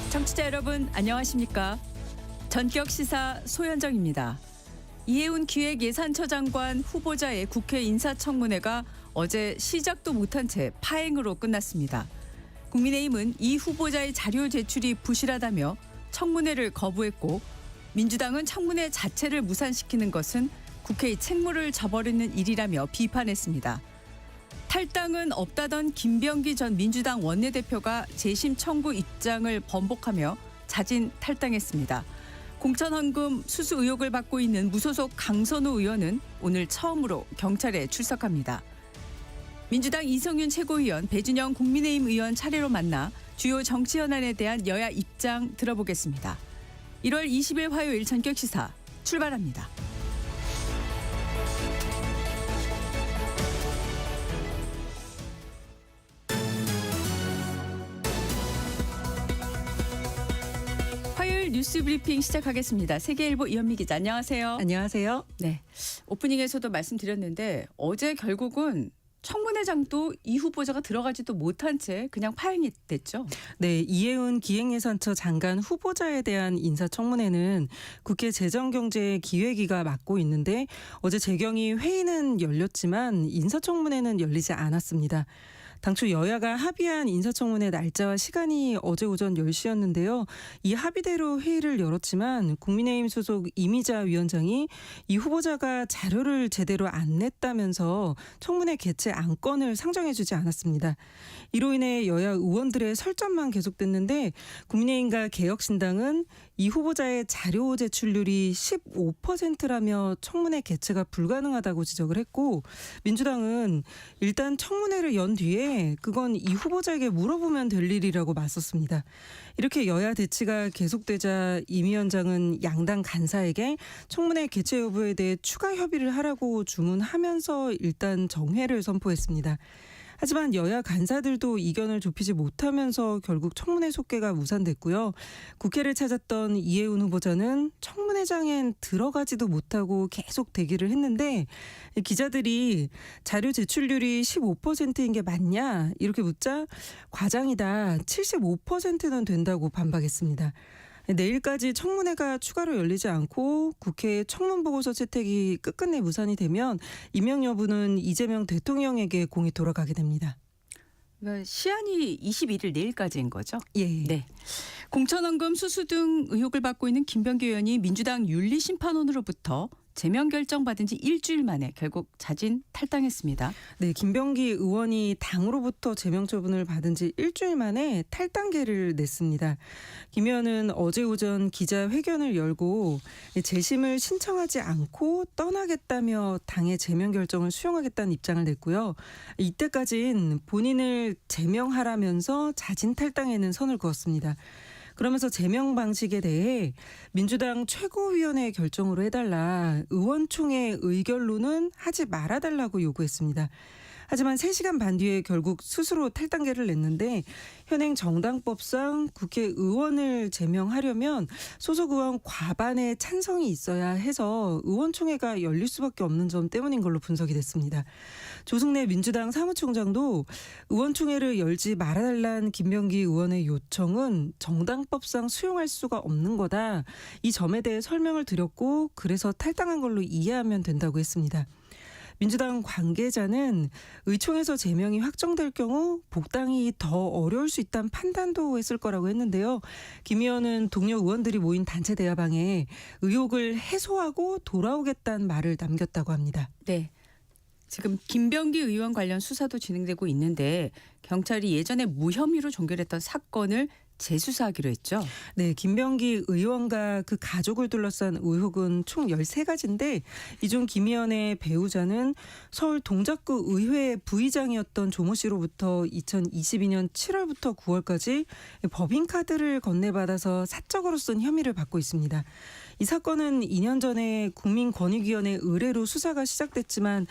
청취자 여러분 안녕하십니까? 전격 시사 소현정입니다. 이해운 기획예산처장관 후보자의 국회 인사청문회가 어제 시작도 못한 채 파행으로 끝났습니다. 국민의힘은 이 후보자의 자료 제출이 부실하다며 청문회를 거부했고, 민주당은 청문회 자체를 무산시키는 것은 국회의 책무를 저버리는 일이라며 비판했습니다. 탈당은 없다던 김병기 전 민주당 원내대표가 재심 청구 입장을 번복하며 자진 탈당했습니다. 공천헌금 수수 의혹을 받고 있는 무소속 강선우 의원은 오늘 처음으로 경찰에 출석합니다. 민주당 이성윤 최고위원, 배준영 국민의힘 의원 차례로 만나 주요 정치 현안에 대한 여야 입장 들어보겠습니다. 1월 20일 화요일 전격시사 출발합니다. 화요일 뉴스 브리핑 시작하겠습니다. 세계일보 이현미 기자, 안녕하세요. 안녕하세요. 네, 오프닝에서도 말씀드렸는데 어제 결국은 청문회장도 이 후보자가 들어가지도 못한 채 그냥 파행이 됐죠. 네, 이해운 기획예산처 장관 후보자에 대한 인사청문회는 국회 재정경제기획위가 맡고 있는데 어제 재경위 회의는 열렸지만 인사청문회는 열리지 않았습니다. 당초 여야가 합의한 인사청문회 날짜와 시간이 어제 오전 10시였는데요. 이 합의대로 회의를 열었지만 국민의힘 소속 이미자 위원장이 이 후보자가 자료를 제대로 안 냈다면서 청문회 개최 안건을 상정해주지 않았습니다. 이로 인해 여야 의원들의 설전만 계속됐는데 국민의힘과 개혁신당은 이 후보자의 자료 제출률이 15%라며 청문회 개최가 불가능하다고 지적을 했고, 민주당은 일단 청문회를 연 뒤에 그건 이 후보자에게 물어보면 될 일이라고 맞섰습니다. 이렇게 여야 대치가 계속되자 임 위원장은 양당 간사에게 청문회 개최 여부에 대해 추가 협의를 하라고 주문하면서 일단 정회를 선포했습니다. 하지만 여야 간사들도 이견을 좁히지 못하면서 결국 청문회 속개가 무산됐고요. 국회를 찾았던 이해운 후보자는 청문회장엔 들어가지도 못하고 계속 대기를 했는데, 기자들이 자료 제출률이 15%인 게 맞냐 이렇게 묻자 과장이다, 75%는 된다고 반박했습니다. 내일까지 청문회가 추가로 열리지 않고 국회 청문보고서 채택이 끝끝내 무산이 되면 임명 여부는 이재명 대통령에게 공이 돌아가게 됩니다. 시한이 21일 내일까지인 거죠? 예. 네. 공천헌금 수수 등 의혹을 받고 있는 김병기 의원이 민주당 윤리심판원으로부터 제명 결정 받은 지 일주일 만에 결국 자진 탈당했습니다. 네, 김병기 의원이 당으로부터 제명 처분을 받은 지 일주일 만에 탈당계를 냈습니다. 김 의원은 어제 오전 기자회견을 열고 재심을 신청하지 않고 떠나겠다며 당의 제명 결정을 수용하겠다는 입장을 냈고요. 이때까지는 본인을 제명하라면서 자진 탈당에는 선을 그었습니다. 그러면서 제명 방식에 대해 민주당 최고위원회 결정으로 해달라, 의원총회 의결로는 하지 말아달라고 요구했습니다. 하지만 3시간 반 뒤에 결국 스스로 탈당계를 냈는데, 현행 정당법상 국회의원을 제명하려면 소속 의원 과반의 찬성이 있어야 해서 의원총회가 열릴 수밖에 없는 점 때문인 걸로 분석이 됐습니다. 조승래 민주당 사무총장도 의원총회를 열지 말아달라는 김병기 의원의 요청은 정당법상 수용할 수가 없는 거다, 이 점에 대해 설명을 드렸고 그래서 탈당한 걸로 이해하면 된다고 했습니다. 민주당 관계자는 의총에서 제명이 확정될 경우 복당이 더 어려울 수 있다는 판단도 했을 거라고 했는데요. 김 의원은 동료 의원들이 모인 단체 대화방에 의혹을 해소하고 돌아오겠다는 말을 남겼다고 합니다. 네. 지금 김병기 의원 관련 수사도 진행되고 있는데 경찰이 예전에 무혐의로 종결했던 사건을 재수사하기로 했죠. 네, 김병기 의원과 그 가족을 둘러싼 의혹은 총 13가지인데 이 중 김 의원의 배우자는 서울 동작구 의회 부의장이었던 조모 씨로부터 2022년 7월부터 9월까지 법인카드를 건네받아서 사적으로 쓴 혐의를 받고 있습니다. 이 사건은 2년 전에 국민권익위원회 의뢰로 수사가 시작됐지만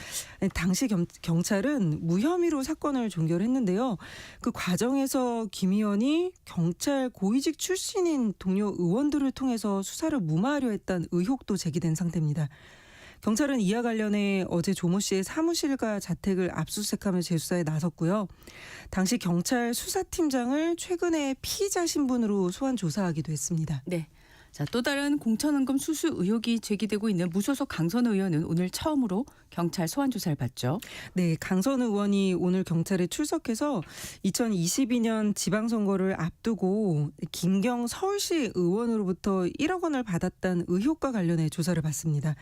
당시 경찰은 무혐의로 사건을 종결했는데요. 그 과정에서 김 의원이 경찰 고위직 출신인 동료 의원들을 통해서 수사를 무마하려 했다는 의혹도 제기된 상태입니다. 경찰은 이와 관련해 어제 조모 씨의 사무실과 자택을 압수수색하며 재수사에 나섰고요. 당시 경찰 수사팀장을 최근에 피의자 신분으로 소환 조사하기도 했습니다. 네. 자, 또 다른 공천원금 수수 의혹이 제기되고 있는 무소속 강선 의원은 오늘 처음으로 경찰 소환 조사를 받죠. 네, 강선 의원이 오늘 경찰에 출석해서 2022년 지방선거를 앞두고 김경 서울시 의원으로부터 1억 원을 받았다는 의혹과 관련해 조사를 받습니다.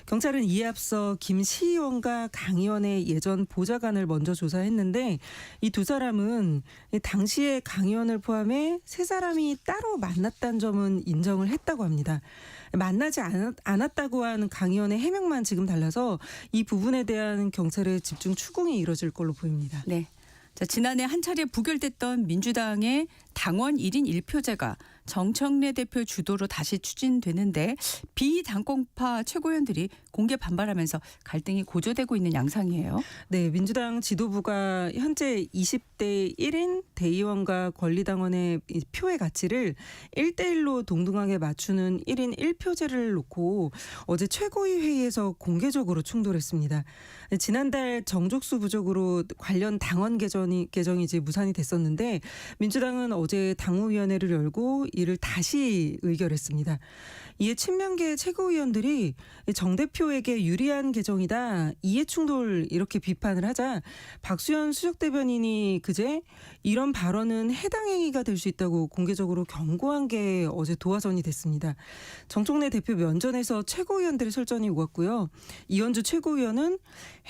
경찰은 이에 앞서 김 시의원과 강 의원의 예전 보좌관을 먼저 조사했는데 이 두 사람은 당시에 강 의원을 포함해 세 사람이 따로 만났다는 점은 인정을 했다고 합니다. 만나지 않았다고 한 강 의원의 해명만 지금 달라서 이 부분에 대한 경찰의 집중 추궁이 이뤄질 걸로 보입니다. 네. 자, 지난해 한 차례 부결됐던 민주당의 당원 1인 1표제가 정청래 대표 주도로 다시 추진되는데 비당권파 최고위원들이 공개 반발하면서 갈등이 고조되고 있는 양상이에요. 네, 민주당 지도부가 현재 20대 1인 대의원과 권리당원의 표의 가치를 1대1로 동등하게 맞추는 1인 1표제를 놓고 어제 최고위 회의에서 공개적으로 충돌했습니다. 지난달 정족수 부족으로 관련 당원 개정이 이제 무산이 됐었는데 민주당은 어제 당무위원회를 열고 이를 다시 의결했습니다. 이에 친명계 최고위원들이 정 대표에게 유리한 개정이다. 이해충돌 이렇게 비판을 하자 박수현 수석대변인이 그제 이런 발언은 해당 행위가 될 수 있다고 공개적으로 경고한 게 어제 도화선이 됐습니다. 정청래 대표 면전에서 최고위원들의 설전이 오갔고요. 이현주 최고위원은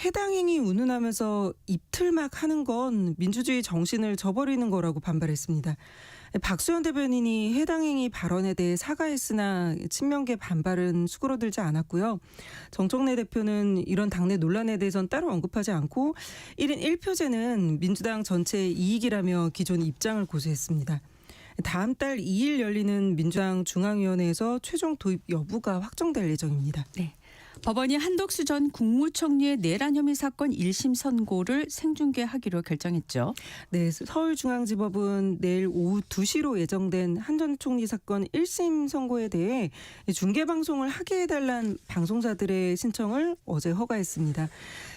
해당 행위 운운하면서 입틀막 하는 건 민주주의 정신을 저버리는 거라고 반발했습니다. 박수현 대변인이 해당 행위 발언에 대해 사과했으나 친명계 반발은 수그러들지 않았고요. 정청래 대표는 이런 당내 논란에 대해서는 따로 언급하지 않고 1인 1표제는 민주당 전체의 이익이라며 기존 입장을 고수했습니다. 다음 달 2일 열리는 민주당 중앙위원회에서 최종 도입 여부가 확정될 예정입니다. 네. 법원이 한덕수 전 국무총리의 내란 혐의 사건 1심 선고를 생중계하기로 결정했죠. 네, 서울중앙지법은 내일 오후 2시로 예정된 한 전 총리 사건 1심 선고에 대해 중계방송을 하게 해달라는 방송사들의 신청을 어제 허가했습니다.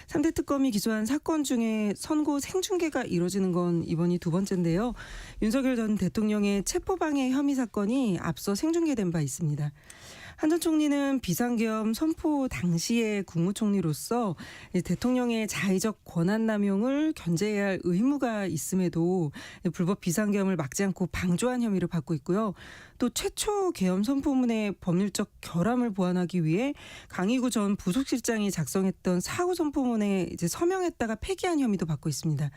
3대 특검이 기소한 사건 중에 선고 생중계가 이뤄지는 건 이번이 두 번째인데요. 윤석열 전 대통령의 체포방해 혐의 사건이 앞서 생중계된 바 있습니다. 한 전 총리는 비상계엄 선포 당시의 국무총리로서 대통령의 자의적 권한남용을 견제해야 할 의무가 있음에도 불법 비상계엄을 막지 않고 방조한 혐의를 받고 있고요. 또 최초 계엄 선포문의 법률적 결함을 보완하기 위해 강희구 전 부속실장이 작성했던 사후 선포문에 이제 서명했다가 폐기한 혐의도 받고 있습니다.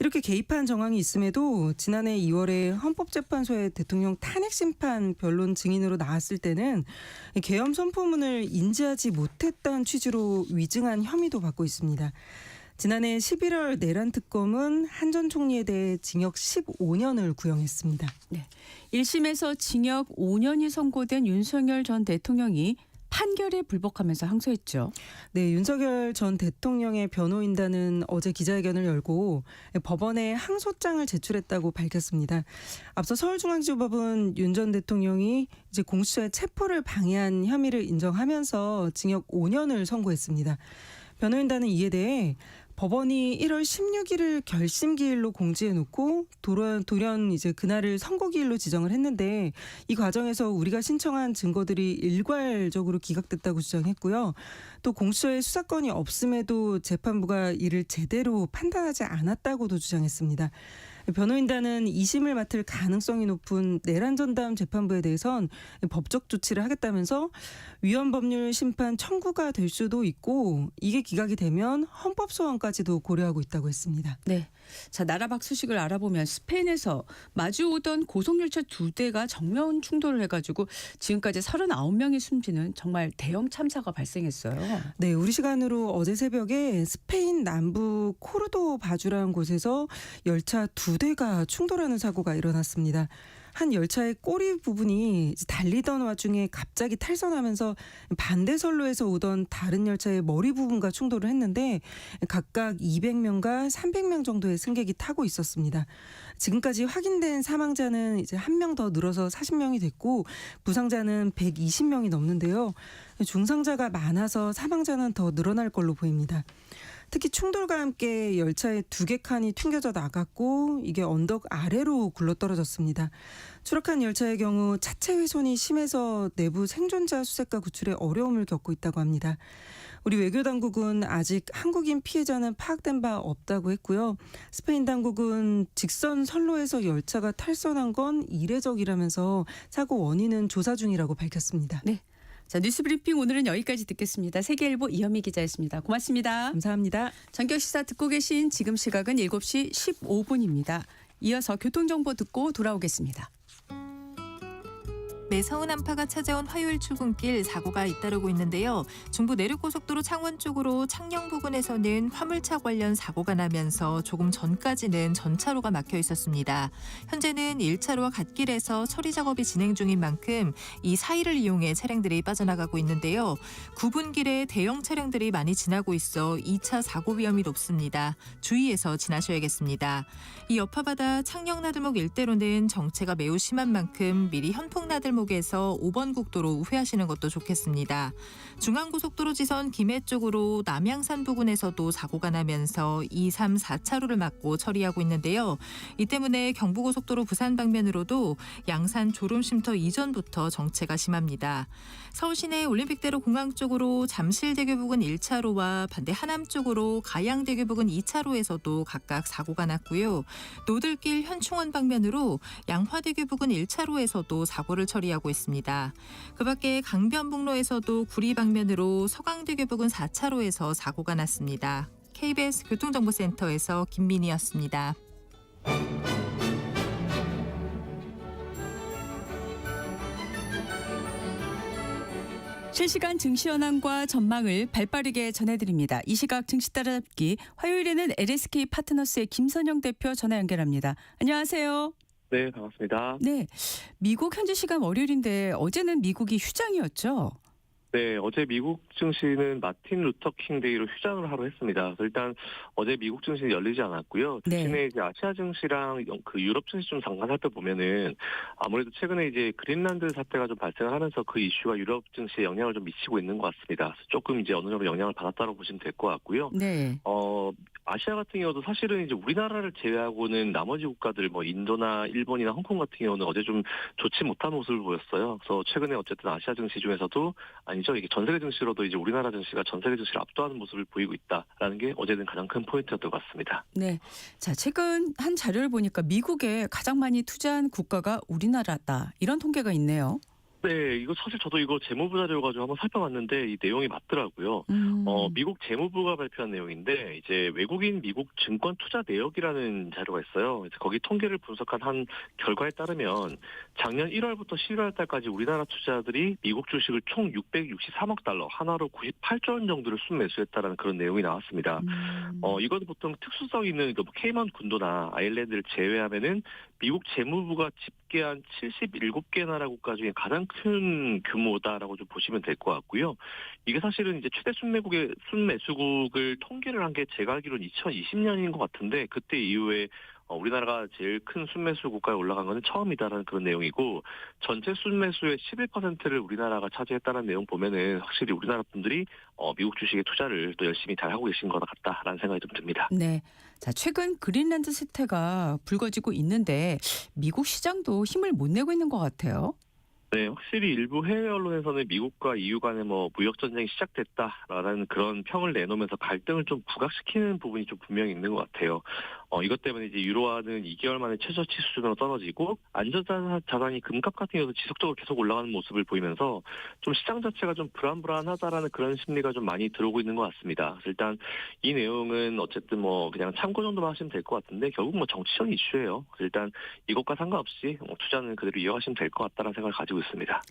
이렇게 개입한 정황이 있음에도 지난해 2월에 헌법재판소에 대통령 탄핵 심판 변론 증인으로 나왔을 때는 계엄 선포문을 인지하지 못했다는 취지로 위증한 혐의도 받고 있습니다. 지난해 11월 내란 특검은 한 전 총리에 대해 징역 15년을 구형했습니다. 네. 1심에서 징역 5년이 선고된 윤석열 전 대통령이 판결에 불복하면서 항소했죠. 네, 윤석열 전 대통령의 변호인단은 어제 기자회견을 열고 법원에 항소장을 제출했다고 밝혔습니다. 앞서 서울중앙지법은 윤 전 대통령이 이제 공수처의 체포를 방해한 혐의를 인정하면서 징역 5년을 선고했습니다. 변호인단은 이에 대해 법원이 1월 16일을 결심 기일로 공지해 놓고 돌연 이제 그날을 선고 기일로 지정을 했는데 이 과정에서 우리가 신청한 증거들이 일괄적으로 기각됐다고 주장했고요. 또 공수처에 수사권이 없음에도 재판부가 이를 제대로 판단하지 않았다고도 주장했습니다. 변호인단은 2심을 맡을 가능성이 높은 내란 전담 재판부에 대해선 법적 조치를 하겠다면서 위헌 법률 심판 청구가 될 수도 있고 이게 기각이 되면 헌법 소원까지도 고려하고 있다고 했습니다. 네. 자, 나라 밖 소식을 알아보면 스페인에서 마주 오던 고속열차 2대가 정면 충돌을 해가지고 지금까지 39명이 숨지는 정말 대형 참사가 발생했어요. 네, 우리 시간으로 어제 새벽에 스페인 남부 코르도바주라는 곳에서 열차 2대가 충돌하는 사고가 일어났습니다. 한 열차의 꼬리 부분이 이제 달리던 와중에 갑자기 탈선하면서 반대선로에서 오던 다른 열차의 머리 부분과 충돌을 했는데 각각 200명과 300명 정도의 승객이 타고 있었습니다. 지금까지 확인된 사망자는 이제 한 명 더 늘어서 40명이 됐고 부상자는 120명이 넘는데요. 중상자가 많아서 사망자는 더 늘어날 걸로 보입니다. 특히 충돌과 함께 열차의 2개 칸이 튕겨져 나갔고 이게 언덕 아래로 굴러떨어졌습니다. 추락한 열차의 경우 차체 훼손이 심해서 내부 생존자 수색과 구출에 어려움을 겪고 있다고 합니다. 우리 외교당국은 아직 한국인 피해자는 파악된 바 없다고 했고요. 스페인 당국은 직선 선로에서 열차가 탈선한 건 이례적이라면서 사고 원인은 조사 중이라고 밝혔습니다. 네. 자, 뉴스브리핑 오늘은 여기까지 듣겠습니다. 세계일보 이현미 기자였습니다. 고맙습니다. 감사합니다. 전격시사 듣고 계신 지금 시각은 7시 15분입니다. 이어서 교통정보 듣고 돌아오겠습니다. 네, 서운 한파가 찾아온 화요일 출근길 사고가 잇따르고 있는데요. 중부 내륙고속도로 창원 쪽으로 창녕 부근에서는 화물차 관련 사고가 나면서 조금 전까지는 전차로가 막혀 있었습니다. 현재는 1차로와 갓길에서 처리 작업이 진행 중인 만큼 이 사이를 이용해 차량들이 빠져나가고 있는데요. 구분길에 대형 차량들이 많이 지나고 있어 2차 사고 위험이 높습니다. 주의해서 지나셔야겠습니다. 이 여파바다 창녕나들목 일대로는 정체가 매우 심한 만큼 미리 현풍나들목에서 5번 국도로 우회하시는 것도 좋겠습니다. 중앙고속도로 지선 김해 쪽으로 남양산 부근에서도 사고가 나면서 2, 3, 4차로를 막고 처리하고 있는데요. 이 때문에 경부고속도로 부산 방면으로도 양산 졸음쉼터 이전부터 정체가 심합니다. 서울시내 올림픽대로 공항 쪽으로 잠실대교 부근 1차로와 반대 하남 쪽으로 가양대교 부근 2차로에서도 각각 사고가 났고요. 노들길 현충원 방면으로 양화대교 부근 1차로에서도 사고를 처리하고 있습니다. 그 밖에 강변북로에서도 구리 방면으로 서강대교 부근 4차로에서 사고가 났습니다. KBS 교통정보센터에서 김민희였습니다. 실시간 증시 현황과 전망을 발빠르게 전해드립니다. 이 시각 증시 따라잡기 화요일에는 LSK 파트너스의 김선영 대표 전화 연결합니다. 안녕하세요. 네, 반갑습니다. 네, 미국 현지 시간 월요일인데 어제는 미국이 휴장이었죠? 네, 어제 미국 증시는 마틴 루터 킹 데이로 휴장을 하루 했습니다. 그래서 일단 어제 미국 증시는 열리지 않았고요. 대신에 네. 이제 아시아 증시랑 그 유럽 증시 좀 잠깐 살펴보면은 아무래도 최근에 이제 그린란드 사태가 좀 발생을 하면서 그 이슈가 유럽 증시에 영향을 좀 미치고 있는 것 같습니다. 그래서 조금 이제 어느 정도 영향을 받았다고 보시면 될 것 같고요. 네. 아시아 같은 경우도 사실은 이제 우리나라를 제외하고는 나머지 국가들 뭐 인도나 일본이나 홍콩 같은 경우는 어제 좀 좋지 못한 모습을 보였어요. 그래서 최근에 어쨌든 아시아 증시 중에서도 아니죠. 이게 전 세계 증시로도 이제 우리나라 증시가 전 세계 증시를 압도하는 모습을 보이고 있다라는 게 어제는 가장 큰 포인트였던 것 같습니다. 네. 자, 최근 한 자료를 보니까 미국에 가장 많이 투자한 국가가 우리나라다. 이런 통계가 있네요. 네, 이거 사실 저도 이거 재무부 자료 가지고 한번 살펴봤는데 이 내용이 맞더라고요. 미국 재무부가 발표한 내용인데 이제 외국인 미국 증권 투자 내역이라는 자료가 있어요. 그래서 거기 통계를 분석한 한 결과에 따르면 작년 1월부터 11월 달까지 우리나라 투자자들이 미국 주식을 총 663억 달러, 하나로 98조 원 정도를 순매수했다라는 그런 내용이 나왔습니다. 이것도 보통 특수성 있는 뭐 케이먼 군도나 아일랜드를 제외하면은 미국 재무부가 집계한 77개 나라 국가 중에 가장 큰 규모다라고 좀 보시면 될 것 같고요. 이게 사실은 이제 최대 순매수국을 통계를 한 게 제가 알기로는 2020년인 것 같은데 그때 이후에 우리나라가 제일 큰 순매수 국가에 올라간 것은 처음이다라는 그런 내용이고 전체 순매수의 11%를 우리나라가 차지했다는 내용 보면은 확실히 우리나라 분들이 미국 주식에 투자를 또 열심히 잘 하고 계신 것 같다라는 생각이 좀 듭니다. 네. 자, 최근 그린란드 사태가 불거지고 있는데 미국 시장도 힘을 못 내고 있는 것 같아요. 네, 확실히 일부 해외 언론에서는 미국과 EU 간의 뭐 무역 전쟁이 시작됐다라는 그런 평을 내놓으면서 갈등을 좀 부각시키는 부분이 좀 분명히 있는 것 같아요. 이것 때문에 이제 유로화는 2개월 만에 최저치 수준으로 떨어지고 안전자산이 금값 같은 경우도 지속적으로 계속 올라가는 모습을 보이면서 좀 시장 자체가 좀 불안불안하다라는 그런 심리가 좀 많이 들어오고 있는 것 같습니다. 그래서 일단 이 내용은 어쨌든 뭐 그냥 참고 정도만 하시면 될 것 같은데 결국 뭐 정치적 이슈예요. 그래서 일단 이것과 상관없이 투자는 그대로 이어가시면 될 것 같다는 생각을 가지고 있습니다.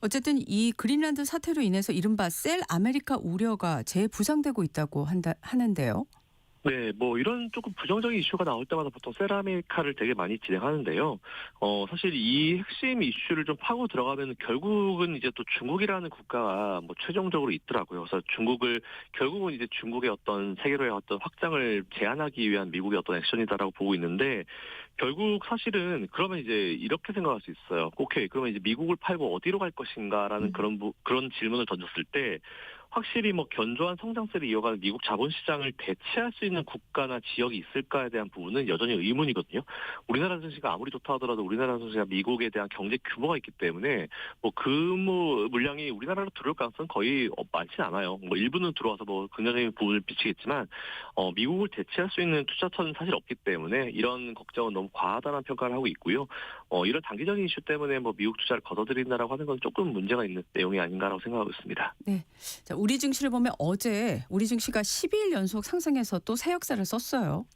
어쨌든 이 그린란드 사태로 인해서 이른바 셀 아메리카 우려가 재부상되고 있다고 하는데요. 네, 뭐 이런 조금 부정적인 이슈가 나올 때마다 보통 세라미카를 되게 많이 진행하는데요. 사실 이 핵심 이슈를 좀 파고 들어가면 결국은 이제 또 중국이라는 국가가 뭐 최종적으로 있더라고요. 그래서 결국은 이제 중국의 어떤 세계로의 어떤 확장을 제한하기 위한 미국의 어떤 액션이다라고 보고 있는데, 결국 사실은 그러면 이제 이렇게 생각할 수 있어요. 오케이, 그러면 이제 미국을 팔고 어디로 갈 것인가라는 그런 질문을 던졌을 때, 확실히 뭐 견조한 성장세를 이어가는 미국 자본시장을 대체할 수 있는 국가나 지역이 있을까에 대한 부분은 여전히 의문이거든요. 우리나라 증시가 아무리 좋다 하더라도 우리나라 증시가 미국에 대한 경제 규모가 있기 때문에 뭐 그 물량이 우리나라로 들어올 가능성은 거의 많지 않아요. 뭐 일부는 들어와서 뭐 긍정적인 부분을 비치겠지만 미국을 대체할 수 있는 투자처는 사실 없기 때문에 이런 걱정은 너무 과하다는 평가를 하고 있고요. 이런 단기적인 이슈 때문에 뭐 미국 투자를 거둬들인다라고 하는 건 조금 문제가 있는 내용이 아닌가라고 생각하고 있습니다. 네. 자, 우리 증시를 보면 어제 우리 증시가 12일 연속 상승해서 또 새 역사를 썼어요.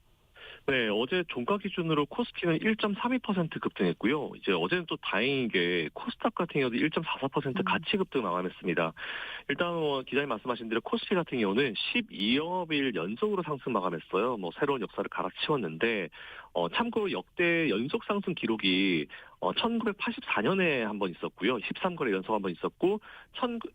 네, 어제 종가 기준으로 코스피는 1.32% 급등했고요. 이제 어제는 또 다행인 게 코스닥 같은 경우도 1.44% 같이 급등 마감했습니다. 일단 기자님 말씀하신 대로 코스피 같은 경우는 12영업일 연속으로 상승 마감했어요. 뭐 새로운 역사를 갈아치웠는데 참고로 역대 연속 상승 기록이 1984년에 한 번 있었고요. 13거래 연속 한 번 있었고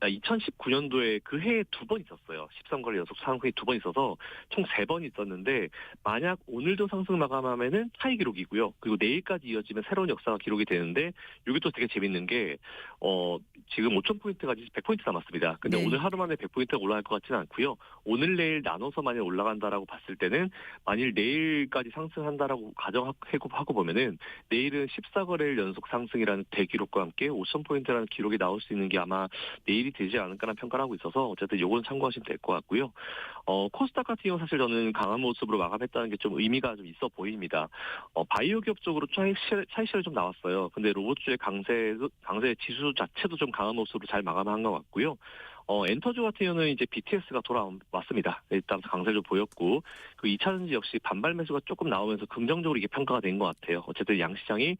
2019년도에 그 해에 두 번 있었어요. 13거래 연속 상승이 두 번 있어서 총 3번 있었는데, 만약 오늘도 상승 마감하면은 하이 기록이고요. 그리고 내일까지 이어지면 새로운 역사가 기록이 되는데, 이게 또 되게 재밌는 게 지금 5,000포인트까지 100포인트 남았습니다. 근데 네. 오늘 하루 만에 100포인트가 올라갈 것 같지는 않고요. 오늘 내일 나눠서 만약 올라간다라고 봤을 때는, 만일 내일까지 상승한다라고 가정하고 보면은 내일은 14거래일 연속 상승이라는 대기록과 함께 5,000포인트라는 기록이 나올 수 있는 게 아마 내일이 되지 않을까라는 평가를 하고 있어서 어쨌든 요건 참고하시면 될 것 같고요. 코스닥 같은 경우 사실 저는 강한 모습으로 마감했다는 게 좀 의미가 좀 있어 보입니다. 바이오 기업 쪽으로 차익실이 좀 나왔어요. 근데 로봇주의 강세 지수 자체도 좀 강한 모습으로 잘 마감한 것 같고요. 엔터주 같은 경우는 이제 BTS가 돌아왔습니다. 일단 강세를 보였고, 그 2차전지 역시 반발 매수가 조금 나오면서 긍정적으로 이게 평가가 된 것 같아요. 어쨌든 양시장이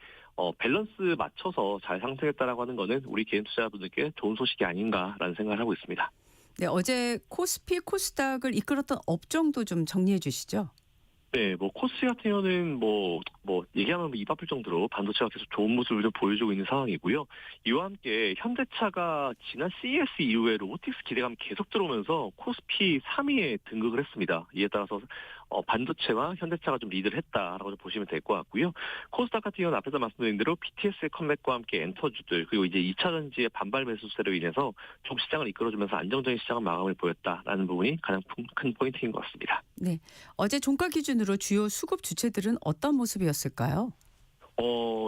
밸런스 맞춰서 잘 상승했다라고 하는 거는 우리 개인 투자자분들께 좋은 소식이 아닌가라는 생각을 하고 있습니다. 네, 어제 코스피, 코스닥을 이끌었던 업종도 좀 정리해 주시죠. 네, 뭐 코스피 같은 경우는 뭐 얘기하면 입 아플 정도로 반도체가 계속 좋은 모습을 좀 보여주고 있는 상황이고요. 이와 함께 현대차가 지난 CES 이후에 로보틱스 기대감이 계속 들어오면서 코스피 3위에 등극을 했습니다. 이에 따라서 반도체와 현대차가 좀 리드를 했다라고 보시면 될 것 같고요. 코스닥 같은 경우는 앞에서 말씀드린 대로 BTS의 컴백과 함께 엔터주들, 그리고 이제 2차전지의 반발 매수세로 인해서 좀 시장을 이끌어주면서 안정적인 시장은 마감을 보였다라는 부분이 가장 큰 포인트인 것 같습니다. 네. 어제 종가 기준으로 주요 수급 주체들은 어떤 모습이었을까요?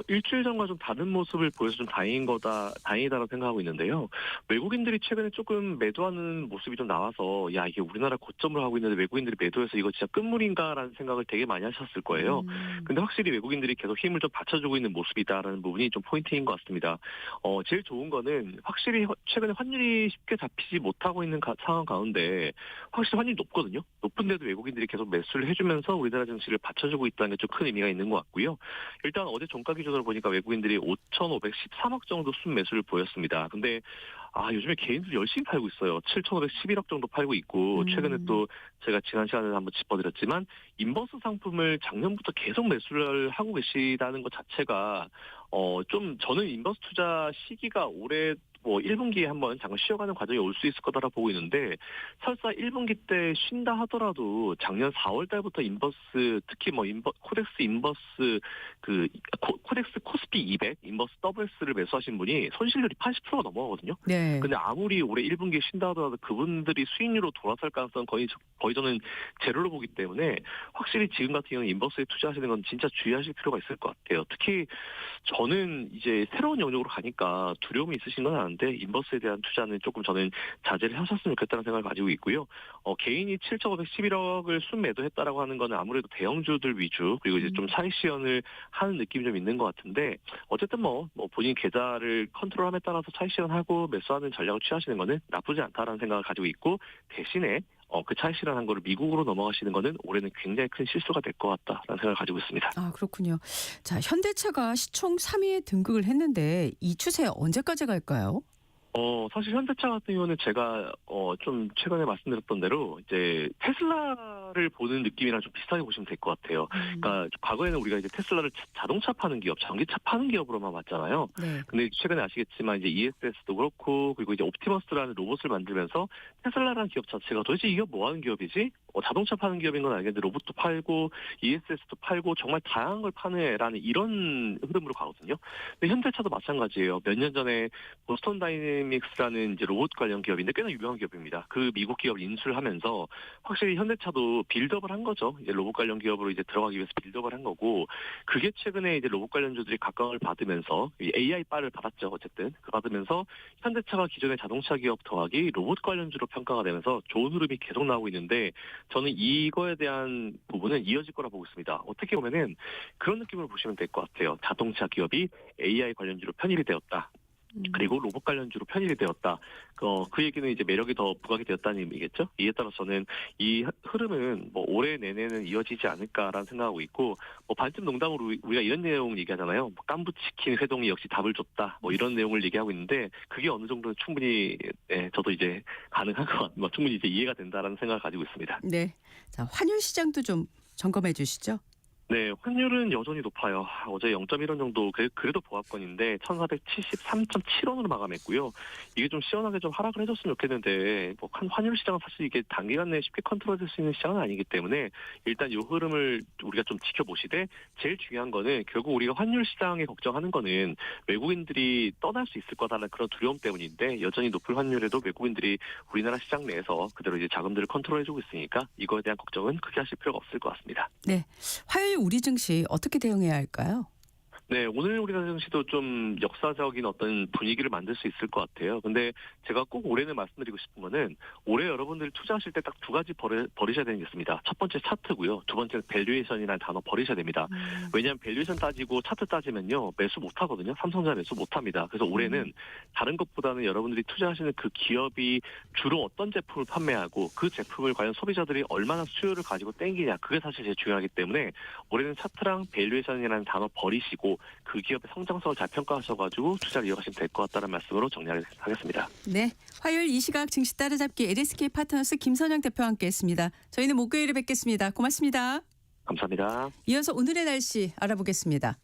일주일 전과 좀 다른 모습을 보여서 좀 다행이다라고 생각하고 있는데요. 외국인들이 최근에 조금 매도하는 모습이 좀 나와서, 야, 이게 우리나라 고점을 하고 있는데 외국인들이 매도해서 이거 진짜 끝물인가라는 생각을 되게 많이 하셨을 거예요. 근데 확실히 외국인들이 계속 힘을 좀 받쳐주고 있는 모습이다라는 부분이 좀 포인트인 것 같습니다. 제일 좋은 거는 확실히 최근에 환율이 쉽게 잡히지 못하고 있는 상황 가운데 확실히 환율이 높거든요. 높은데도 외국인들이 계속 매수를 해주면서 우리나라 증시를 받쳐주고 있다는 게 좀 큰 의미가 있는 것 같고요. 일단 어제 종가 기준으로 보니까 외국인들이 5,513억 정도 순매수를 보였습니다. 근데 요즘에 개인들이 열심히 팔고 있어요. 7,511억 정도 팔고 있고, 최근에 또 제가 지난 시간에 한번 짚어드렸지만 인버스 상품을 작년부터 계속 매수를 하고 계시다는 것 자체가 좀 저는 인버스 투자 시기가 올해 1분기에 한번 잠깐 쉬어가는 과정이 올 수 있을 거다라 보고 있는데, 설사 1분기 때 쉰다 하더라도 작년 4월 달부터 인버스, 특히 코덱스 인버스 코덱스 코스피 200 인버스 WS를 매수하신 분이 손실률이 80%가 넘어가거든요. 네. 근데 아무리 올해 1분기에 쉰다 하더라도 그분들이 수익률로 돌아설 가능성은 거의 저는 제로로 보기 때문에, 확실히 지금 같은 경우는 인버스에 투자하시는 건 진짜 주의하실 필요가 있을 것 같아요. 특히 저는 이제 새로운 영역으로 가니까 두려움이 있으신 건 아는데, 인버스에 대한 투자는 조금 저는 자제를 하셨으면 좋겠다는 생각을 가지고 있고요. 개인이 7,511억을 순매도했다라고 하는 거는 아무래도 대형주들 위주, 그리고 이제 좀 차익 시연을 하는 느낌이 좀 있는 것 같은데, 어쨌든 본인 계좌를 컨트롤함에 따라서 차익 시연하고 매수하는 전략을 취하시는 거는 나쁘지 않다라는 생각을 가지고 있고, 대신에 그 차익 실현한 거를 미국으로 넘어가시는 거는 올해는 굉장히 큰 실수가 될 것 같다라는 생각을 가지고 있습니다. 그렇군요. 자, 현대차가 시총 3위에 등극을 했는데 이 추세 언제까지 갈까요? 사실 현대차 같은 경우는 제가 좀 최근에 말씀드렸던 대로 이제 테슬라를 보는 느낌이랑 좀 비슷하게 보시면 될 것 같아요. 그러니까 과거에는 우리가 이제 테슬라를 자동차 파는 기업, 전기차 파는 기업으로만 봤잖아요. 네. 근데 최근에 아시겠지만 이제 ESS도 그렇고 그리고 이제 옵티머스라는 로봇을 만들면서 테슬라라는 기업 자체가 도대체 이 기업 뭐 하는 기업이지? 자동차 파는 기업인 건 알겠는데 로봇도 팔고 ESS도 팔고 정말 다양한 걸 파네라는 이런 흐름으로 가거든요. 근데 현대차도 마찬가지예요. 몇 년 전에 보스턴 다이내믹스라는 이제 로봇 관련 기업인데 꽤나 유명한 기업입니다. 그 미국 기업을 인수를 하면서 확실히 현대차도 빌드업을 한 거죠. 이제 로봇 관련 기업으로 이제 들어가기 위해서 빌드업을 한 거고 그게 최근에 이제 로봇 관련주들이 각광을 받으면서 AI 바를 받았죠. 어쨌든 그 받으면서 현대차가 기존의 자동차 기업 더하기 로봇 관련주로 평가가 되면서 좋은 흐름이 계속 나오고 있는데 저는 이거에 대한 부분은 이어질 거라 보고 있습니다. 어떻게 보면은 그런 느낌으로 보시면 될 것 같아요. 자동차 기업이 AI 관련주로 편입이 되었다. 그리고 로봇 관련주로 편입이 되었다. 그 얘기는 이제 매력이 더 부각이 되었다는 의미겠죠. 이에 따라서 저는 이 흐름은 뭐 올해 내내는 이어지지 않을까라는 생각하고 있고 반쯤 농담으로 우리가 이런 내용 얘기하잖아요. 깐부치킨 회동이 역시 답을 줬다. 이런 내용을 얘기하고 있는데 그게 어느 정도는 충분히 저도 이제 가능한 것 같고 충분히 이제 이해가 된다라는 생각을 가지고 있습니다. 네. 자, 환율 시장도 좀 점검해 주시죠. 네, 환율은 여전히 높아요. 어제 0.1원 정도 그래도 보합권인데 1,473.7원으로 마감했고요. 이게 좀 시원하게 좀 하락을 해줬으면 좋겠는데 환율 시장은 사실 이게 단기간 내에 쉽게 컨트롤될 수 있는 시장은 아니기 때문에 일단 이 흐름을 우리가 좀 지켜보시되 제일 중요한 거는 결국 우리가 환율 시장에 걱정하는 거는 외국인들이 떠날 수 있을 거다라는 그런 두려움 때문인데 여전히 높은 환율에도 외국인들이 우리나라 시장 내에서 그대로 이제 자금들을 컨트롤해주고 있으니까 이거에 대한 걱정은 크게 하실 필요가 없을 것 같습니다. 네. 화요일 우리 증시 어떻게 대응해야 할까요? 네, 오늘 우리나라 증시도 좀 역사적인 어떤 분위기를 만들 수 있을 것 같아요. 근데 제가 꼭 올해는 말씀드리고 싶은 거는 올해 여러분들이 투자하실 때 딱 두 가지 버리셔야 되는 게 있습니다. 첫 번째 차트고요. 두 번째는 밸류에이션이라는 단어 버리셔야 됩니다. 왜냐하면 밸류에이션 따지고 차트 따지면요. 매수 못 하거든요. 삼성전자 매수 못 합니다. 그래서 올해는 다른 것보다는 여러분들이 투자하시는 그 기업이 주로 어떤 제품을 판매하고 그 제품을 과연 소비자들이 얼마나 수요를 가지고 땡기냐. 그게 사실 제일 중요하기 때문에 올해는 차트랑 밸류에이션이라는 단어 버리시고 그 기업의 성장성을 잘 평가하셔가지고 투자를 이어가시면 될 것 같다는 말씀으로 정리하겠습니다. 네, 화요일 이 시각 증시 따라잡기 LSK 파트너스 김선영 대표와 함께했습니다. 저희는 목요일에 뵙겠습니다. 고맙습니다. 감사합니다. 이어서 오늘의 날씨 알아보겠습니다.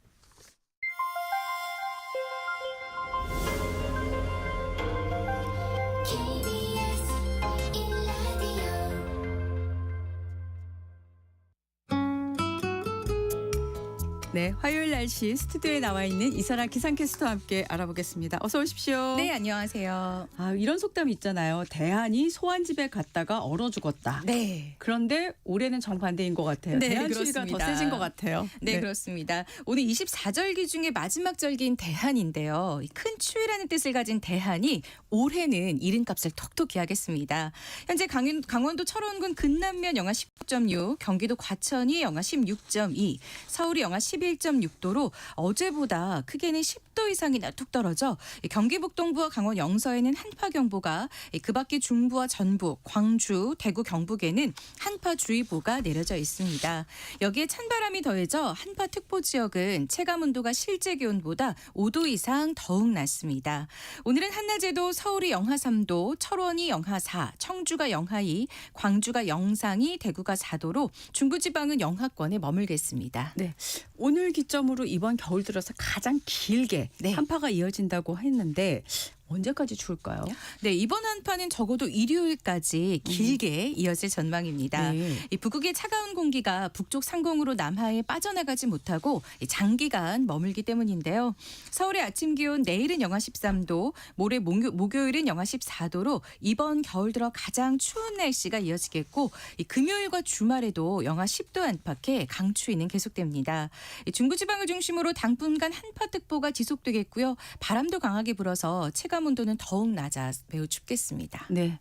네, 화요일 날씨 스튜디오에 나와 있는 이선아 기상캐스터와 함께 알아보겠습니다. 어서 오십시오. 네, 안녕하세요. 이런 속담이 있잖아요. 대한이 소환집에 갔다가 얼어 죽었다. 네. 그런데 올해는 정반대인 것 같아요. 네, 대한 추위가 더 그렇습니다. 세진 것 같아요. 네, 그렇습니다. 오늘 24절기 중에 마지막 절기인 대한인데요. 큰 추위라는 뜻을 가진 대한이 올해는 이른값을 톡톡히 하겠습니다. 현재 강원도 철원군 근남면 영하 19.6, 경기도 과천이 영하 16.2, 서울이 영하 11.6도로 어제보다 크게는 10도 이상이나 뚝 떨어져 경기 북동부와 강원 영서에는 한파경보가, 그 밖에 중부와 전북, 광주, 대구, 경북에는 한파주의보가 내려져 있습니다. 여기에 찬바람이 더해져 한파특보 지역은 체감온도가 실제 기온보다 5도 이상 더욱 낮습니다. 오늘은 한낮에도 서울이 영하 3도, 철원이 영하 4, 청주가 영하 2, 광주가 영상이, 대구가 4도로 중부지방은 영하권에 머물겠습니다. 네. 오늘 기점으로 이번 겨울 들어서 가장 길게 네. 한파가 이어진다고 했는데 언제까지 추울까요? 네, 이번 한파는 적어도 일요일까지 길게 이어질 전망입니다. 네. 이 북극의 차가운 공기가 북쪽 상공으로 남하에 빠져나가지 못하고 장기간 머물기 때문인데요. 서울의 아침 기온 내일은 영하 13도, 모레 목요일은 영하 14도로 이번 겨울 들어 가장 추운 날씨가 이어지겠고, 이 금요일과 주말에도 영하 10도 안팎의 강추위는 계속됩니다. 이 중부지방을 중심으로 당분간 한파특보가 지속되겠고요. 바람도 강하게 불어서 체감 온도는 더욱 낮아 매우 춥겠습니다. 네.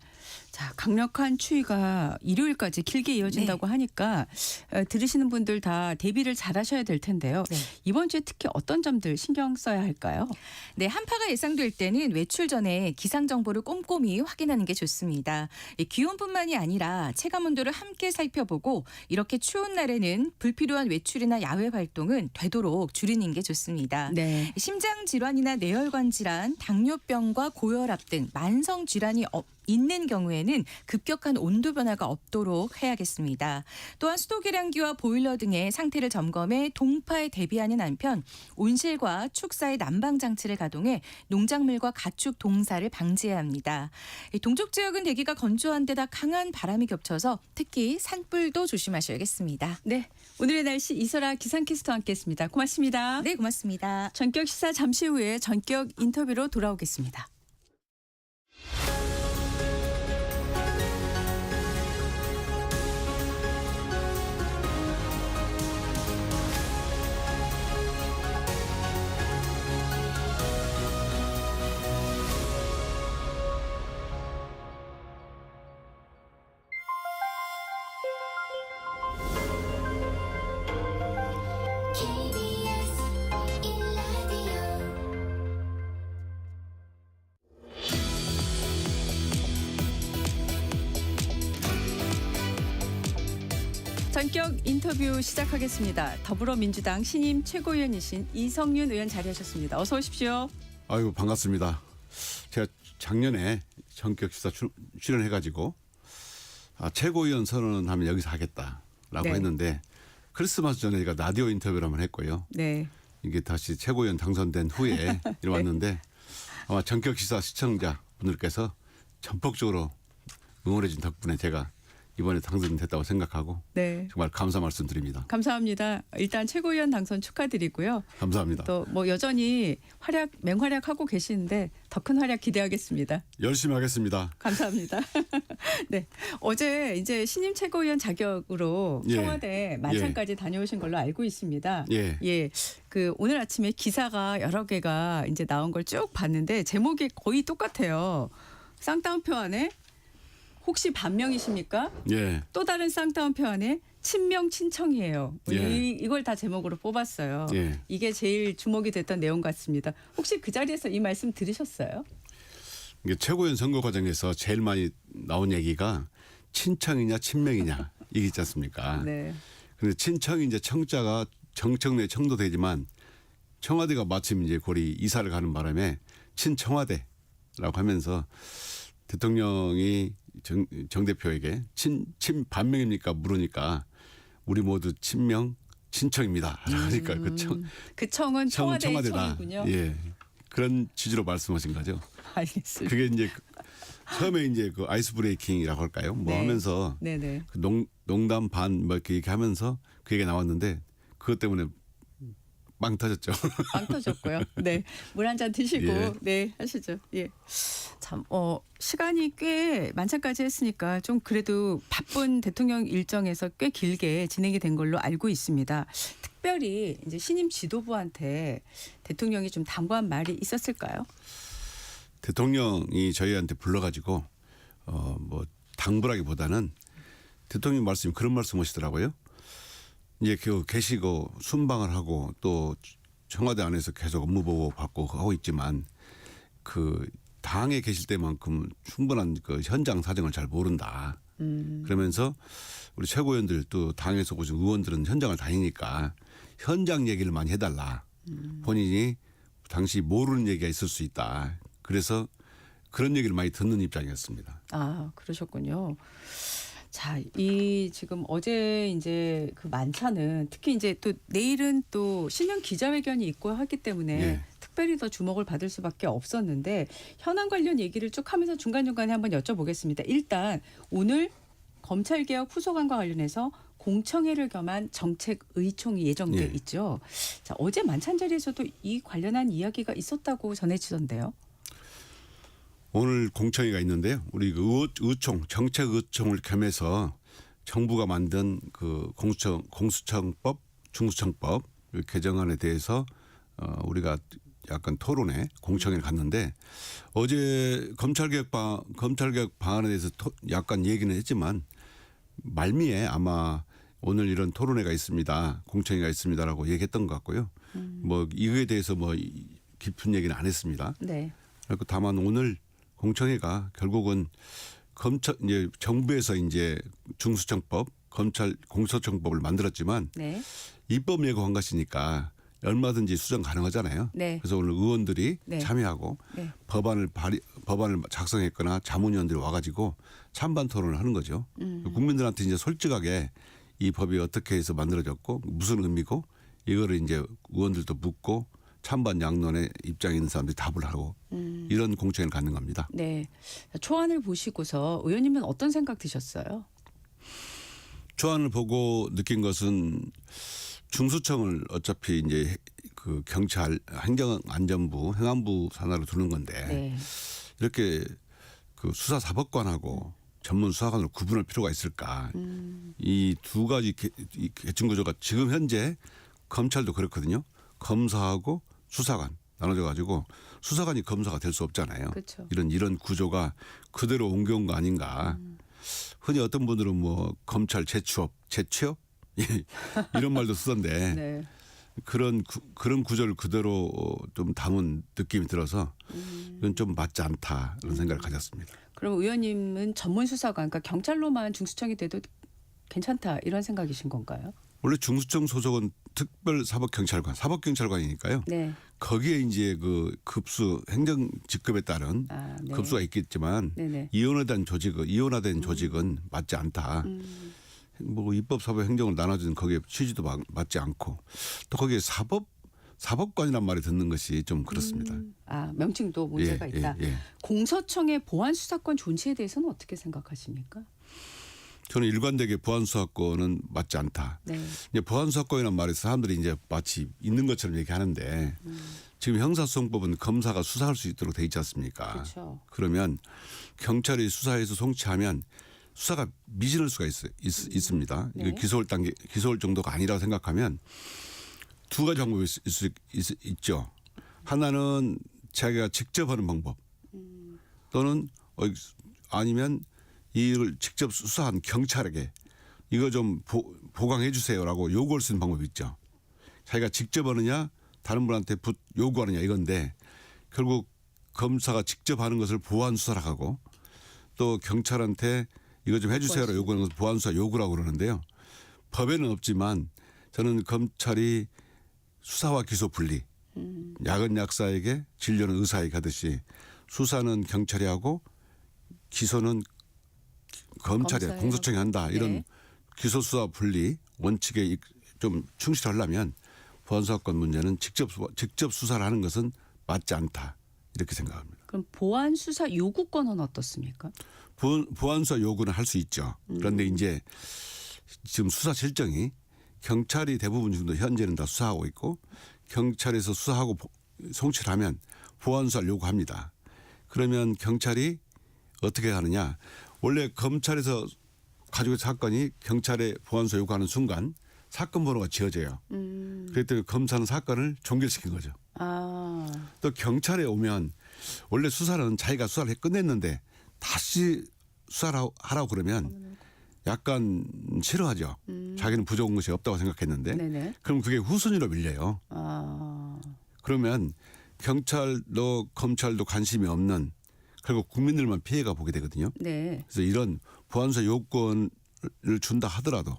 자, 강력한 추위가 일요일까지 길게 이어진다고 하니까 들으시는 분들 다 대비를 잘 하셔야 될 텐데요. 네. 이번 주에 특히 어떤 점들 신경 써야 할까요? 네, 한파가 예상될 때는 외출 전에 기상 정보를 꼼꼼히 확인하는 게 좋습니다. 기온뿐만이 아니라 체감 온도를 함께 살펴보고 이렇게 추운 날에는 불필요한 외출이나 야외 활동은 되도록 줄이는 게 좋습니다. 네. 심장 질환이나 뇌혈관 질환, 당뇨병과 고혈압 등 만성 질환이 있는 경우에는 급격한 온도 변화가 없도록 해야겠습니다. 또한 수도 계량기와 보일러 등의 상태를 점검해 동파에 대비하는 한편 온실과 축사의 난방 장치를 가동해 농작물과 가축 동사를 방지해야 합니다. 동쪽 지역은 대기가 건조한 데다 강한 바람이 겹쳐서 특히 산불도 조심하셔야겠습니다. 네. 오늘의 날씨 이설아 기상캐스터와 함께했습니다. 고맙습니다. 네, 고맙습니다. 전격 시사 잠시 후에 전격 인터뷰로 돌아오겠습니다. KBS 1라디오 전격 인터뷰 시작하겠습니다. 더불어민주당 신임 최고위원이신 이성윤 의원 자리하셨습니다. 어서 오십시오. 아이고 반갑습니다. 제가 작년에 전격 시사 출연해가지고 최고위원 선언하면 여기서 하겠다라고 네. 했는데 크리스마스 전에 제가 라디오 인터뷰를 한번 했고요. 네. 이게 다시 최고위원 당선된 후에 이뤄왔는데 아마 전격 시사 시청자 분들께서 전폭적으로 응원해 준 덕분에 제가 이번에 당선됐다고 생각하고 네. 정말 감사 말씀드립니다. 감사합니다. 일단 최고위원 당선 축하드리고요. 감사합니다. 또 뭐 여전히 맹활약하고 계시는데 더 큰 활약 기대하겠습니다. 열심히 하겠습니다. 감사합니다. 네. 어제 이제 신임 최고위원 자격으로 예. 청와대 만찬까지 다녀오신 걸로 알고 있습니다. 예. 예. 그 오늘 아침에 기사가 여러 개가 이제 나온 걸 쭉 봤는데 제목이 거의 똑같아요. 쌍따옴표 안에 혹시 반명이십니까? 예. 또 다른 쌍따옴표 안에 친명 친청이에요. 예. 이걸 다 제목으로 뽑았어요. 예. 이게 제일 주목이 됐던 내용 같습니다. 혹시 그 자리에서 이 말씀 들으셨어요? 이게 최고위원 선거 과정에서 제일 많이 나온 얘기가 친청이냐 친명이냐 이게 있지 않습니까? 네. 근데 친청이 이제 청자가 정청래 청도되지만 청와대가 마침 이제 고리 이사를 가는 바람에 친청와대라고 하면서 대통령이 정 대표에게 친반명입니까 물으니까 우리 모두 친명 친청입니다. 그러니까 그 청은 청와대의 청와대다. 청이군요. 예. 그런 취지로 말씀하신 거죠. 알겠습니다. 그게 이제 처음에 이제 그 아이스 브레이킹이라고 할까요? 뭐 네. 하면서 네네. 그 농담 반 뭐 이렇게 얘기하면서 그 얘기가 나왔는데 그것 때문에 빵 터졌죠. 빵 터졌고요. 네. 물 한 잔 드시고 예. 네 하시죠. 예. 참 시간이 꽤 만찬까지 했으니까 좀 그래도 바쁜 대통령 일정에서 꽤 길게 진행이 된 걸로 알고 있습니다. 특별히 이제 신임 지도부한테 대통령이 좀 당부한 말이 있었을까요? 대통령이 저희한테 불러가지고 뭐 당부라기보다는 대통령 말씀이 그런 말씀하시더라고요. 이제 그 계시고 순방을 하고 또 청와대 안에서 계속 업무 보고 받고 하고 있지만 그 당에 계실 때만큼 충분한 그 현장 사정을 잘 모른다. 그러면서 우리 최고위원들 또 당에서 오신 의원들은 현장을 다니니까 현장 얘기를 많이 해달라. 본인이 당시 모르는 얘기가 있을 수 있다. 그래서 그런 얘기를 많이 듣는 입장이었습니다. 아, 그러셨군요. 자, 이 지금 어제 이제 그 만찬은 특히 이제 또 내일은 또 신년 기자회견이 있고 하기 때문에 예. 특별히 더 주목을 받을 수밖에 없었는데 현안 관련 얘기를 쭉 하면서 중간중간에 한번 여쭤보겠습니다. 일단 오늘 검찰개혁 후소관과 관련해서 공청회를 겸한 정책의총이 예정돼 예. 있죠. 자, 어제 만찬 자리에서도 이 관련한 이야기가 있었다고 전해지던데요. 오늘 공청회가 있는데요. 우리 그 의총 정책의총을 겸해서 정부가 만든 그 공수처법, 중수청법 개정안에 대해서 우리가 약간 토론회 공청회를 갔는데 어제 검찰개혁 방안에 대해서 약간 얘기는 했지만 말미에 아마 오늘 이런 토론회가 있습니다. 공청회가 있습니다라고 얘기했던 것 같고요. 뭐 이거에 대해서 뭐 깊은 얘기는 안 했습니다. 네. 그리고 다만 오늘 공청회가 결국은 이제 정부에서 이제 중수청법, 검찰 공소청법을 만들었지만 네. 입법 예고한 것이니까 얼마든지 수정 가능하잖아요. 네. 그래서 오늘 의원들이 네. 참여하고 네. 법안을 작성했거나 자문위원들이 와가지고 찬반 토론을 하는 거죠. 국민들한테 이제 솔직하게 이 법이 어떻게 해서 만들어졌고 무슨 의미고 이거를 이제 의원들도 묻고 찬반 양론의 입장에 있는 사람들이 답을 하고 이런 공청회를 갖는 겁니다. 네. 초안을 보시고서 의원님은 어떤 생각 드셨어요? 초안을 보고 느낀 것은 어차피 이제 그 경찰, 행정안전부, 행안부 산하로 두는 건데 네. 이렇게 그 수사사법관하고 전문 수사관으로 구분할 필요가 있을까? 이 두 가지 계층 구조가 지금 현재 검찰도 그렇거든요. 검사하고 수사관 나눠져 가지고 수사관이 검사가 될 수 없잖아요. 그렇죠. 이런 구조가 그대로 옮겨온 거 아닌가? 흔히 어떤 분들은 뭐 검찰 재취업 이런 말도 쓰던데 네. 그런 구조를 그대로 좀 담은 느낌이 들어서 이건 좀 맞지 않다 이런 생각을 가졌습니다. 그럼 의원님은 전문 수사관, 그러니까 경찰로만 중수청이 돼도 괜찮다 이런 생각이신 건가요? 원래 중수청 소속은 사법경찰관이니까요. 네. 거기에 이제 그 급수 행정 직급에 따른 네. 급수가 있겠지만 네네. 이원화된 조직은 맞지 않다. 뭐 입법, 사법, 행정을 나눠주는 거기에 취지도 맞지 않고 또 거기에 사법관이란 말이 듣는 것이 좀 그렇습니다. 명칭도 문제가 있다. 예. 공소청의 보안 수사권 존치에 대해서는 어떻게 생각하십니까? 저는 일관되게 보안수사권은 맞지 않다. 네. 이제 보안수사권이라는 말에 사람들이 이제 마치 있는 것처럼 얘기하는데 지금 형사소송법은 검사가 수사할 수 있도록 돼 있지 않습니까? 그렇죠. 그러면 경찰이 수사해서 송치하면 수사가 미진할 수가 있습니다. 네. 기소할 정도가 아니라고 생각하면 두 가지 방법이 있죠. 하나는 자기가 직접 하는 방법 또는 아니면 이를 직접 수사한 경찰에게 이거 좀 보강해 주세요라고 요구할 수 있는 방법이 있죠. 자기가 직접 하느냐 다른 분한테 요구하느냐 이건데 결국 검사가 직접 하는 것을 보안 수사라고 하고 또 경찰한테 이거 좀 해주세요라고 요구하는 것을 보안 수사 요구라고 그러는데요. 법에는 없지만 저는 검찰이 수사와 기소 분리 약은 약사에게 진료는 의사에게 하듯이 수사는 경찰이 하고 기소는 검찰이 공소청이 한다. 이런 네. 기소 수사 분리 원칙에 좀 충실하려면 보안수사권 문제는 직접 수사를 하는 것은 맞지 않다. 이렇게 생각합니다. 그럼 보안 수사 요구권은 어떻습니까? 보안수사 요구는 할 수 있죠. 그런데 이제 지금 수사 실정이 경찰이 대부분 정도 현재는 다 수사하고 있고 경찰에서 수사하고 송치를 하면 보안수사를 요구합니다. 그러면 경찰이 어떻게 하느냐. 원래 검찰에서 가지고 있는 사건이 경찰에 보안수사 요구하는 순간 사건 번호가 지어져요. 그랬더니 검사는 사건을 종결시킨 거죠. 또 경찰에 오면 원래 수사는 자기가 수사를 끝냈는데 다시 수사를 하라고 그러면 약간 싫어하죠. 자기는 부족한 것이 없다고 생각했는데 네네. 그럼 그게 후순위로 밀려요. 그러면 경찰도 검찰도 관심이 없는 결국 국민들만 피해가 보게 되거든요. 네. 그래서 이런 보안수사 요건을 준다 하더라도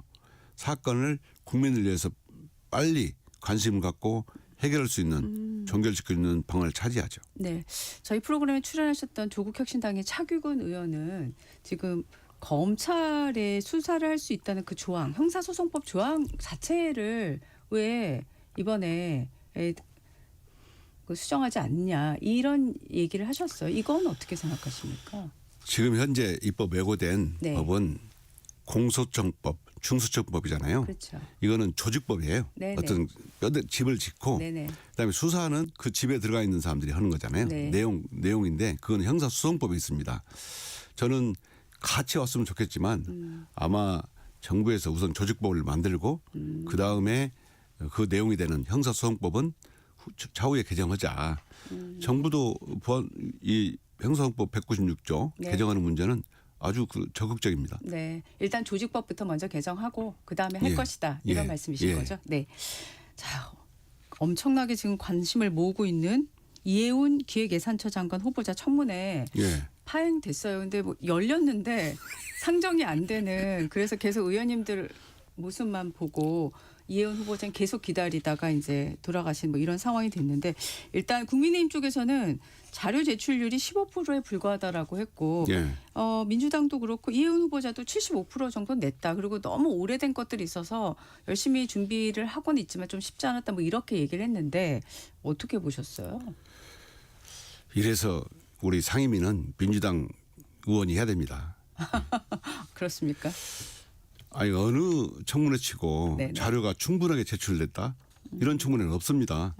사건을 국민을 위해서 빨리 관심을 갖고 해결할 수 있는 종결시킬 수 있는 방안을 차지하죠. 네. 저희 프로그램에 출연하셨던 조국혁신당의 차규근 의원은 지금 검찰에 수사를 할 수 있다는 그 조항, 형사소송법 조항 자체를 왜 이번에 수정하지 않냐 이런 얘기를 하셨어요. 이건 어떻게 생각하십니까? 지금 현재 입법 예고된 네. 법은 공소청법, 중수청법이잖아요. 그렇죠. 이거는 조직법이에요. 네네. 어떤 집을 짓고 네네. 그다음에 수사는 그 집에 들어가 있는 사람들이 하는 거잖아요. 네. 내용인데 그건 형사소송법이 있습니다. 저는 같이 왔으면 좋겠지만 아마 정부에서 우선 조직법을 만들고 그다음에 그 내용이 되는 형사소송법은 차후에 개정하자. 정부도 이 형사헌법 196조 네. 개정하는 문제는 아주 적극적입니다. 네. 일단 조직법부터 먼저 개정하고 그다음에 할 예. 것이다. 이런 예. 말씀이신 예. 거죠? 네. 자, 엄청나게 지금 관심을 모으고 있는 이해운 기획예산처 장관 후보자 청문회 예. 파행됐어요. 근데 뭐 열렸는데 상정이 안 되는, 그래서 계속 의원님들 모습만 보고 이해운 후보자는 계속 기다리다가 이제 돌아가신 뭐 이런 상황이 됐는데, 일단 국민의힘 쪽에서는 자료 제출률이 15%에 불과하다라고 했고 예. 민주당도 그렇고 이해운 후보자도 75% 정도 냈다. 그리고 너무 오래된 것들이 있어서 열심히 준비를 하고는 있지만 좀 쉽지 않았다. 뭐 이렇게 얘기를 했는데 어떻게 보셨어요? 이래서 우리 상임위는 민주당 의원이 해야 됩니다. 그렇습니까? 아니 어느 청문회 치고 네네. 자료가 충분하게 제출됐다 이런 청문회는 없습니다.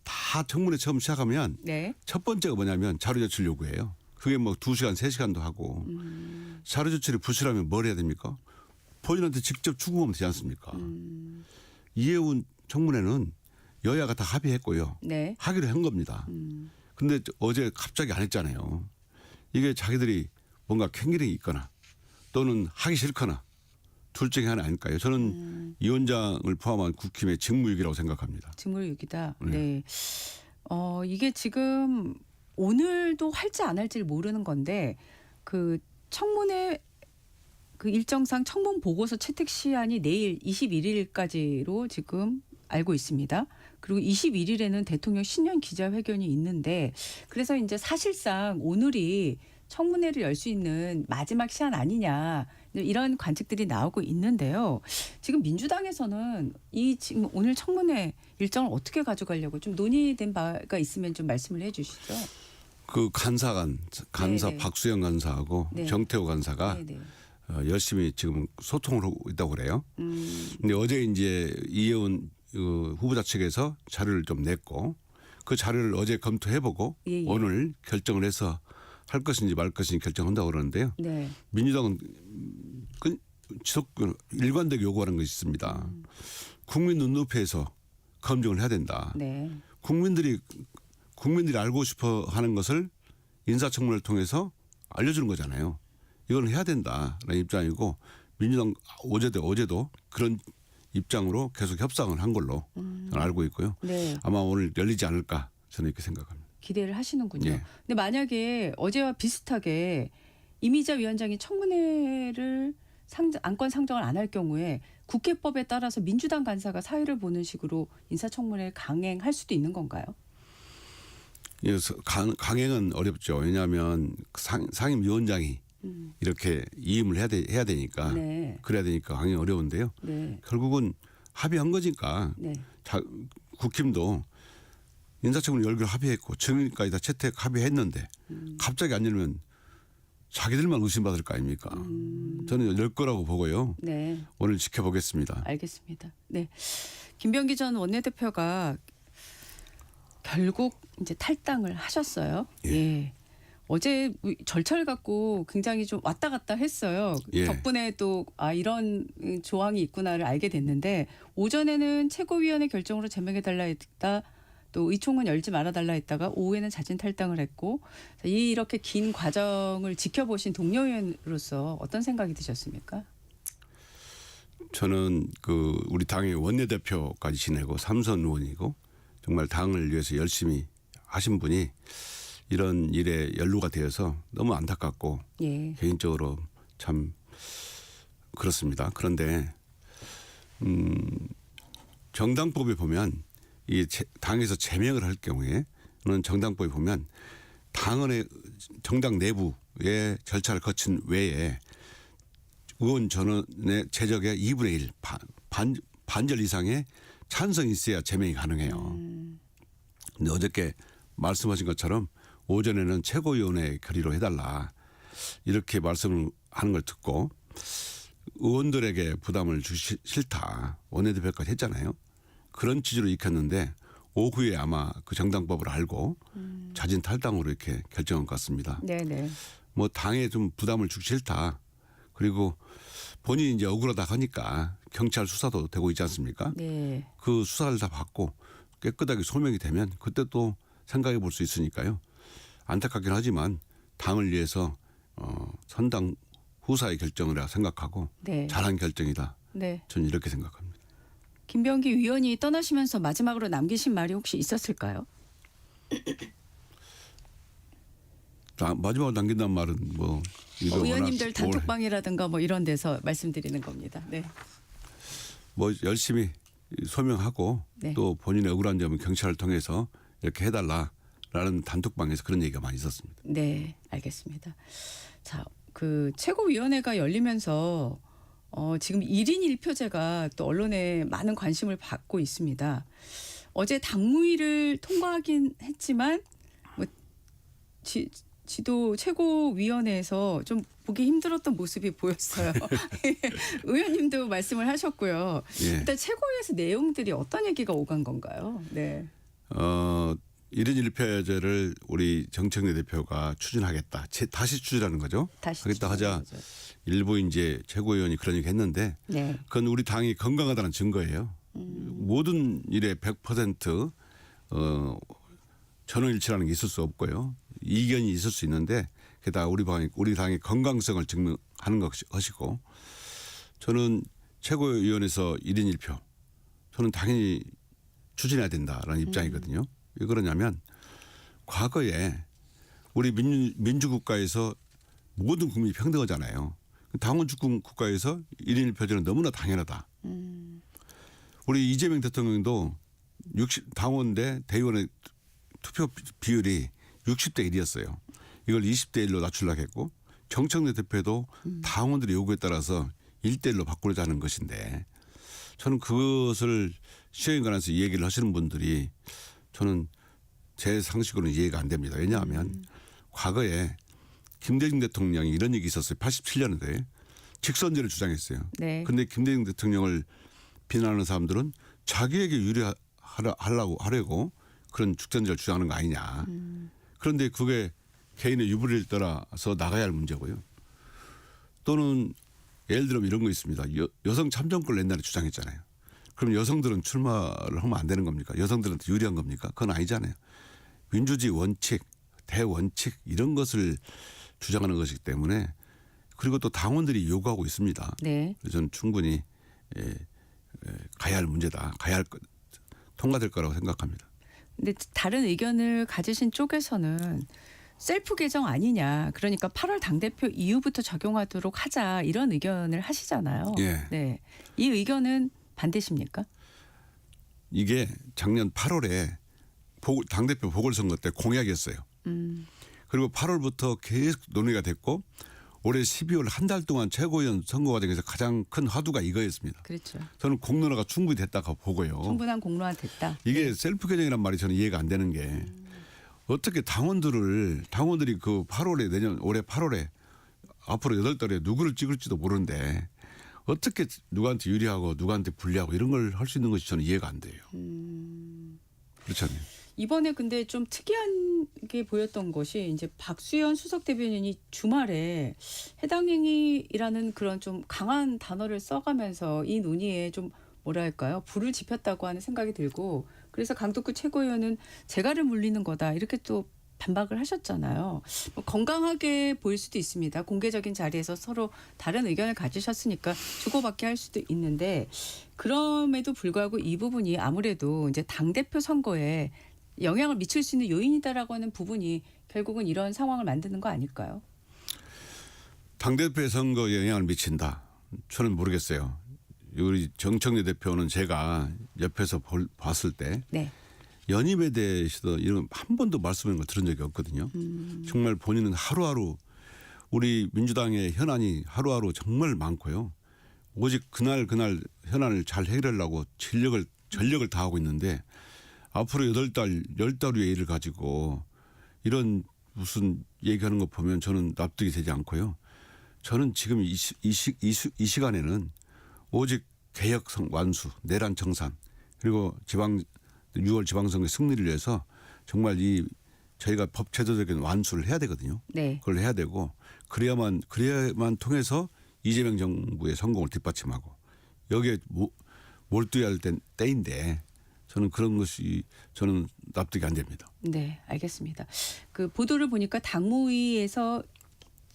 다 청문회 처음 시작하면 네. 첫 번째가 뭐냐면 자료 제출 요구해요. 그게 뭐 2시간 3시간도 하고 자료 제출이 부실하면 뭘 해야 됩니까? 본인한테 직접 추궁하면 되지 않습니까? 이해운 청문회는 여야가 다 합의했고요. 네. 하기로 한 겁니다. 근데 어제 갑자기 안 했잖아요. 이게 자기들이 뭔가 캥기력이 있거나 또는 하기 싫거나 둘 중에 하나 아닐까요? 저는 이 원장을 포함한 국힘의 직무유기라고 생각합니다. 직무유기다. 네. 네. 이게 지금 오늘도 할지 안 할지를 모르는 건데 그 청문회 그 일정상 청문 보고서 채택 시한이 내일 21일까지로 지금 알고 있습니다. 그리고 21일에는 대통령 신년 기자회견이 있는데, 그래서 이제 사실상 오늘이 청문회를 열 수 있는 마지막 시한 아니냐 이런 관측들이 나오고 있는데요. 지금 민주당에서는 이 지금 오늘 청문회 일정을 어떻게 가져가려고 좀 논의된 바가 있으면 좀 말씀을 해주시죠. 그 간사 네네. 박수영 간사하고 네. 정태호 간사가 네네. 열심히 지금 소통을 하고 있다고 그래요. 근데 어제 이제 이해운 후보자 측에서 자료를 좀 냈고 그 자료를 어제 검토해보고 예. 오늘 결정을 해서 할 것인지 말 것인지 결정한다고 그러는데요. 네. 민주당은 일관되게 요구하는 것이 있습니다. 국민 눈높이에서 검증을 해야 된다. 네. 국민들이 알고 싶어 하는 것을 인사청문회를 통해서 알려주는 거잖아요. 이건 해야 된다라는 입장이고 민주당 어제도 그런 입장으로 계속 협상을 한 걸로 저는 알고 있고요. 네. 아마 오늘 열리지 않을까 저는 이렇게 생각합니다. 기대를 하시는군요. 예. 근데 만약에 어제와 비슷하게 이미자 위원장이 청문회를 안건 상정을 안 할 경우에 국회법에 따라서 민주당 간사가 사의를 보는 식으로 인사청문회를 강행할 수도 있는 건가요? 강행은 어렵죠. 왜냐하면 상임위원장이 이렇게 이임을 해야 되니까 네. 그래야 되니까 강행 어려운데요. 네. 결국은 합의한 거니까 네. 국힘도 인사청문회 열기로 합의했고 증인까지 다 채택 합의했는데 갑자기 안 열면 자기들만 의심받을 거 아닙니까? 저는 열 거라고 보고요. 네. 오늘 지켜보겠습니다. 알겠습니다. 네. 김병기 전 원내대표가 결국 이제 탈당을 하셨어요. 예. 어제 절차를 갖고 굉장히 좀 왔다 갔다 했어요. 예. 덕분에 또 이런 조항이 있구나를 알게 됐는데, 오전에는 최고위원회 결정으로 제명해달라 했다. 또 의총은 열지 말아달라 했다가 오후에는 자진 탈당을 했고, 이렇게 긴 과정을 지켜보신 동료 의원으로서 어떤 생각이 드셨습니까? 저는 우리 당의 원내대표까지 지내고 삼선 의원이고 정말 당을 위해서 열심히 하신 분이 이런 일에 연루가 되어서 너무 안타깝고 예. 개인적으로 참 그렇습니다. 그런데 정당법에 보면 이 당에서 제명을 할 경우에는 정당법에 보면 당원의 정당 내부의 절차를 거친 외에 의원 전원의 재적의 2분의 1 반절 이상의 찬성이 있어야 제명이 가능해요. 근데 어저께 말씀하신 것처럼 오전에는 최고위원회 결의로 해달라 이렇게 말씀을 하는 걸 듣고 의원들에게 부담을 주기 싫다 원내대표까지 했잖아요. 그런 취지로 익혔는데 오후에 아마 그 정당법을 알고 자진 탈당으로 이렇게 결정한 것 같습니다. 네네. 뭐 당에 좀 부담을 주기 싫다. 그리고 본인이 이제 억울하다 하니까 경찰 수사도 되고 있지 않습니까? 네. 그 수사를 다 받고 깨끗하게 소명이 되면 그때 또 생각해 볼 수 있으니까요. 안타깝긴 하지만 당을 위해서 선당 후사의 결정이라 생각하고 네. 잘한 결정이다. 네. 저는 이렇게 생각합니다. 김병기 위원이 떠나시면서 마지막으로 남기신 말이 혹시 있었을까요? 마지막으로 남긴다는 말은 뭐 이거 의원님들 워낙 단톡방이라든가 뭐 이런 데서 말씀드리는 겁니다. 네. 뭐 열심히 소명하고 네. 또 본인의 억울한 점은 경찰을 통해서 이렇게 해달라라는 단톡방에서 그런 얘기가 많이 있었습니다. 네, 알겠습니다. 자, 그 최고위원회가 열리면서 지금 1인 1표제가 또 언론에 많은 관심을 받고 있습니다. 어제 당무위를 통과하긴 했지만 뭐 지도 최고위원회에서 좀 보기 힘들었던 모습이 보였어요. 의원님도 말씀을 하셨고요. 예. 일단 최고위에서 내용들이 어떤 얘기가 오간 건가요? 네. 1인 1표제를 우리 정청래 대표가 추진하겠다. 다시 추진하는 거죠. 다시 하겠다 하자 추진하는 거죠. 일부 이제 최고위원이 그런 얘기 했는데 네. 그건 우리 당이 건강하다는 증거예요. 모든 일에 100% 전원일치라는 게 있을 수 없고요. 이견이 있을 수 있는데 게다가 우리 당의 건강성을 증명하는 것이고 저는 최고위원회에서 1인 1표 저는 당연히 추진해야 된다라는 입장이거든요. 왜 그러냐면 과거에 우리 민주국가에서 모든 국민이 평등하잖아요. 당원 주권 국가에서 1인 1표제는 너무나 당연하다. 우리 이재명 대통령도 당원 대 대의원의 투표 비율이 60대 1이었어요. 이걸 20대 1로 낮추려고 했고 정청래 대표도 당원들의 요구에 따라서 1대 1로 바꾸려고 하는 것인데 저는 그것을 시행에 관해서 이 얘기를 하시는 분들이 저는 제 상식으로는 이해가 안 됩니다. 왜냐하면 과거에 김대중 대통령이 이런 얘기 있었어요. 87년도에 직선제를 주장했어요. 네. 그런데 김대중 대통령을 비난하는 사람들은 자기에게 하려고 그런 직선제를 주장하는 거 아니냐. 그런데 그게 개인의 유불리를 떠나서 나가야 할 문제고요. 또는 예를 들면 이런 거 있습니다. 여성 참정권을 옛날에 주장했잖아요. 그럼 여성들은 출마를 하면 안 되는 겁니까? 여성들한테 유리한 겁니까? 그건 아니잖아요. 민주주의 원칙, 대원칙 이런 것을 주장하는 것이기 때문에 그리고 또 당원들이 요구하고 있습니다. 네. 그래서 저는 충분히 가야 할 문제다. 통과될 거라고 생각합니다. 근데 다른 의견을 가지신 쪽에서는 셀프 개정 아니냐. 그러니까 8월 당대표 이후부터 적용하도록 하자. 이런 의견을 하시잖아요. 예. 네. 이 의견은 반대십니까? 이게 작년 8월에 당대표 보궐선거 때 공약이었어요. 그리고 8월부터 계속 논의가 됐고 올해 12월 한 달 동안 최고위원 선거 과정에서 가장 큰 화두가 이거였습니다. 그렇죠. 저는 공론화가 충분히 됐다고 보고요. 충분한 공론화 됐다. 이게 셀프 개정이란 말이 저는 이해가 안 되는 게 어떻게 당원들이 그 8월에 올해 8월에 앞으로 8달에 누구를 찍을지도 모르는데 어떻게 누구한테 유리하고 누구한테 불리하고 이런 걸 할 수 있는 것이 저는 이해가 안 돼요. 그렇잖아요. 이번에 근데 좀 특이하게 보였던 것이 이제 박수현 수석 대변인이 주말에 해당 행위라는 그런 좀 강한 단어를 써가면서 이 논의에 좀 뭐랄까요 불을 지폈다고 하는 생각이 들고 그래서 강덕구 최고위원은 재갈을 물리는 거다 이렇게 또 반박을 하셨잖아요. 뭐 건강하게 보일 수도 있습니다. 공개적인 자리에서 서로 다른 의견을 가지셨으니까 주고받게 할 수도 있는데 그럼에도 불구하고 이 부분이 아무래도 이제 당대표 선거에 영향을 미칠 수 있는 요인이다라고 하는 부분이 결국은 이런 상황을 만드는 거 아닐까요? 당대표 선거에 영향을 미친다. 저는 모르겠어요. 우리 정청래 대표는 제가 옆에서 봤을 때 네. 연임에 대해서도 이런 한 번도 말씀한 걸 들은 적이 없거든요. 정말 본인은 하루하루 우리 민주당의 현안이 하루하루 정말 많고요. 오직 그날 현안을 잘 해결하려고 전력을 다하고 있는데 앞으로 8달, 10달 후의 일을 가지고 이런 무슨 얘기하는 거 보면 저는 납득이 되지 않고요. 저는 지금 이 시간에는 오직 개혁 완수, 내란 청산 그리고 6월 지방선거 승리를 위해서 정말 저희가 법제도적인 완수를 해야 되거든요. 네. 그걸 해야 되고 그래야만 통해서 이재명 정부의 성공을 뒷받침하고 여기에 몰두해야 할 때인데 저는 그런 것이 저는 납득이 안 됩니다. 네, 알겠습니다. 그 보도를 보니까 당무위에서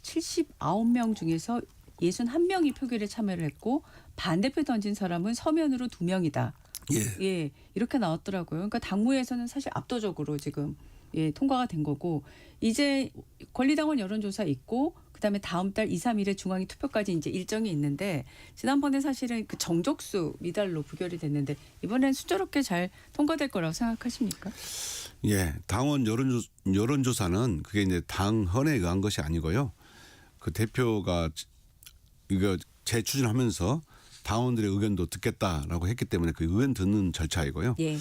79명 중에서 61명이 표결에 참여를 했고 반대표 던진 사람은 서면으로 2명이다. 예. 예, 이렇게 나왔더라고요. 그러니까 당무에서는 사실 압도적으로 지금 예, 통과가 된 거고 이제 권리당원 여론조사 있고 그다음에 다음 달 2, 3일에 중앙위 투표까지 이제 일정이 있는데 지난번에 사실은 그 정족수 미달로 부결이 됐는데 이번엔 순조롭게 잘 통과될 거라고 생각하십니까? 예, 당원 여론조사는 그게 이제 당헌에 의한 것이 아니고요. 그 대표가 이거 재추진하면서 당원들의 의견도 듣겠다라고 했기 때문에 그 의견 듣는 절차이고요. 예.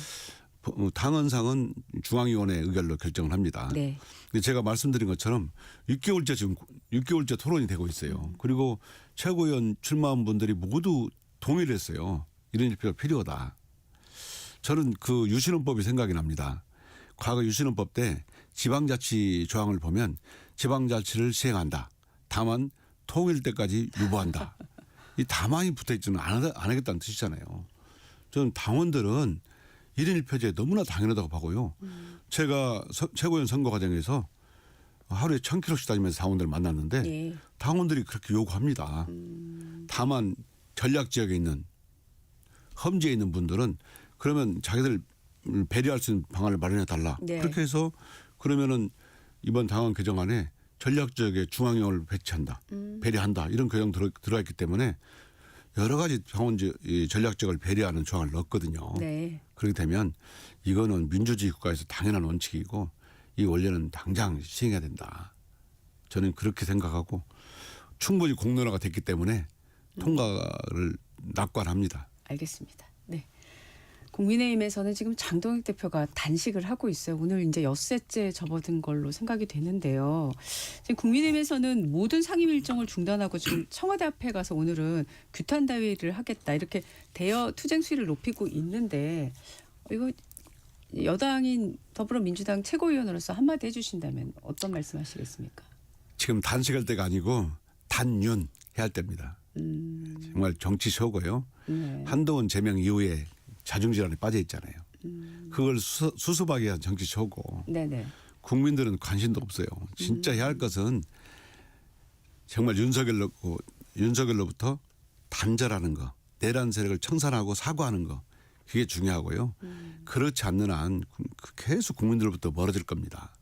당헌상은 중앙위원회 의결로 결정을 합니다. 네. 근데 제가 말씀드린 것처럼 6개월째 토론이 되고 있어요. 그리고 최고위원 출마한 분들이 모두 동의를 했어요. 이런 일표가 필요하다. 저는 그 유신헌법이 생각이 납니다. 과거 유신헌법 때 지방자치 조항을 보면 지방자치를 시행한다. 다만 통일 때까지 유보한다. 이 다만이 붙어있지는 안 하겠다는 뜻이잖아요. 저는 당원들은 1인 1표제 너무나 당연하다고 보고요. 제가 최고위원 선거 과정에서 하루에 1000km씩 다니면서 당원들을 만났는데 예. 당원들이 그렇게 요구합니다. 다만 전략 지역에 있는 험지에 있는 분들은 그러면 자기들 배려할 수 있는 방안을 마련해 달라. 네. 그렇게 해서 그러면은 이번 당헌 개정안에 전략 지역에 중앙위원을 배치한다. 배려한다. 이런 규정 들어가 있기 때문에 여러 가지 전략 지역을 배려하는 조항을 넣었거든요. 네. 그렇게 되면 이거는 민주주의 국가에서 당연한 원칙이고 이 원리는 당장 시행해야 된다. 저는 그렇게 생각하고 충분히 공론화가 됐기 때문에 통과를 낙관합니다. 알겠습니다. 네. 국민의힘에서는 지금 장동혁 대표가 단식을 하고 있어요. 오늘 이제 엿새째 접어든 걸로 생각이 되는데요. 지금 국민의힘에서는 모든 상임 일정을 중단하고 지금 청와대 앞에 가서 오늘은 규탄 대회를 하겠다 이렇게 대여 투쟁 수위를 높이고 있는데 이거 여당인 더불어민주당 최고위원으로서 한마디 해주신다면 어떤 말씀하시겠습니까? 지금 단식할 때가 아니고 단윤해야 할 때입니다. 정말 정치 쇼고요. 네. 한동훈 제명 이후에 자중질환에 빠져 있잖아요. 그걸 수습하기 위한 정치 쇼고 네네. 국민들은 관심도 없어요. 진짜 해야 할 것은 정말 윤석열로부터 단절하는 거, 내란 세력을 청산하고 사과하는 거 그게 중요하고요. 그렇지 않는 한 계속 국민들로부터 멀어질 겁니다.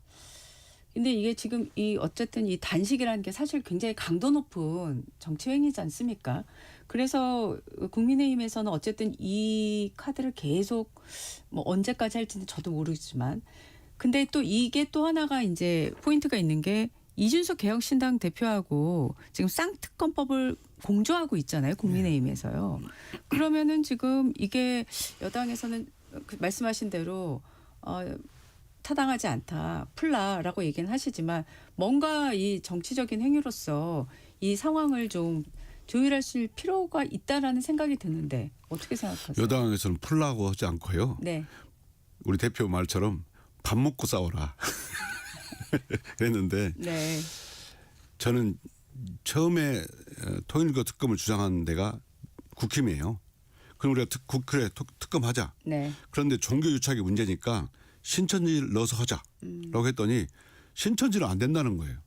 근데 이게 지금 이 어쨌든 이 단식이라는 게 사실 굉장히 강도 높은 정치 행위지 않습니까? 그래서 국민의힘에서는 어쨌든 이 카드를 계속 뭐 언제까지 할지는 저도 모르지만 근데 또 이게 또 하나가 이제 포인트가 있는 게 이준석 개혁신당 대표하고 지금 쌍특검법을 공조하고 있잖아요. 국민의힘에서요. 그러면은 지금 이게 여당에서는 말씀하신 대로 타당하지 않다. 풀라라고 얘기는 하시지만 뭔가 이 정치적인 행위로서 이 상황을 좀 조율할 필요가 있다라는 생각이 드는데 어떻게 생각하세요? 여당에서는 풀라고 하지 않고요. 네. 우리 대표 말처럼 밥 먹고 싸워라. 그랬는데 네. 저는 처음에 통일교 특검을 주장한 데가 국힘이에요. 그럼 우리가 특검하자. 네. 그런데 종교 유착이 문제니까 신천지를 넣어서 하자라고 했더니 신천지는 안 된다는 거예요.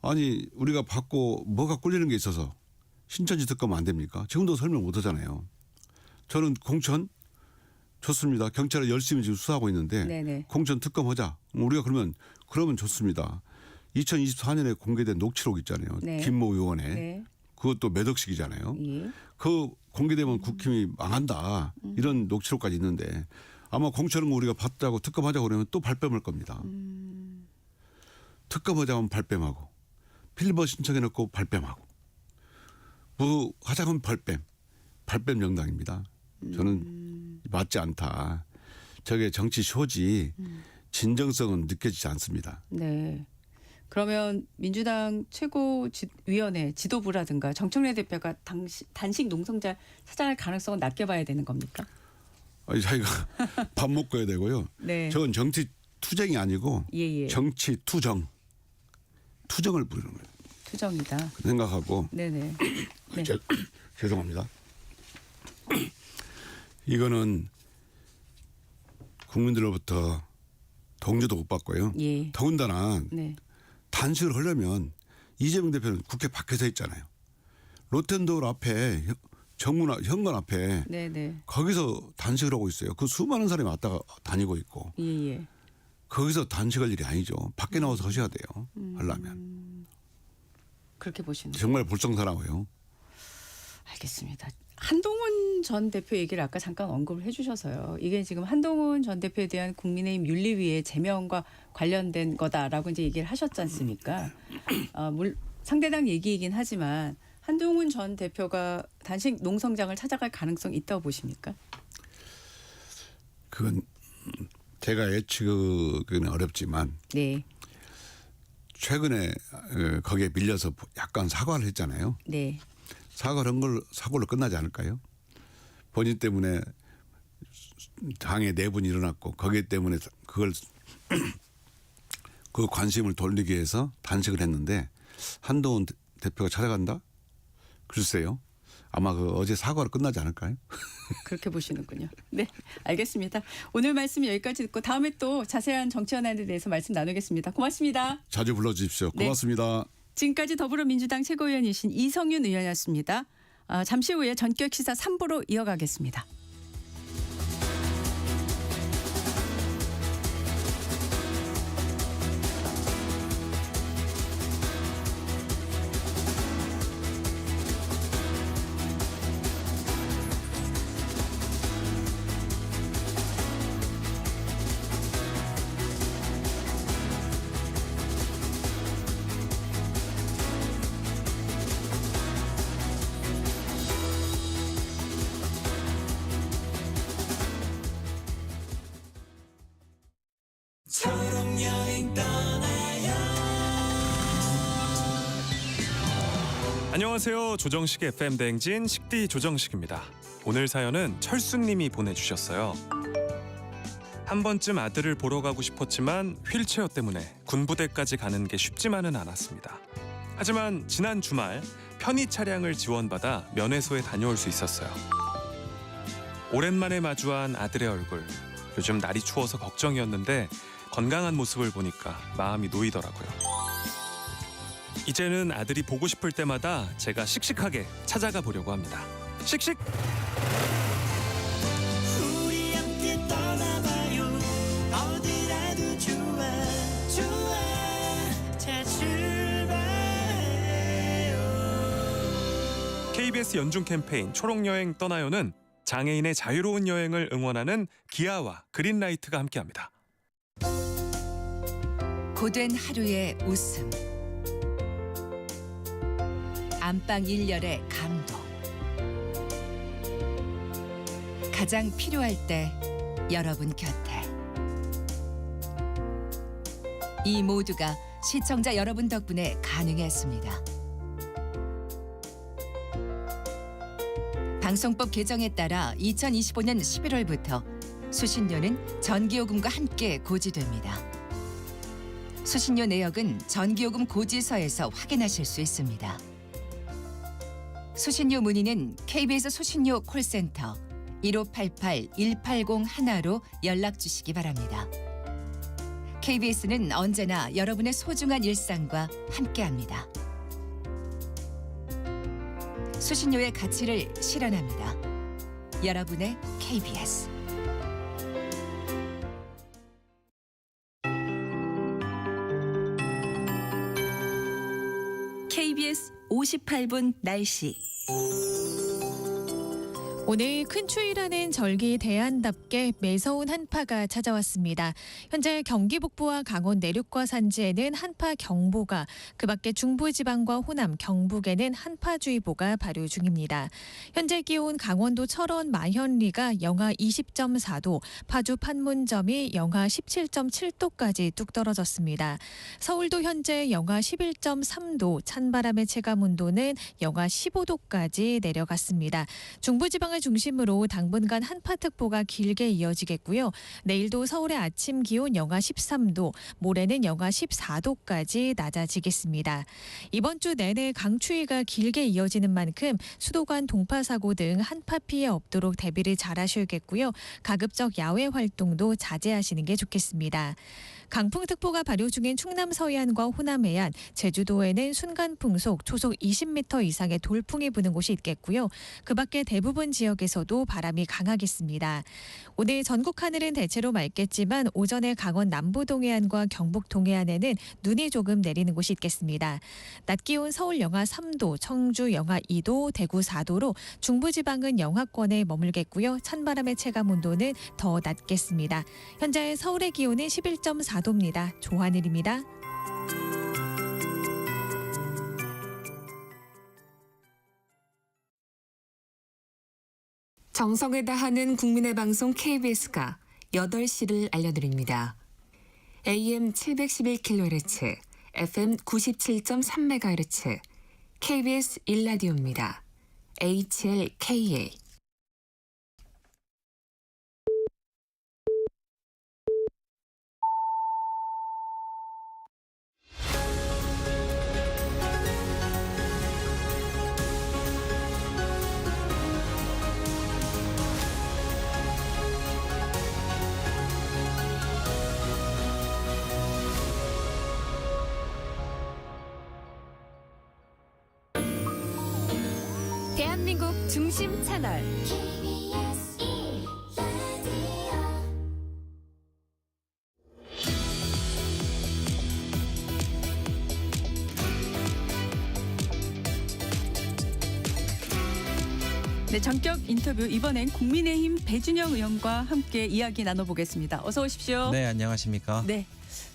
아니 우리가 받고 뭐가 꿀리는 게 있어서 신천지 특검 안 됩니까? 지금도 설명 못 하잖아요. 저는 공천 좋습니다. 경찰이 열심히 지금 수사하고 있는데 네네. 공천 특검하자. 우리가 그러면 좋습니다. 2024년에 공개된 녹취록 있잖아요. 네. 김모 의원의 네. 그것도 몇 억씩이잖아요. 예. 그 공개되면 국힘이 망한다. 이런 녹취록까지 있는데 아마 공천은 우리가 받자고 특검하자고 그러면 또 발뺌할 겁니다. 특검하자면 발뺌하고 필리버 신청해놓고 발뺌하고 뭐 하자면 발뺌 정당입니다. 저는 맞지 않다. 저게 정치 쇼지 진정성은 느껴지지 않습니다. 네. 그러면 민주당 최고위원회 지도부라든가 정청래 대표가 단식 농성자 찾아갈 가능성은 낮게 봐야 되는 겁니까? 아니 자기가 밥 먹고 해야 되고요. 네. 저건 정치 투쟁이 아니고 예. 정치 투정을 부르는 거예요. 투정이다. 생각하고 네네. 네. 죄송합니다. 이거는 국민들로부터 동조도 못 받고요. 예. 더군다나 네. 단식을 하려면 이재명 대표는 국회 밖에서 있잖아요. 로텐도어 앞에 현관 앞에 네, 네. 거기서 단식을 하고 있어요. 그 수많은 사람이 왔다가 다니고 있고 예, 예. 거기서 단식할 일이 아니죠. 밖에 나와서 하셔야 돼요. 하려면. 그렇게 보시는. 정말 불성사나워요. 알겠습니다. 한동훈 전 대표 얘기를 아까 잠깐 언급을 해주셔서요. 이게 지금 한동훈 전 대표에 대한 국민의힘 윤리위의 제명과 관련된 거다라고 이제 얘기를 하셨지 않습니까? 상대당 얘기이긴 하지만 한동훈 전 대표가 단식 농성장을 찾아갈 가능성이 있다고 보십니까? 그건 제가 예측은 어렵지만 네, 최근에 거기에 밀려서 약간 사과를 했잖아요. 네, 사과를 한 걸 사고로 끝나지 않을까요? 본인 때문에 당에 내분이 일어났고 거기 때문에 그걸 그 관심을 돌리기 위해서 단식을 했는데 한동훈 대표가 찾아간다? 글쎄요. 아마 그 어제 사과로 끝나지 않을까요? 그렇게 보시는군요. 네, 알겠습니다. 오늘 말씀 여기까지 듣고 다음에 또 자세한 정치 현안에 대해서 말씀 나누겠습니다. 고맙습니다. 자주 불러주십시오. 네. 고맙습니다. 지금까지 더불어민주당 최고위원이신 이성윤 의원이었습니다. 잠시 후에 전격 시사 3부로 이어가겠습니다. 안녕하세요. 조정식 FM 대행진 식디 조정식입니다. 오늘 사연은 철수님이 보내주셨어요. 한 번쯤 아들을 보러 가고 싶었지만 휠체어 때문에 군부대까지 가는 게 쉽지만은 않았습니다. 하지만 지난 주말 편의 차량을 지원받아 면회소에 다녀올 수 있었어요. 오랜만에 마주한 아들의 얼굴. 요즘 날이 추워서 걱정이었는데 건강한 모습을 보니까 마음이 놓이더라고요. 이제는 아들이 보고 싶을 때마다 제가 씩씩하게 찾아가 보려고 합니다. 씩씩! 우리 함께 떠나봐요. 어디라도 좋아 좋아. 자 출발해요. KBS 연중 캠페인 초록여행 떠나요는 장애인의 자유로운 여행을 응원하는 기아와 그린라이트가 함께합니다. 고된 하루의 웃음, 안방 일렬의 감동, 가장 필요할 때 여러분 곁에. 이 모두가 시청자 여러분 덕분에 가능했습니다. 방송법 개정에 따라 2025년 11월부터 수신료는 전기요금과 함께 고지됩니다. 수신료 내역은 전기요금 고지서에서 확인하실 수 있습니다. 수신료 문의는 KBS 수신료 콜센터 1588-1801로 연락 주시기 바랍니다. KBS는 언제나 여러분의 소중한 일상과 함께합니다. 수신료의 가치를 실현합니다. 여러분의 KBS. KBS 58분 날씨. 오늘 큰 추위라는 절기 대안답게 매서운 한파가 찾아왔습니다. 현재 경기 북부와 강원 내륙과 산지에는 한파 경보가, 그밖에 중부지방과 호남, 경북에는 한파주의보가 발효 중입니다. 현재 기온 강원도 철원 마현리가 영하 20.4도, 파주 판문점이 영하 17.7도까지 뚝 떨어졌습니다. 서울도 현재 영하 11.3도, 찬바람의 체감온도는 영하 15도까지 내려갔습니다. 중부지방을 지방을 중심으로 당분간 한파특보가 길게 이어지겠고요. 내일도 서울의 아침 기온 영하 13도, 모레는 영하 14도까지 낮아지겠습니다. 이번 주 내내 강추위가 길게 이어지는 만큼 수도관 동파 사고 등 한파 피해 없도록 대비를 잘하셔야겠고요. 가급적 야외 활동도 자제하시는 게 좋겠습니다. 강풍특보가 발효 중인 충남 서해안과 호남 해안, 제주도에는 순간풍속 초속 20m 이상의 돌풍이 부는 곳이 있겠고요. 그 밖에 대부분 지역에서도 바람이 강하겠습니다. 오늘 전국 하늘은 대체로 맑겠지만 오전에 강원 남부 동해안과 경북 동해안에는 눈이 조금 내리는 곳이 있겠습니다. 낮 기온 서울 영하 3도, 청주 영하 2도, 대구 4도로 중부지방은 영하권에 머물겠고요. 찬바람의 체감 온도는 더 낮겠습니다. 현재 서울의 기온은 11.4도입니다. 조하늘입니다. 정성을 다하는 국민의 방송 KBS가 8시를 알려드립니다. AM 711kHz, FM 97.3MHz, KBS 1라디오입니다. HLKA. 대한민국 중심 채널 KBS 1라디오 네, 전격 인터뷰 이번엔 국민의힘 배준영 의원과 함께 이야기 나눠보겠습니다. 어서 오십시오. 네, 안녕하십니까? 네.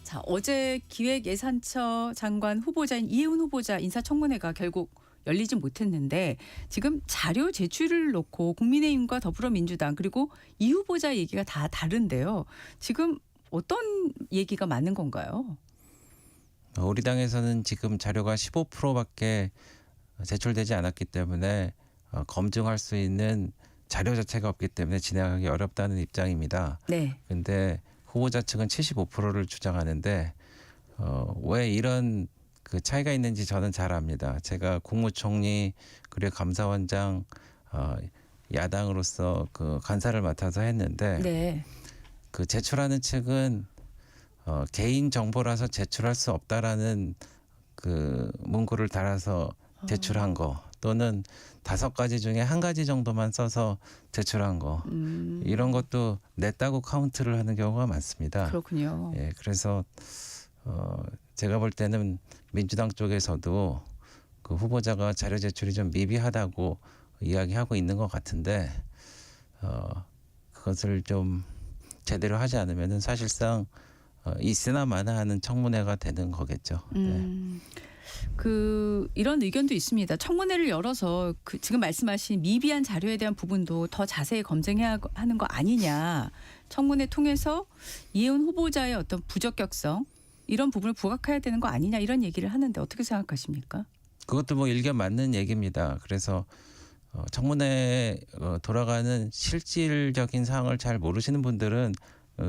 자, 어제 기획예산처 장관 후보자인 이해운 후보자 인사청문회가 결국 열리지 못했는데 지금 자료 제출을 놓고 국민의힘과 더불어민주당 그리고 이 후보자 얘기가 다 다른데요. 지금 어떤 얘기가 맞는 건가요? 우리 당에서는 지금 자료가 15%밖에 제출되지 않았기 때문에 검증할 수 있는 자료 자체가 없기 때문에 진행하기 어렵다는 입장입니다. 네. 근데 후보자 측은 75%를 주장하는데 왜 이런 그 차이가 있는지 저는 잘 압니다. 제가 국무총리 그리고 감사원장 야당으로서 그 간사를 맡아서 했는데 네. 그 제출하는 측은 개인 정보라서 제출할 수 없다라는 그 문구를 달아서 제출한 거 또는 5가지 중에 1가지 정도만 써서 제출한 거 이런 것도 냈다고 카운트를 하는 경우가 많습니다. 그렇군요. 예, 그래서 제가 볼 때는 민주당 쪽에서도 그 후보자가 자료 제출이 좀 미비하다고 이야기하고 있는 것 같은데 그것을 좀 제대로 하지 않으면은 사실상 있으나 마나하는 청문회가 되는 거겠죠. 네. 이런 의견도 있습니다. 청문회를 열어서 지금 말씀하신 미비한 자료에 대한 부분도 더 자세히 검증해야 하는 거 아니냐. 청문회 통해서 이해운 후보자의 어떤 부적격성 이런 부분을 부각해야 되는 거 아니냐 이런 얘기를 하는데 어떻게 생각하십니까? 그것도 뭐 일견 맞는 얘기입니다. 그래서 청문회에 돌아가는 실질적인 사항을 잘 모르시는 분들은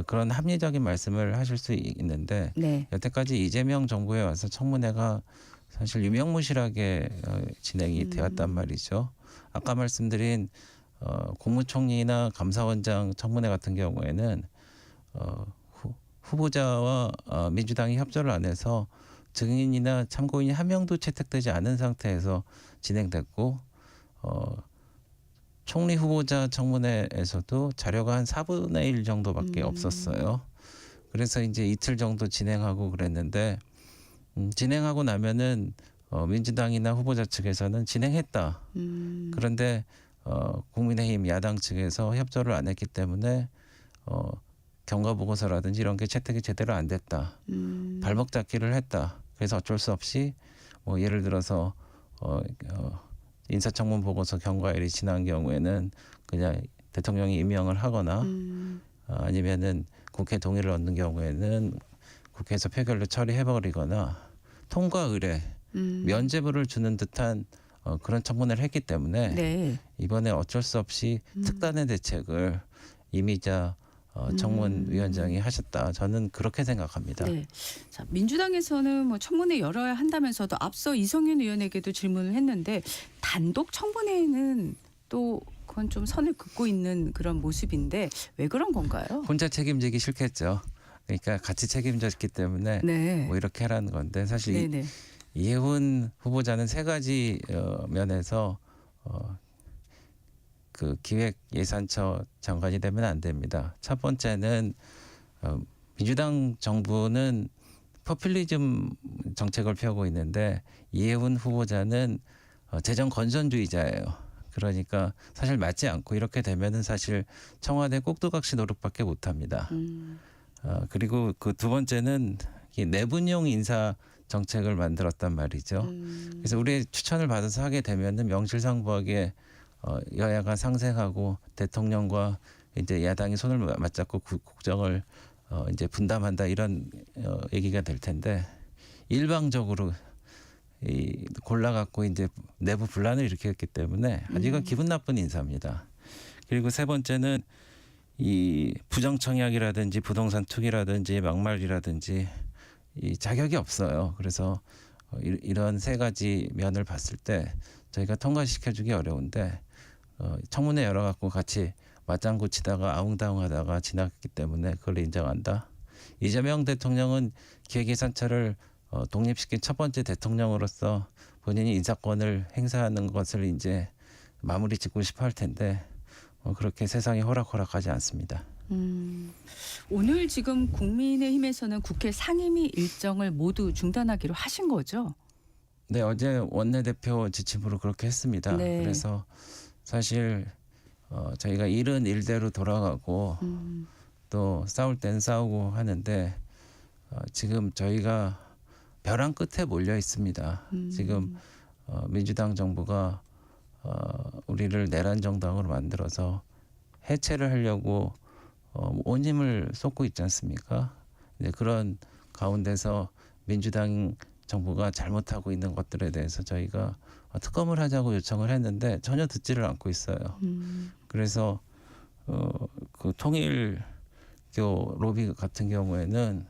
그런 합리적인 말씀을 하실 수 있는데 네. 여태까지 이재명 정부에 와서 청문회가 사실 유명무실하게 진행이 되었단 말이죠. 아까 말씀드린 국무총리나 감사원장 청문회 같은 경우에는 후보자와 민주당이 협조를 안 해서 증인이나 참고인이 한 명도 채택되지 않은 상태에서 진행됐고 총리 후보자 청문회에서도 자료가 한 4분의 1 정도밖에 없었어요. 그래서 이제 이틀 정도 진행하고 그랬는데 진행하고 나면은 민주당이나 후보자 측에서는 진행했다. 그런데 국민의힘 야당 측에서 협조를 안 했기 때문에 경과 보고서라든지 이런 게 채택이 제대로 안 됐다. 발목 잡기를 했다. 그래서 어쩔 수 없이 뭐 예를 들어서 인사청문 보고서 경과일이 지난 경우에는 그냥 대통령이 임명을 하거나 아니면은 국회 동의를 얻는 경우에는 국회에서 표결로 처리해버리거나 통과 의뢰, 면죄부를 주는 듯한 그런 청문회를 했기 때문에 네. 이번에 어쩔 수 없이 특단의 대책을 이미자 청문위원장이 하셨다. 저는 그렇게 생각합니다. 네. 자, 민주당에서는 뭐 청문회 열어야 한다면서도 앞서 이성윤 의원에게도 질문을 했는데 단독 청문회는 또 그건 좀 선을 긋고 있는 그런 모습인데 왜 그런 건가요? 혼자 책임지기 싫겠죠. 그러니까 같이 책임졌기 때문에 네. 뭐 이렇게 하라는 건데 사실 네네. 이해훈 후보자는 세 가지 면에서 그 기획예산처 장관이 되면 안 됩니다. 첫 번째는 민주당 정부는 포퓰리즘 정책을 펴고 있는데 이해훈 후보자는 재정 건전주의자예요. 그러니까 사실 맞지 않고 이렇게 되면은 사실 청와대 꼭두각시 노릇밖에 못합니다. 그리고 그 두 번째는 이 내분용 인사 정책을 만들었단 말이죠. 그래서 우리의 추천을 받아서 하게 되면은 명실상부하게 여야가 상생하고 대통령과 이제 야당이 손을 맞잡고 국정을 이제 분담한다 이런 얘기가 될 텐데 일방적으로 골라갖고 이제 내부 분란을 일으켰기 때문에 아주 이건 기분 나쁜 인사입니다. 그리고 세 번째는 이 부정청약이라든지 부동산 투기라든지 막말이라든지 이 자격이 없어요. 그래서 이런 세 가지 면을 봤을 때 저희가 통과시켜주기 어려운데 청문회 열어갖고 같이 맞장구 치다가 아웅다웅하다가 지났기 때문에 그걸 인정한다. 이재명 대통령은 기획예산처를 독립시킨 첫 번째 대통령으로서 본인이 인사권을 행사하는 것을 이제 마무리 짓고 싶어 할 텐데 그렇게 세상이 호락호락하지 않습니다. 오늘 지금 국민의힘에서는 국회 상임위 일정을 모두 중단하기로 하신 거죠? 네, 어제 원내대표 지침으로 그렇게 했습니다. 네. 그래서 사실 저희가 일은 일대로 돌아가고 또 싸울 땐 싸우고 하는데 지금 저희가 벼랑 끝에 몰려 있습니다. 지금 민주당 정부가 우리를 내란 정당으로 만들어서 해체를 하려고 온 힘을 쏟고 있지 않습니까? 이제 그런 가운데서 민주당 정부가 잘못하고 있는 것들에 대해서 저희가 특검을 하자고 요청을 했는데 전혀 듣지를 않고 있어요. 그래서 그 통일교 로비 같은 경우에는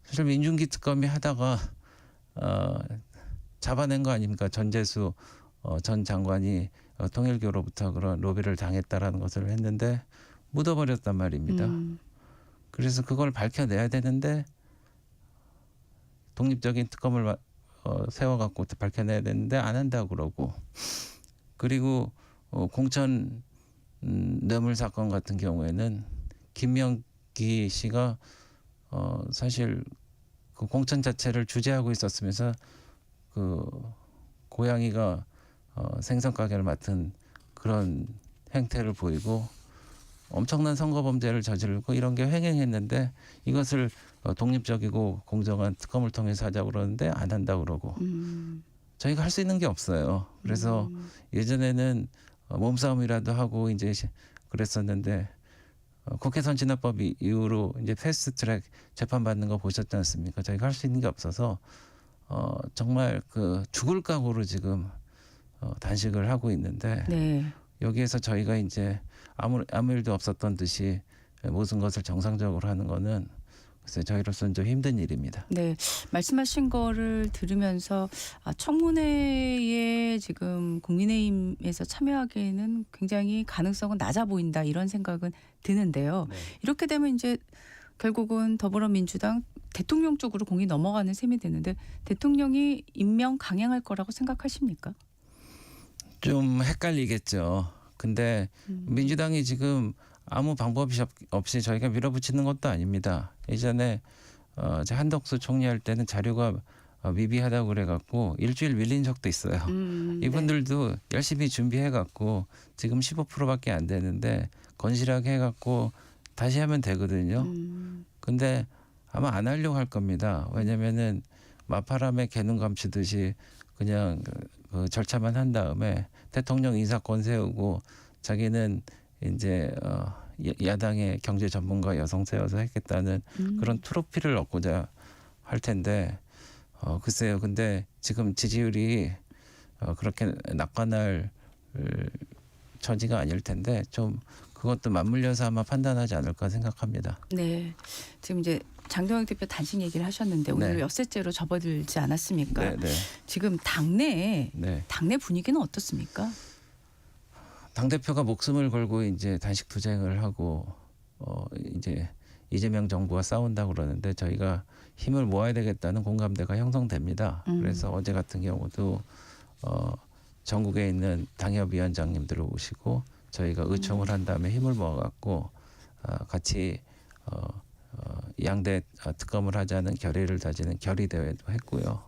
사실 민중기 특검이 하다가 잡아낸 거 아닙니까? 전재수 전 장관이 통일교로부터 그런 로비를 당했다라는 것을 했는데 묻어버렸단 말입니다. 그래서 그걸 밝혀내야 되는데 독립적인 특검을 세워갖고 밝혀내야 되는데 안 한다고 그러고 그리고 공천 뇌물 사건 같은 경우에는 김명기 씨가 사실 그 공천 자체를 주재하고 있었으면서 그 고양이가 생선 가게를 맡은 그런 행태를 보이고 엄청난 선거 범죄를 저지르고 이런 게 횡행했는데 이것을 독립적이고 공정한 특검을 통해서 하자고 그러는데 안 한다고 그러고 저희가 할 수 있는 게 없어요. 그래서 예전에는 몸싸움이라도 하고 이제 그랬었는데 국회선 진화법 이후로 이제 패스트트랙 재판 받는 거 보셨지 않습니까? 저희가 할 수 있는 게 없어서 정말 그 죽을 각오로 지금 단식을 하고 있는데 네. 여기에서 저희가 이제 아무 일도 없었던 듯이 모든 것을 정상적으로 하는 거는 글쎄 저희로서는 좀 힘든 일입니다. 네, 말씀하신 거를 들으면서 청문회에 지금 국민의힘에서 참여하기에는 굉장히 가능성은 낮아 보인다 이런 생각은 드는데요. 네. 이렇게 되면 이제 결국은 더불어민주당 대통령 쪽으로 공이 넘어가는 셈이 되는데 대통령이 임명 강행할 거라고 생각하십니까? 좀 헷갈리겠죠. 근데 민주당이 지금 아무 방법이 없이 저희가 밀어붙이는 것도 아닙니다. 예전에 한덕수 총리할 때는 자료가 미비하다고 그래갖고 일주일 밀린 적도 있어요. 이분들도 네. 열심히 준비해갖고 지금 15%밖에 안 되는데 건실하게 해갖고 다시 하면 되거든요. 근데 아마 안 하려고 할 겁니다. 왜냐면은 마파람에 개눈 감추듯이 그냥 그 절차만 한 다음에 대통령 인사권 세우고 자기는 이제 야당의 경제 전문가 여성 세워서 했겠다는 그런 트로피를 얻고자 할 텐데 글쎄요. 근데 지금 지지율이 그렇게 낙관할 처지가 아닐 텐데 좀 그것도 맞물려서 아마 판단하지 않을까 생각합니다. 네. 지금 이제 장경영 대표 단식 얘기를 하셨는데 오늘 네. 엿새째로 접어들지 않았습니까? 네, 네. 지금 당내 네. 분위기는 어떻습니까? 당 대표가 목숨을 걸고 이제 단식 투쟁을 하고 이제 이재명 정부와 싸운다고 그러는데 저희가 힘을 모아야 되겠다는 공감대가 형성됩니다. 그래서 어제 같은 경우도 전국에 있는 당협위원장님들을 오시고 저희가 의총을 한 다음에 힘을 모아갖고 같이 양대 특검을 하자는 결의를 다지는 결의대회도 했고요.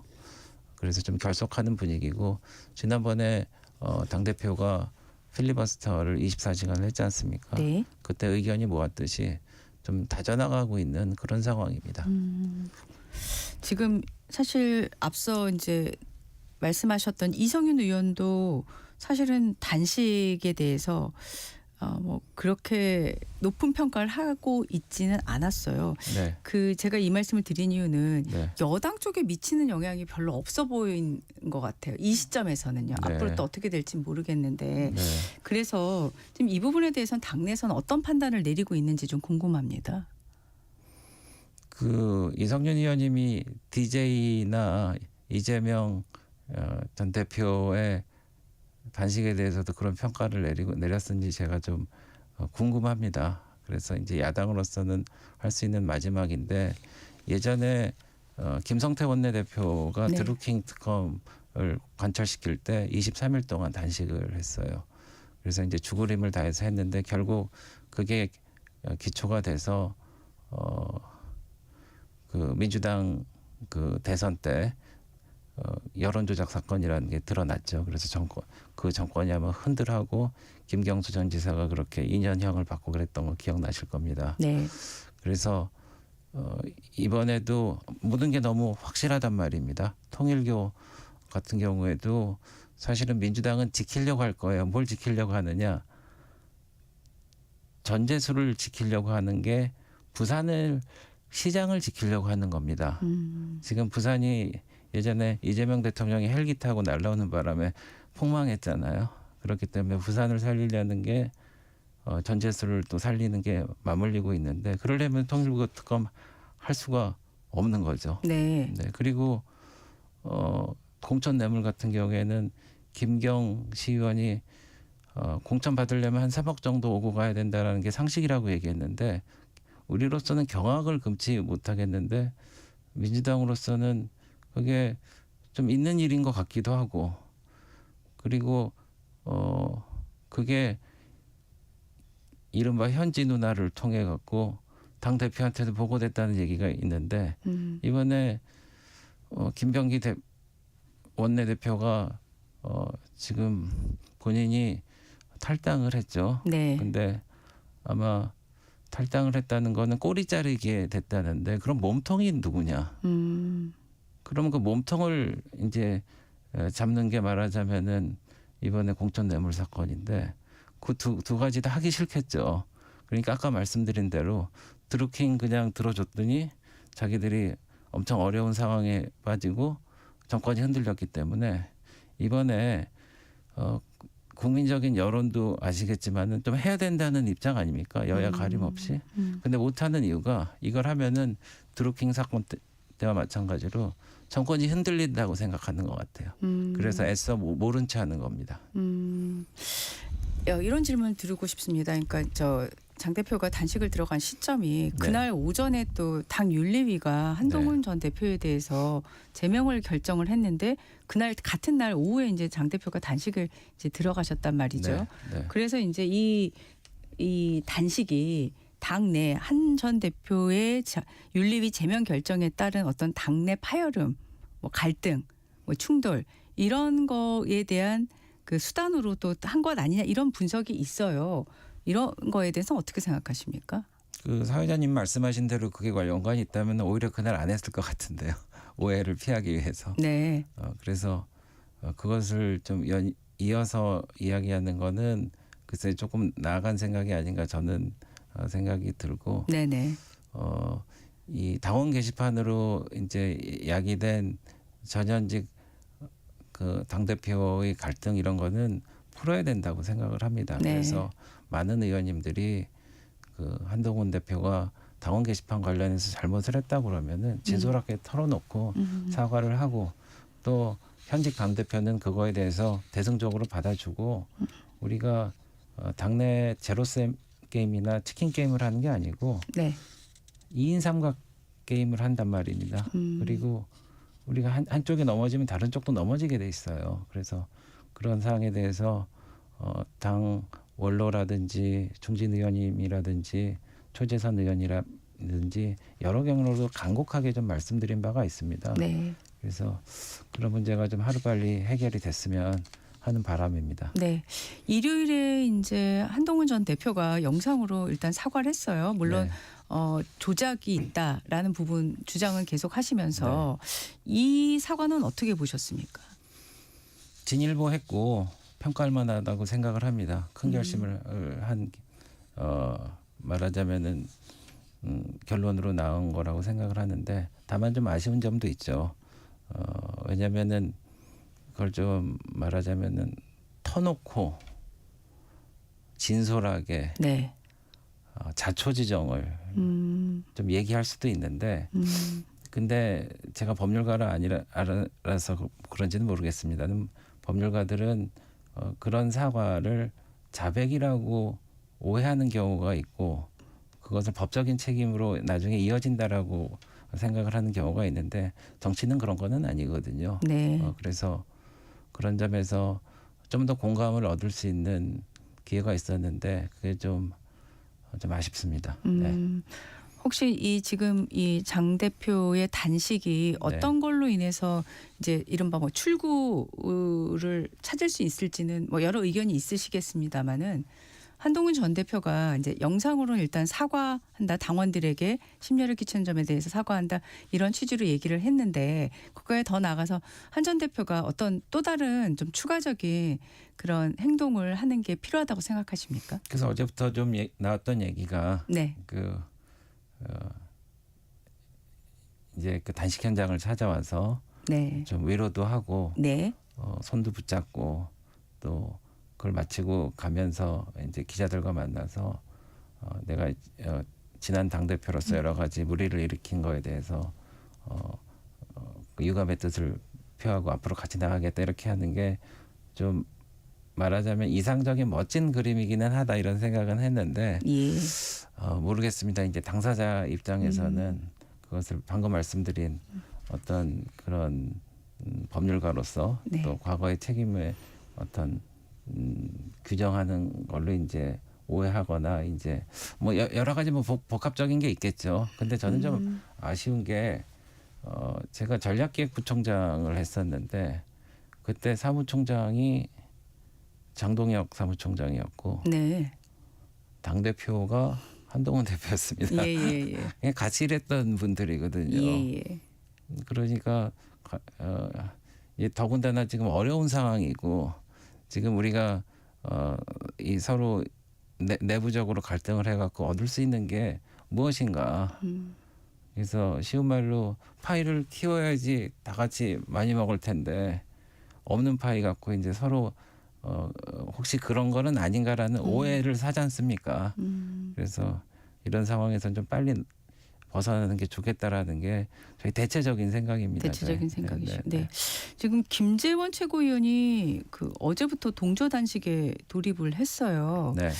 그래서 좀 결속하는 분위기고 지난번에 당 대표가 필리버스터를 24시간을 했지 않습니까? 네. 그때 의견이 모았듯이 좀 다져나가고 있는 그런 상황입니다. 지금 사실 앞서 이제 말씀하셨던 이성윤 의원도 사실은 단식에 대해서 뭐 그렇게 높은 평가를 하고 있지는 않았어요. 네. 제가 이 말씀을 드린 이유는 네. 여당 쪽에 미치는 영향이 별로 없어 보인 것 같아요. 이 시점에서는요. 네. 앞으로 또 어떻게 될지 모르겠는데 네. 그래서 지금 이 부분에 대해서는 당내에서는 어떤 판단을 내리고 있는지 좀 궁금합니다. 이성윤 의원님이 DJ나 이재명 전 대표의 단식에 대해서도 그런 평가를 내렸는지 제가 좀 궁금합니다. 그래서 이제 야당으로서는 할 수 있는 마지막인데 예전에 김성태 원내대표가 네. 드루킹 특검을 관철시킬 때 23일 동안 단식을 했어요. 그래서 이제 죽을 힘을 다해서 했는데 결국 그게 기초가 돼서 민주당 대선 때 여론조작 사건이라는 게 드러났죠. 그래서 정권이 아마 흔들하고 김경수 전 지사가 그렇게 2년형을 받고 그랬던 거 기억나실 겁니다. 네. 그래서 이번에도 모든 게 너무 확실하단 말입니다. 통일교 같은 경우에도 사실은 민주당은 지키려고 할 거예요. 뭘 지키려고 하느냐. 전재수를 지키려고 하는 게 시장을 지키려고 하는 겁니다. 지금 부산이 예전에 이재명 대통령이 헬기 타고 날아오는 바람에 폭망했잖아요. 그렇기 때문에 부산을 살리려는 게 전재수를 또 살리는 게 맞물리고 있는데 그러려면 통일부 특검 할 수가 없는 거죠. 네. 네. 그리고 공천 뇌물 같은 경우에는 김경 시의원이 공천 받으려면 한 3억 정도 오고 가야 된다라는 게 상식이라고 얘기했는데 우리로서는 경악을 금치 못하겠는데 민주당으로서는 그게 좀 있는 일인 것 같기도 하고 그리고 그게 이른바 현지 누나를 통해 갖고 당 대표한테도 보고됐다는 얘기가 있는데 이번에 김병기 원내대표가 지금 본인이 탈당을 했죠. 네. 근데 아마 탈당을 했다는 거는 꼬리 자르기에 됐다는데 그럼 몸통이 누구냐? 그러면 그 몸통을 이제 잡는 게 말하자면은 이번에 공천 뇌물 사건인데 그 두 가지 다 하기 싫겠죠. 그러니까 아까 말씀드린 대로 드루킹 그냥 들어줬더니 자기들이 엄청 어려운 상황에 빠지고 정권이 흔들렸기 때문에 이번에 국민적인 여론도 아시겠지만은 좀 해야 된다는 입장 아닙니까? 여야 가림 없이. 근데 못하는 이유가 이걸 하면은 드루킹 사건 때와 마찬가지로 정권이 흔들린다고 생각하는 것 같아요. 그래서 애써 모른 채 하는 겁니다. 이런 질문 드리고 싶습니다. 그러니까 장 대표가 단식을 들어간 시점이 그날 오전에 또 당 윤리위가 한동훈 전 대표에 대해서 제명을 결정을 했는데 그날 같은 날 오후에 이제 장 대표가 단식을 이제 들어가셨단 말이죠. 네. 그래서 이제 이 단식이 당내 한 전 대표의 윤리위 제명 결정에 따른 어떤 당내 파열음, 뭐 갈등, 뭐 충돌 이런 거에 대한 그 수단으로 또 한 것 아니냐 이런 분석이 있어요. 이런 거에 대해서 어떻게 생각하십니까? 사회자님 말씀하신 대로 그게 연관이 있다면 오히려 그날 안 했을 것 같은데요. 오해를 피하기 위해서. 네. 그래서 그것을 좀 이어서 이야기하는 거는 글쎄 조금 나아간 생각이 아닌가 저는 생각이 들고. 네네. 이 당원 게시판으로 이제 야기된 전현직 그 당대표의 갈등 이런 거는 풀어야 된다고 생각을 합니다. 네. 그래서 많은 의원님들이 그 한동훈 대표가 당원 게시판 관련해서 잘못을 했다 그러면은 진솔하게 털어놓고 사과를 하고 또 현직 당대표는 그거에 대해서 대승적으로 받아주고 우리가 당내 제로섬 게임이나 치킨 게임을 하는 게 아니고 네. 2인 삼각 게임을 한단 말입니다. 그리고 우리가 한쪽이 넘어지면 다른 쪽도 넘어지게 돼 있어요. 그래서 그런 사항에 대해서 당 원로라든지 중진 의원님이라든지 초재선 의원이라든지 여러 경로로 간곡하게 좀 말씀드린 바가 있습니다. 네. 그래서 그런 문제가 좀 하루빨리 해결이 됐으면 하는 바람입니다. 네. 일요일에 이제 한동훈 전 대표가 영상으로 일단 사과를 했어요. 물론 네. 조작이 있다라는 부분 주장은 계속 하시면서 이 사과는 어떻게 보셨습니까? 진일보했고 평가할 만하다고 생각을 합니다. 큰 결심을 한 말하자면은 결론으로 나온 거라고 생각을 하는데 다만 좀 아쉬운 점도 있죠. 왜냐면은 그걸 좀 말하자면은 터놓고 진솔하게 네. 자초지정을 좀 얘기할 수도 있는데 근데 제가 법률가라 아니라서 그런지는 모르겠습니다. 법률가들은 그런 사과를 자백이라고 오해하는 경우가 있고 그것을 법적인 책임으로 나중에 이어진다라고 생각을 하는 경우가 있는데 정치는 그런 거는 아니거든요. 네. 그래서 그런 점에서 좀 더 공감을 얻을 수 있는 기회가 있었는데 그게 좀 아쉽습니다. 네. 혹시 이 지금 이 장 대표의 단식이 어떤 걸로 인해서 이제 이른바 뭐 출구를 찾을 수 있을지는 뭐 여러 의견이 있으시겠습니다만은 한동훈 전 대표가 이제 영상으로는 일단 사과한다, 당원들에게 심려를 끼치는 점에 대해서 사과한다 이런 취지로 얘기를 했는데 그거에 더 나아가서 한 전 대표가 어떤 또 다른 좀 추가적인 그런 행동을 하는 게 필요하다고 생각하십니까? 그래서 어제부터 좀 나왔던 얘기가 네. 이제 그 단식 현장을 찾아와서 네. 좀 위로도 하고 네. 손도 붙잡고 또 그걸 마치고 가면서 이제 기자들과 만나서 내가 지난 당 대표로서 여러 가지 무리를 일으킨 거에 대해서 유감의 뜻을 표하고 앞으로 같이 나가겠다 이렇게 하는 게 좀 말하자면 이상적인 멋진 그림이기는 하다 이런 생각은 했는데 모르겠습니다. 이제 당사자 입장에서는 그것을 방금 말씀드린 어떤 그런 법률가로서 네. 또 과거의 책임을 어떤 규정하는 걸로 이제 오해하거나 이제 뭐 여러 가지 뭐 복합적인 게 있겠죠. 근데 저는 좀 아쉬운 게 제가 전략기획부총장을 했었는데 그때 사무총장이 장동혁 사무총장이었고 네. 당 대표가 한동훈 대표였습니다. 예. 같이 일했던 분들이거든요. 예. 그러니까 더군다나 지금 어려운 상황이고 지금 우리가 이 서로 내부적으로 갈등을 해갖고 얻을 수 있는 게 무엇인가. 그래서 쉬운 말로 파이를 키워야지 다 같이 많이 먹을 텐데 없는 파이 갖고 이제 서로 혹시 그런 거는 아닌가라는 오해를 사지 않습니까? 그래서 이런 상황에서는 좀 빨리 벗어나는 게 좋겠다라는 게 저희 대체적인 생각입니다. 대체적인 생각이시죠. 네. 지금 김재원 최고위원이 어제부터 동조 단식에 돌입을 했어요. 네.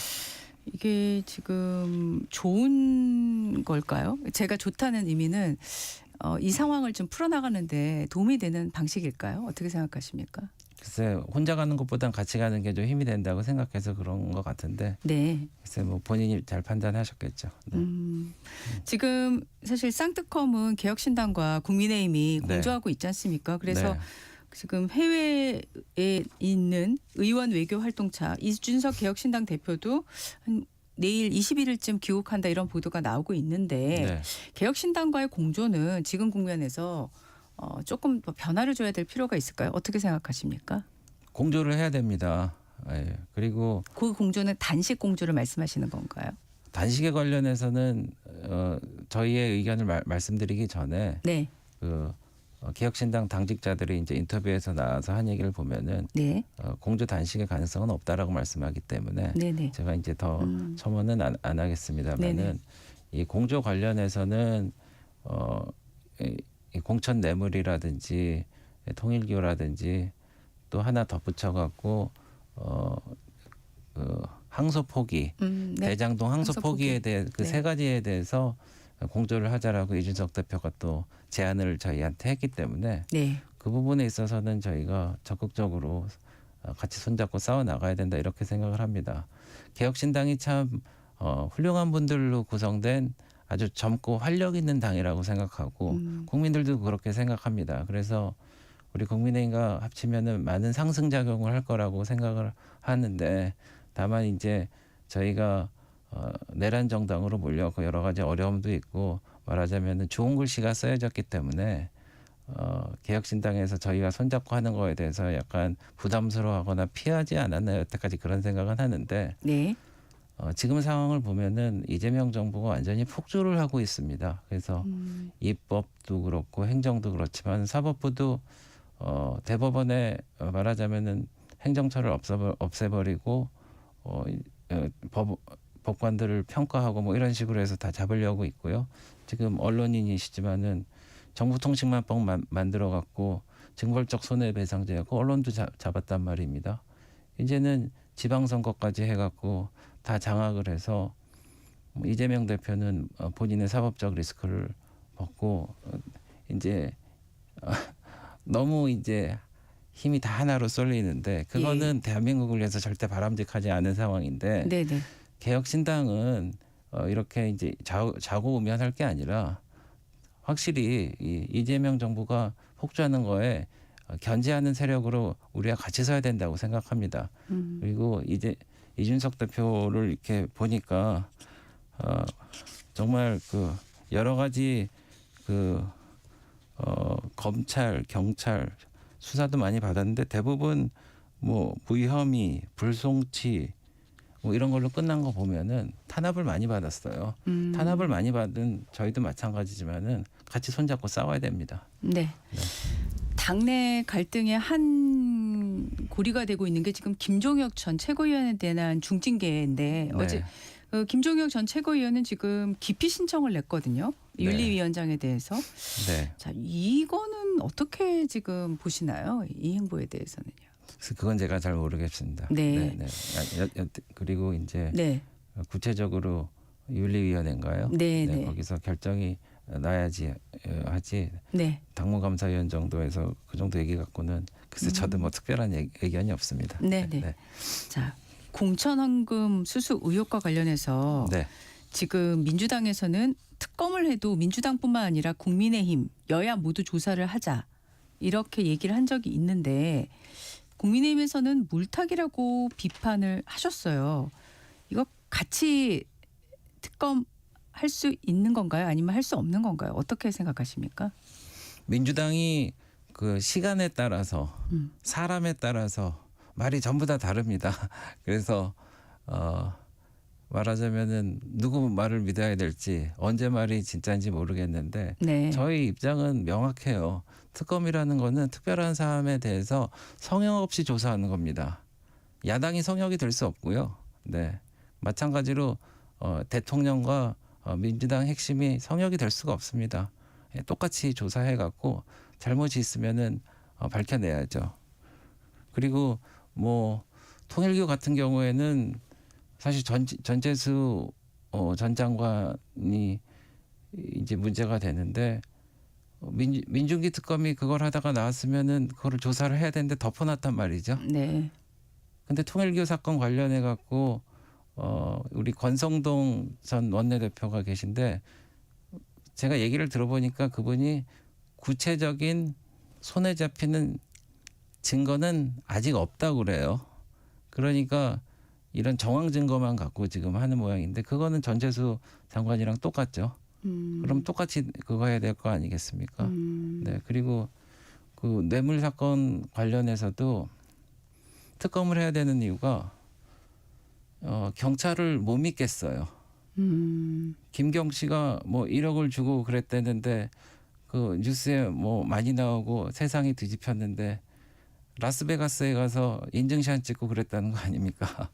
이게 지금 좋은 걸까요? 제가 좋다는 의미는 이 상황을 좀 풀어나가는데 도움이 되는 방식일까요? 어떻게 생각하십니까? 글쎄 혼자 가는 것보단 같이 가는 게 좀 힘이 된다고 생각해서 그런 것 같은데. 네. 글쎄 뭐 본인이 잘 판단하셨겠죠. 네. 지금 사실 쌍특검은 개혁신당과 국민의힘이 공조하고 있지 않습니까? 그래서 지금 해외에 있는 의원 외교 활동차 이준석 개혁신당 대표도 한 내일 21일쯤 귀국한다 이런 보도가 나오고 있는데 개혁신당과의 공조는 지금 국면에서 조금 더 변화를 줘야 될 필요가 있을까요? 어떻게 생각하십니까? 공조를 해야 됩니다. 예. 그리고 그 공조는 단식 공조를 말씀하시는 건가요? 단식에 관련해서는 저희의 의견을 말씀드리기 전에 개혁신당 당직자들이 이제 인터뷰에서 나와서 한 얘기를 보면은 네. 공조 단식의 가능성은 없다라고 말씀하기 때문에 네네. 제가 이제 더 첨언은 안 하겠습니다만은 네네. 이 공조 관련해서는 이 공천 뇌물이라든지 통일교라든지 또 하나 덧붙여 갖고 그 항소 포기, 네. 대장동 항소 포기에 대해 그 네. 세 가지에 대해서 공조를 하자라고 이준석 대표가 또 제안을 저희한테 했기 때문에 네. 그 부분에 있어서는 저희가 적극적으로 같이 손잡고 싸워 나가야 된다 이렇게 생각을 합니다. 개혁신당이 참 훌륭한 분들로 구성된 아주 젊고 활력 있는 당이라고 생각하고 국민들도 그렇게 생각합니다. 그래서 우리 국민의힘과 합치면은 많은 상승작용을 할 거라고 생각을 하는데 다만 이제 저희가 내란 정당으로 몰려고 여러 가지 어려움도 있고 말하자면은 좋은 글씨가 써여졌기 때문에 개혁신당에서 저희가 손잡고 하는 거에 대해서 약간 부담스러워하거나 피하지 않았나요? 여태까지 그런 생각은 하는데 네. 지금 상황을 보면은 이재명 정부가 완전히 폭주를 하고 있습니다. 그래서 입법도 그렇고 행정도 그렇지만 사법부도 대법원에 말하자면은 행정처를 없애버리고 법관들을 평가하고 뭐 이런 식으로 해서 다 잡으려고 있고요. 지금 언론인이시지만은 정부통신망법 만들어 갖고 징벌적 손해배상제하고 언론도 잡았단 말입니다. 이제는 지방선거까지 해갖고 다 장악을 해서 이재명 대표는 본인의 사법적 리스크를 벗고 이제 너무 이제 힘이 다 하나로 쏠리는데 그거는 대한민국을 위해서 절대 바람직하지 않은 상황인데 네네. 개혁신당은 이렇게 이제 좌고우면할 게 아니라 확실히 이 이재명 정부가 폭주하는 거에 견제하는 세력으로 우리가 같이 서야 된다고 생각합니다. 그리고 이제 이준석 대표를 이렇게 보니까 정말 그 여러 가지 그 검찰, 경찰 수사도 많이 받았는데 대부분 뭐 무혐의, 불송치 뭐 이런 걸로 끝난 거 보면은 탄압을 많이 받았어요. 탄압을 많이 받은 저희도 마찬가지지만은 같이 손잡고 싸워야 됩니다. 네. 당내 갈등의 한 고리가 되고 있는 게 지금 김종혁 전 최고위원에 대한 중징계인데 어제 김종혁 전 최고위원은 지금 기피 신청을 냈거든요. 윤리위원장에 대해서. 네. 자, 이거는 어떻게 지금 보시나요? 이 행보에 대해서는요. 그건 제가 잘 모르겠습니다. 네. 그리고 이제 네. 구체적으로 윤리위원회인가요? 네. 거기서 결정이 나야지 하지. 네. 당무감사위원 정도에서 그 정도 얘기 갖고는 글쎄 저도 뭐 특별한 의견이 없습니다. 네. 자, 공천헌금 수수 의혹과 관련해서 지금 민주당에서는 특검을 해도 민주당뿐만 아니라 국민의힘, 여야 모두 조사를 하자 이렇게 얘기를 한 적이 있는데 국민의힘에서는 물타기라고 비판을 하셨어요. 이거 같이 특검 할 수 있는 건가요? 아니면 할 수 없는 건가요? 어떻게 생각하십니까? 민주당이 그 시간에 따라서 사람에 따라서 말이 전부 다 다릅니다. 그래서 말하자면은 누구 말을 믿어야 될지 언제 말이 진짜인지 모르겠는데 저희 입장은 명확해요. 특검이라는 거는 특별한 사람에 대해서 성역 없이 조사하는 겁니다. 야당이 성역이 될 수 없고요. 네, 마찬가지로 대통령과 민주당 핵심이 성역이 될 수가 없습니다. 똑같이 조사해 갖고 잘못이 있으면은 밝혀내야죠. 그리고 뭐 통일교 같은 경우에는 사실 전재수 전 장관이 이제 문제가 되는데 민중기 특검이 그걸 하다가 나왔으면은 그거를 조사를 해야 되는데 덮어놨단 말이죠. 네. 근데 통일교 사건 관련해 갖고 우리 권성동 전 원내대표가 계신데 제가 얘기를 들어보니까 그분이 구체적인 손에 잡히는 증거는 아직 없다고 그래요. 그러니까 이런 정황 증거만 갖고 지금 하는 모양인데 그거는 전재수 장관이랑 똑같죠. 그럼 똑같이 그거 해야 될 거 아니겠습니까? 네. 그리고 그 뇌물 사건 관련해서도 특검을 해야 되는 이유가 경찰을 못 믿겠어요. 김경 씨가 뭐 1억을 주고 그랬다는데 그 뉴스에 뭐 많이 나오고 세상이 뒤집혔는데 라스베가스에 가서 인증샷 찍고 그랬다는 거 아닙니까?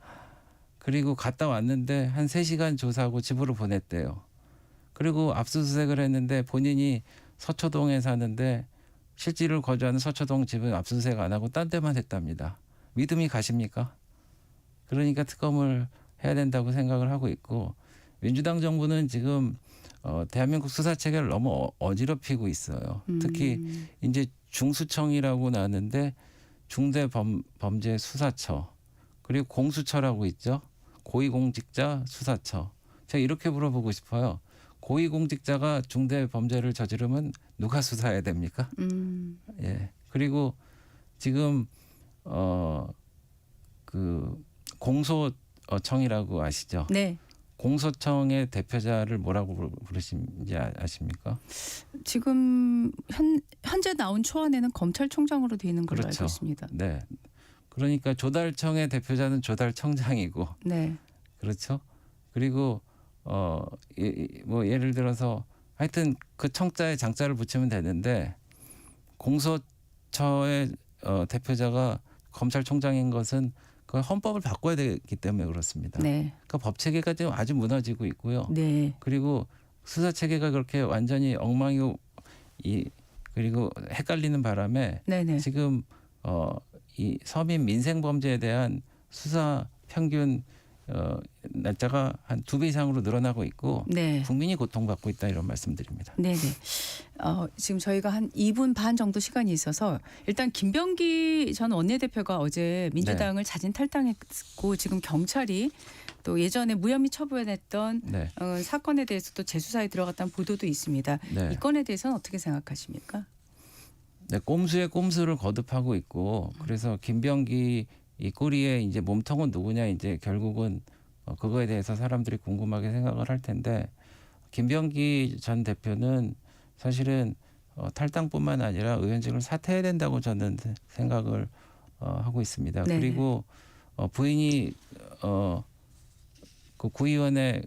그리고 갔다 왔는데 한 3시간 조사하고 집으로 보냈대요. 그리고 압수수색을 했는데 본인이 서초동에 사는데 실지를 거주하는 서초동 집은 압수수색 안 하고 딴 데만 했답니다. 믿음이 가십니까? 그러니까 특검을 해야 된다고 생각을 하고 있고 민주당 정부는 지금 대한민국 수사 체계를 너무 어지럽히고 있어요. 특히 이제 중수청이라고 나왔는데 중대범죄수사처 그리고 공수처라고 있죠. 고위공직자 수사처. 제가 이렇게 물어보고 싶어요. 고위공직자가 중대범죄를 저지르면 누가 수사해야 됩니까? 예. 그리고 지금 그 공소청이라고 아시죠? 네. 공소청의 대표자를 뭐라고 부르시는지 아십니까? 지금 현재 나온 초안에는 검찰총장으로 되어 있는 걸로 그렇죠. 알고 있습니다. 네. 그러니까 조달청의 대표자는 조달청장이고, 네. 그렇죠. 그리고 뭐 예를 들어서 하여튼 그 청자에 장자를 붙이면 되는데 공소처의 대표자가 검찰총장인 것은 그 헌법을 바꿔야 되기 때문에 그렇습니다. 네. 그러니까 법 체계가 지금 아주 무너지고 있고요. 네. 그리고 수사 체계가 그렇게 완전히 엉망이고 그리고 헷갈리는 바람에 네네. 지금 이 서민 민생 범죄에 대한 수사 평균 날짜가 한 2배 이상으로 늘어나고 있고 네. 국민이 고통받고 있다 이런 말씀드립니다. 네네. 지금 저희가 한 2분 반 정도 시간이 있어서 일단 김병기 전 원내대표가 어제 민주당을 자진 탈당했고 지금 경찰이 또 예전에 무혐의 처분했던 네. 사건에 대해서도 재수사에 들어갔다는 보도도 있습니다. 네. 이 건에 대해서는 어떻게 생각하십니까? 네, 꼼수에 꼼수를 거듭하고 있고 그래서 김병기 이 꼬리에 이제 몸통은 누구냐 이제 결국은 그거에 대해서 사람들이 궁금하게 생각을 할 텐데 김병기 전 대표는 사실은 탈당뿐만 아니라 의원직을 사퇴해야 된다고 저는 생각을 하고 있습니다. 네네. 그리고 부인이 그 구의원에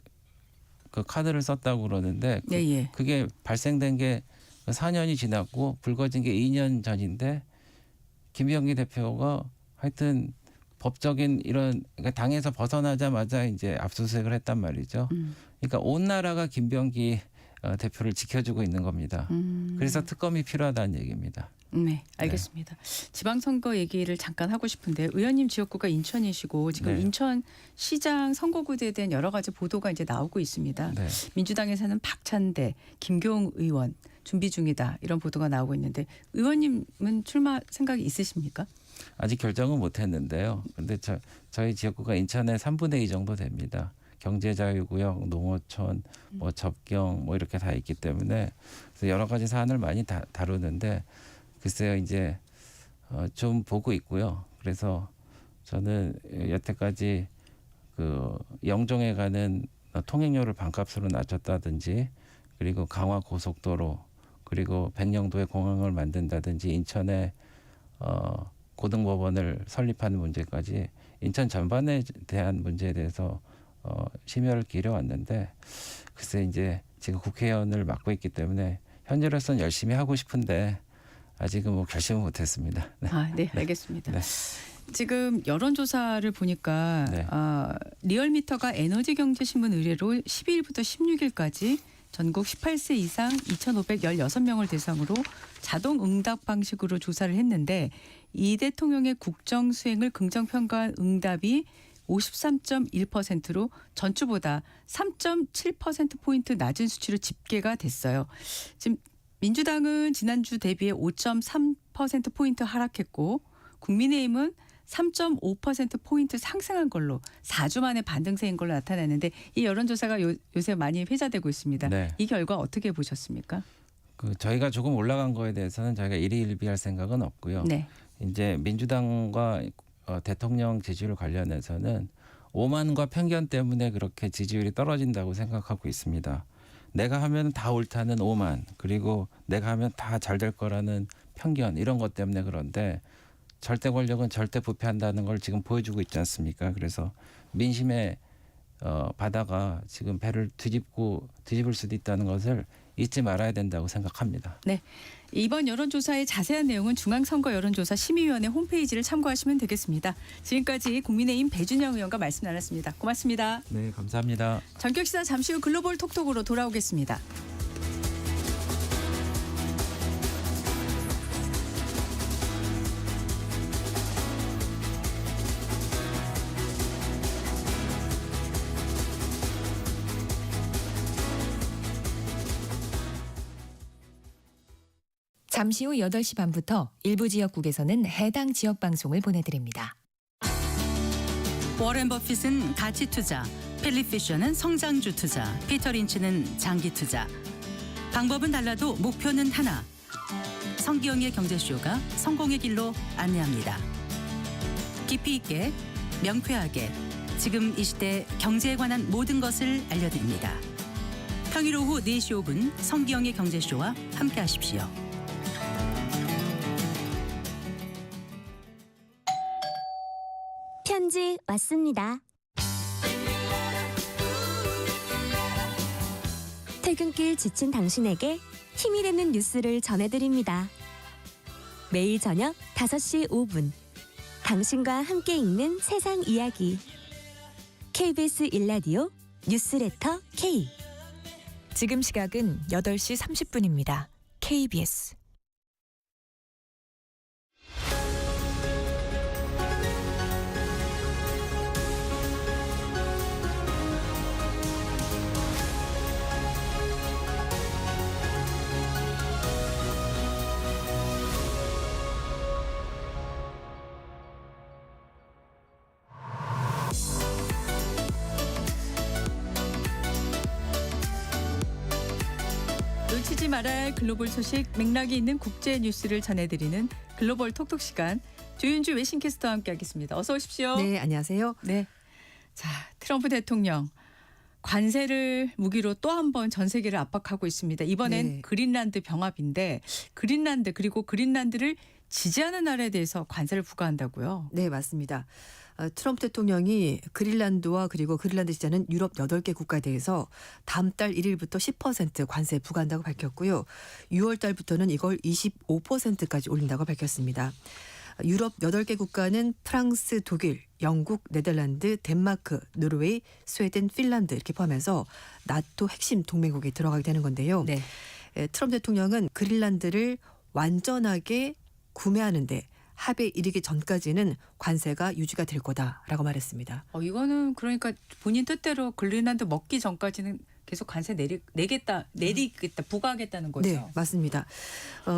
그 카드를 썼다고 그러는데 예. 그게 발생된 게 4년이 지났고 불거진 게 2년 전인데 김병기 대표가 하여튼 법적인 이런 그러니까 당에서 벗어나자마자 이제 압수수색을 했단 말이죠. 그러니까 온 나라가 김병기 대표를 지켜주고 있는 겁니다. 그래서 특검이 필요하다는 얘기입니다. 네, 알겠습니다. 지방선거 얘기를 잠깐 하고 싶은데 의원님 지역구가 인천이시고 지금 네. 인천시장 선거구에 대한 여러 가지 보도가 이제 나오고 있습니다. 네. 민주당에서는 박찬대, 김교웅 의원 준비 중이다 이런 보도가 나오고 있는데 의원님은 출마 생각이 있으십니까? 아직 결정은 못했는데요. 근데 저희 지역구가 인천의 3분의 2 정도 됩니다. 경제자유구역, 농어촌, 뭐 접경 뭐 이렇게 다 있기 때문에 그래서 여러 가지 사안을 많이 다루는데 글쎄요 이제 좀 보고 있고요. 그래서 저는 여태까지 그 영종에 가는 통행료를 반값으로 낮췄다든지 그리고 강화 고속도로 그리고 백령도에 공항을 만든다든지 인천에 고등법원을 설립하는 문제까지 인천 전반에 대한 문제에 대해서 심혈을 기울여왔는데 글쎄 이제 지금 국회의원을 맡고 있기 때문에 현재로서는 열심히 하고 싶은데 아직은 뭐 결심을 못했습니다. 네. 네, 알겠습니다. 네. 지금 여론조사를 보니까 네. 리얼미터가 에너지경제신문 의뢰로 12일부터 16일까지 전국 18세 이상 2,516명을 대상으로 자동 응답 방식으로 조사를 했는데 이 대통령의 국정 수행을 긍정평가한 응답이 53.1%로 전주보다 3.7%포인트 낮은 수치로 집계가 됐어요. 지금 민주당은 지난주 대비해 5.3%포인트 하락했고 국민의힘은 3.5%포인트 상승한 걸로 4주 만에 반등세인 걸로 나타났는데 이 여론조사가 요새 많이 회자되고 있습니다. 네. 이 결과 어떻게 보셨습니까? 저희가 조금 올라간 거에 대해서는 저희가 일희일비할 생각은 없고요. 네. 이제 민주당과 대통령 지지율 관련해서는 오만과 편견 때문에 그렇게 지지율이 떨어진다고 생각하고 있습니다. 내가 하면 다 옳다는 오만 그리고 내가 하면 다 잘 될 거라는 편견 이런 것 때문에 그런데 절대 권력은 절대 부패한다는 걸 지금 보여주고 있지 않습니까? 그래서 민심의 바다가 지금 배를 뒤집을 수도 있다는 것을 잊지 말아야 된다고 생각합니다. 네. 이번 여론조사의 자세한 내용은 중앙선거 여론조사 심의위원회 홈페이지를 참고하시면 되겠습니다. 지금까지 국민의힘 배준영 의원과 말씀 나눴습니다. 고맙습니다. 네, 감사합니다. 전격시사 잠시 후 글로벌 톡톡으로 돌아오겠습니다. 잠시 후 8시 반부터 일부 지역국에서는 해당 지역 방송을 보내드립니다. 워렌 버핏은 가치 투자, 필립 피셔는 성장주 투자, 피터 린치는 장기 투자. 방법은 달라도 목표는 하나. 성기영의 경제쇼가 성공의 길로 안내합니다. 깊이 있게, 명쾌하게, 지금 이 시대 경제에 관한 모든 것을 알려드립니다. 평일 오후 4시 5분 성기영의 경제쇼와 함께하십시오. 편지 왔습니다. 퇴근길 지친 당신에게 힘이 되는 뉴스를 전해드립니다. 매일 저녁 5시 5분 당신과 함께 읽는 세상 이야기 KBS 1라디오 뉴스레터 K. 지금 시각은 8시 30분입니다. KBS. 놓치지 말아야 할 글로벌 소식, 맥락이 있는 국제 뉴스를 전해드리는 글로벌 톡톡 시간. 조윤주 외신캐스터와 함께하겠습니다. 어서 오십시오. 네, 안녕하세요. 네, 자, 트럼프 대통령 관세를 무기로 또 한 번 전 세계를 압박하고 있습니다. 이번엔 네. 그린란드 병합인데 그린란드를 지지하는 나라에 대해서 관세를 부과한다고요? 네, 맞습니다. 트럼프 대통령이 그린란드와 그리고 그린란드 지자는 유럽 8개 국가에 대해서 다음 달 1일부터 10% 관세 부과한다고 밝혔고요. 6월 달부터는 이걸 25%까지 올린다고 밝혔습니다. 유럽 8개 국가는 프랑스, 독일, 영국, 네덜란드, 덴마크, 노르웨이, 스웨덴, 핀란드 이렇게 포함해서 나토 핵심 동맹국에 들어가게 되는 건데요. 네. 트럼프 대통령은 그린란드를 완전하게 구매하는데 합의에 이르기 전까지는 관세가 유지가 될 거다라고 말했습니다. 이거는 그러니까 본인 뜻대로 그린란드 먹기 전까지는 계속 관세 내리겠다, 부과하겠다는 거죠. 네, 맞습니다.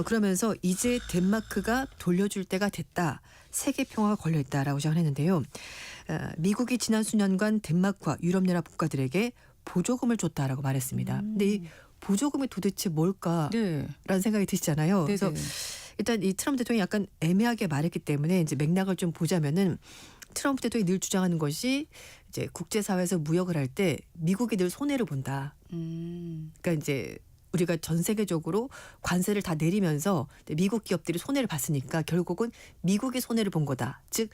그러면서 이제 덴마크가 돌려줄 때가 됐다. 세계 평화가 걸려있다라고 정했는데요. 미국이 지난 수년간 덴마크와 유럽연합 국가들에게 보조금을 줬다라고 말했습니다. 근데 이 보조금이 도대체 뭘까라는 생각이 드시잖아요. 그래서 일단 이 트럼프 대통령이 약간 애매하게 말했기 때문에 이제 맥락을 좀 보자면은 트럼프 대통령이 늘 주장하는 것이 이제 국제사회에서 무역을 할 때 미국이 늘 손해를 본다. 그러니까 이제 우리가 전 세계적으로 관세를 다 내리면서 미국 기업들이 손해를 봤으니까 결국은 미국이 손해를 본 거다. 즉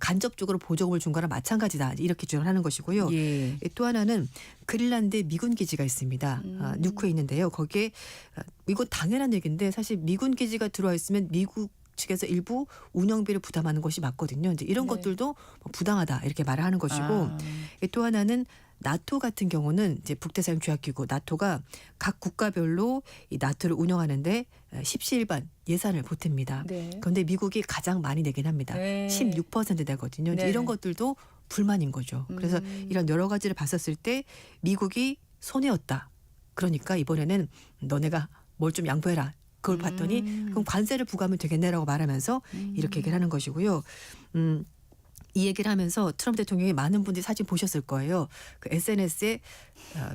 간접적으로 보조금을 준 거랑 마찬가지다. 이렇게 주장을 하는 것이고요. 예. 또 하나는 그린란드에 미군 기지가 있습니다. 뉴크에 있는데요. 거기에 이건 당연한 얘기인데 사실 미군 기지가 들어와 있으면 미국 측에서 일부 운영비를 부담하는 것이 맞거든요. 이제 이런 것들도 부당하다 이렇게 말을 하는 것이고 또 하나는 나토 같은 경우는 이제 북대서양 조약기구 나토가 각 국가별로 이 나토를 운영하는데 십시일반 예산을 보탭니다. 그런데 미국이 가장 많이 내긴 합니다. 16% 내거든요. 이제 이런 것들도 불만인 거죠. 그래서 이런 여러 가지를 봤었을 때 미국이 손해였다. 그러니까 이번에는 너네가 뭘 좀 양보해라. 그걸 봤더니 그럼 관세를 부과하면 되겠네라고 말하면서 이렇게 얘기를 하는 것이고요. 이 얘기를 하면서 트럼프 대통령이 많은 분들이 사진 보셨을 거예요. 그 SNS에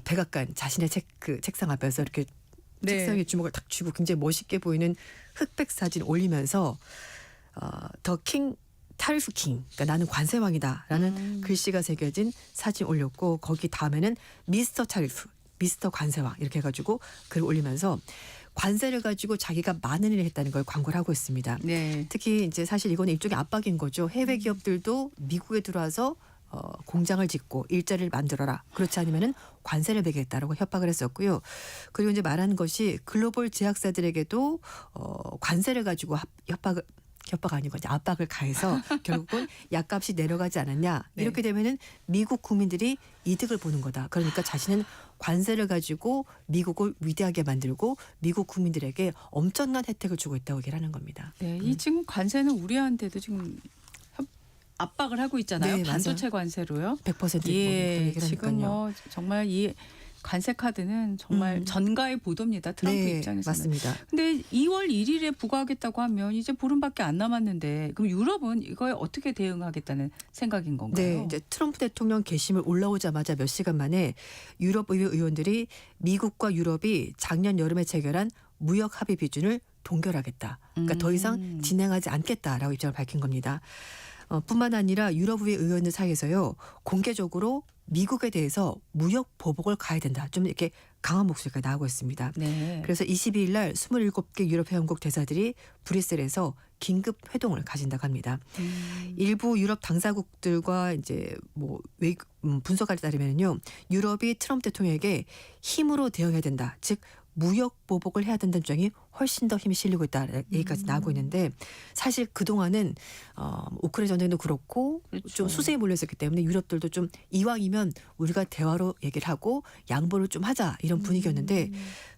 백악관 자신의 책상 앞에서 이렇게 책상에 주먹을 탁 쥐고 굉장히 멋있게 보이는 흑백 사진 올리면서 더 킹 타리프 킹, 그러니까 나는 관세왕이다라는 글씨가 새겨진 사진 올렸고 거기 다음에는 미스터 타리프, 미스터 관세왕 이렇게 해가지고 글을 올리면서 관세를 가지고 자기가 많은 일을 했다는 걸 광고를 하고 있습니다. 특히 이제 사실 이거는 일종의 압박인 거죠. 해외 기업들도 미국에 들어와서 공장을 짓고 일자리를 만들어라. 그렇지 않으면은 관세를 매기겠다라고 협박을 했었고요. 그리고 이제 말하는 것이 글로벌 제약사들에게도 관세를 가지고 협박 아니고 이제 압박을 가해서 결국은 약값이 내려가지 않았냐. 네. 이렇게 되면은 미국 국민들이 이득을 보는 거다. 그러니까 자신은 관세를 가지고 미국을 위대하게 만들고 미국 국민들에게 엄청난 혜택을 주고 있다고 얘기를 하는 겁니다. 네, 이 지금 관세는 우리한테도 지금 압박을 하고 있잖아요. 네, 반도체 관세로요. 100% 예, 얘기를 지금 하니까요. 뭐 정말 이 관세 카드는 정말 전가의 보도입니다. 트럼프 네, 입장에서는. 맞습니다. 근데 2월 1일에 부과하겠다고 하면 이제 보름밖에 안 남았는데 그럼 유럽은 이거에 어떻게 대응하겠다는 생각인 건가요? 네, 이제 트럼프 대통령 게시물 올라오자마자 몇 시간 만에 유럽의회 의원들이 미국과 유럽이 작년 여름에 체결한 무역 합의 비준을 동결하겠다. 그러니까 더 이상 진행하지 않겠다라고 입장을 밝힌 겁니다. 뿐만 아니라 유럽의회 의원들 사이에서요. 공개적으로 미국에 대해서 무역 보복을 가해야 된다. 좀 이렇게 강한 목소리가 나오고 있습니다. 네. 그래서 22일 날 27개 유럽 회원국 대사들이 브뤼셀에서 긴급 회동을 가진다고 합니다. 일부 유럽 당사국들과 이제 뭐 분석에 따르면요, 유럽이 트럼프 대통령에게 힘으로 대응해야 된다. 즉 무역 보복을 해야 된다는 주장이 훨씬 더 힘이 실리고 있다는 얘기까지 나오고 있는데 사실 그동안은 우크라이나 전쟁도 그렇고 그렇죠. 좀 수세에 몰렸었기 때문에 유럽들도 좀 이왕이면 우리가 대화로 얘기를 하고 양보를 좀 하자 이런 분위기였는데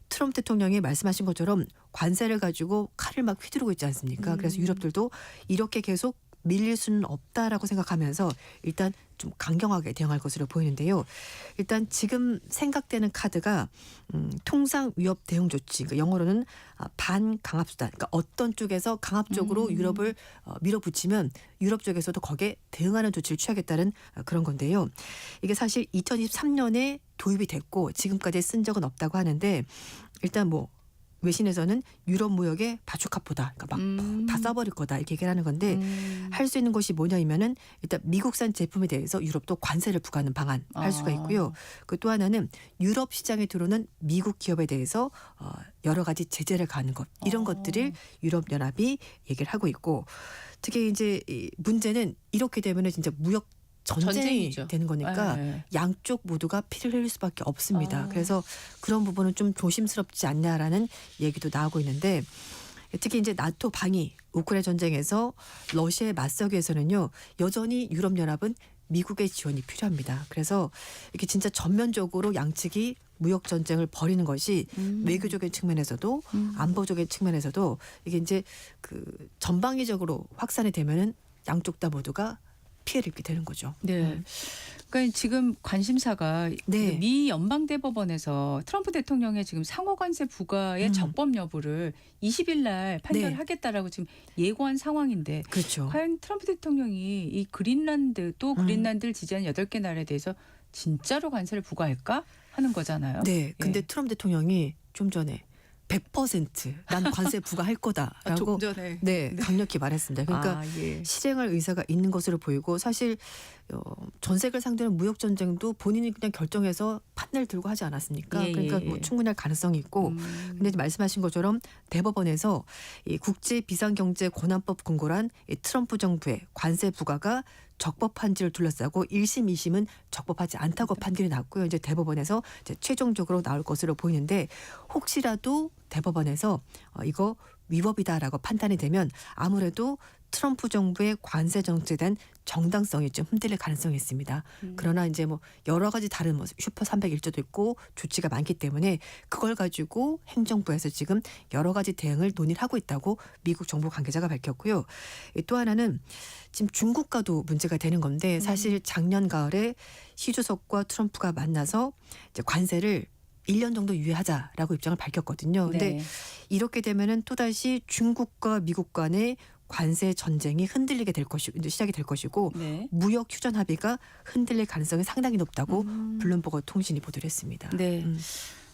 트럼프 대통령이 말씀하신 것처럼 관세를 가지고 칼을 막 휘두르고 있지 않습니까? 그래서 유럽들도 이렇게 계속 밀릴 수는 없다라고 생각하면서 일단 좀 강경하게 대응할 것으로 보이는데요. 일단 지금 생각되는 카드가 통상 위협 대응 조치, 그러니까 영어로는 반강압수단. 그러니까 어떤 쪽에서 강압적으로 유럽을 밀어붙이면 유럽 쪽에서도 거기에 대응하는 조치를 취하겠다는 그런 건데요. 이게 사실 2023년에 도입이 됐고 지금까지 쓴 적은 없다고 하는데 일단 뭐 외신에서는 유럽 무역의 바주카포다. 그러니까 막 다 써버릴 거다 이렇게 얘기를 하는 건데 할 수 있는 것이 뭐냐면은 일단 미국산 제품에 대해서 유럽도 관세를 부과하는 방안 할 수가 있고요. 그 또 하나는 유럽 시장에 들어오는 미국 기업에 대해서 여러 가지 제재를 가하는 것 이런 것들을 유럽 연합이 얘기를 하고 있고 특히 이제 이 문제는 이렇게 되면은 진짜 무역 전쟁이 전쟁이죠. 되는 거니까 네. 양쪽 모두가 피를 흘릴 수밖에 없습니다. 그래서 그런 부분은 좀 조심스럽지 않냐라는 얘기도 나오고 있는데 특히 이제 나토 방위 우크라이나 전쟁에서 러시아에 맞서기 위해서는요. 여전히 유럽연합은 미국의 지원이 필요합니다. 그래서 이렇게 진짜 전면적으로 양측이 무역 전쟁을 벌이는 것이 외교적인 측면에서도 안보적인 측면에서도 이게 이제 그 전방위적으로 확산이 되면은 양쪽 다 모두가 피해를 입게 되는 거죠. 네. 그러니까 지금 관심사가 네. 미 연방대법원에서 트럼프 대통령의 지금 상호관세 부과의 적법 여부를 20일 날 판결하겠다라고 지금 예고한 상황인데 그렇죠. 과연 트럼프 대통령이 이 그린란드 또 그린란드를 지지하는 8개 나라에 대해서 진짜로 관세를 부과할까 하는 거잖아요. 네. 근데 예. 트럼프 대통령이 좀 전에 100%난 관세 부과할 거다라고 좀 전에. 네, 강력히 말했습니다. 그러니까 예. 실행할 의사가 있는 것으로 보이고 사실 전 세계를 상대로 무역 전쟁도 본인이 그냥 결정해서 판넬 들고 하지 않았습니까? 예, 그러니까 예, 뭐 예. 충분할 가능성이 있고 근데 이제 말씀하신 것처럼 대법원에서 이 국제 비상경제 권한법 공고란 이 트럼프 정부의 관세 부과가 적법한지를 둘러싸고 1심, 2심은 적법하지 않다고 판결이 났고요. 이제 대법원에서 이제 최종적으로 나올 것으로 보이는데 혹시라도 대법원에서 이거 위법이다라고 판단이 되면 아무래도 트럼프 정부의 관세 정책에 대한 정당성이 좀 흔들릴 가능성이 있습니다. 그러나 이제 뭐 여러 가지 다른 뭐 슈퍼 301조도 있고 조치가 많기 때문에 그걸 가지고 행정부에서 지금 여러 가지 대응을 논의를 하고 있다고 미국 정부 관계자가 밝혔고요. 또 하나는 지금 중국과도 문제가 되는 건데 사실 작년 가을에 시 주석과 트럼프가 만나서 이제 관세를 1년 정도 유예하자라고 입장을 밝혔거든요. 근데 네. 이렇게 되면은 또다시 중국과 미국 간의 관세 전쟁이 흔들리게 될 것이 이제 시작이 될 것이고 네. 무역 휴전 합의가 흔들릴 가능성이 상당히 높다고 블룸버그 통신이 보도를 했습니다. 네.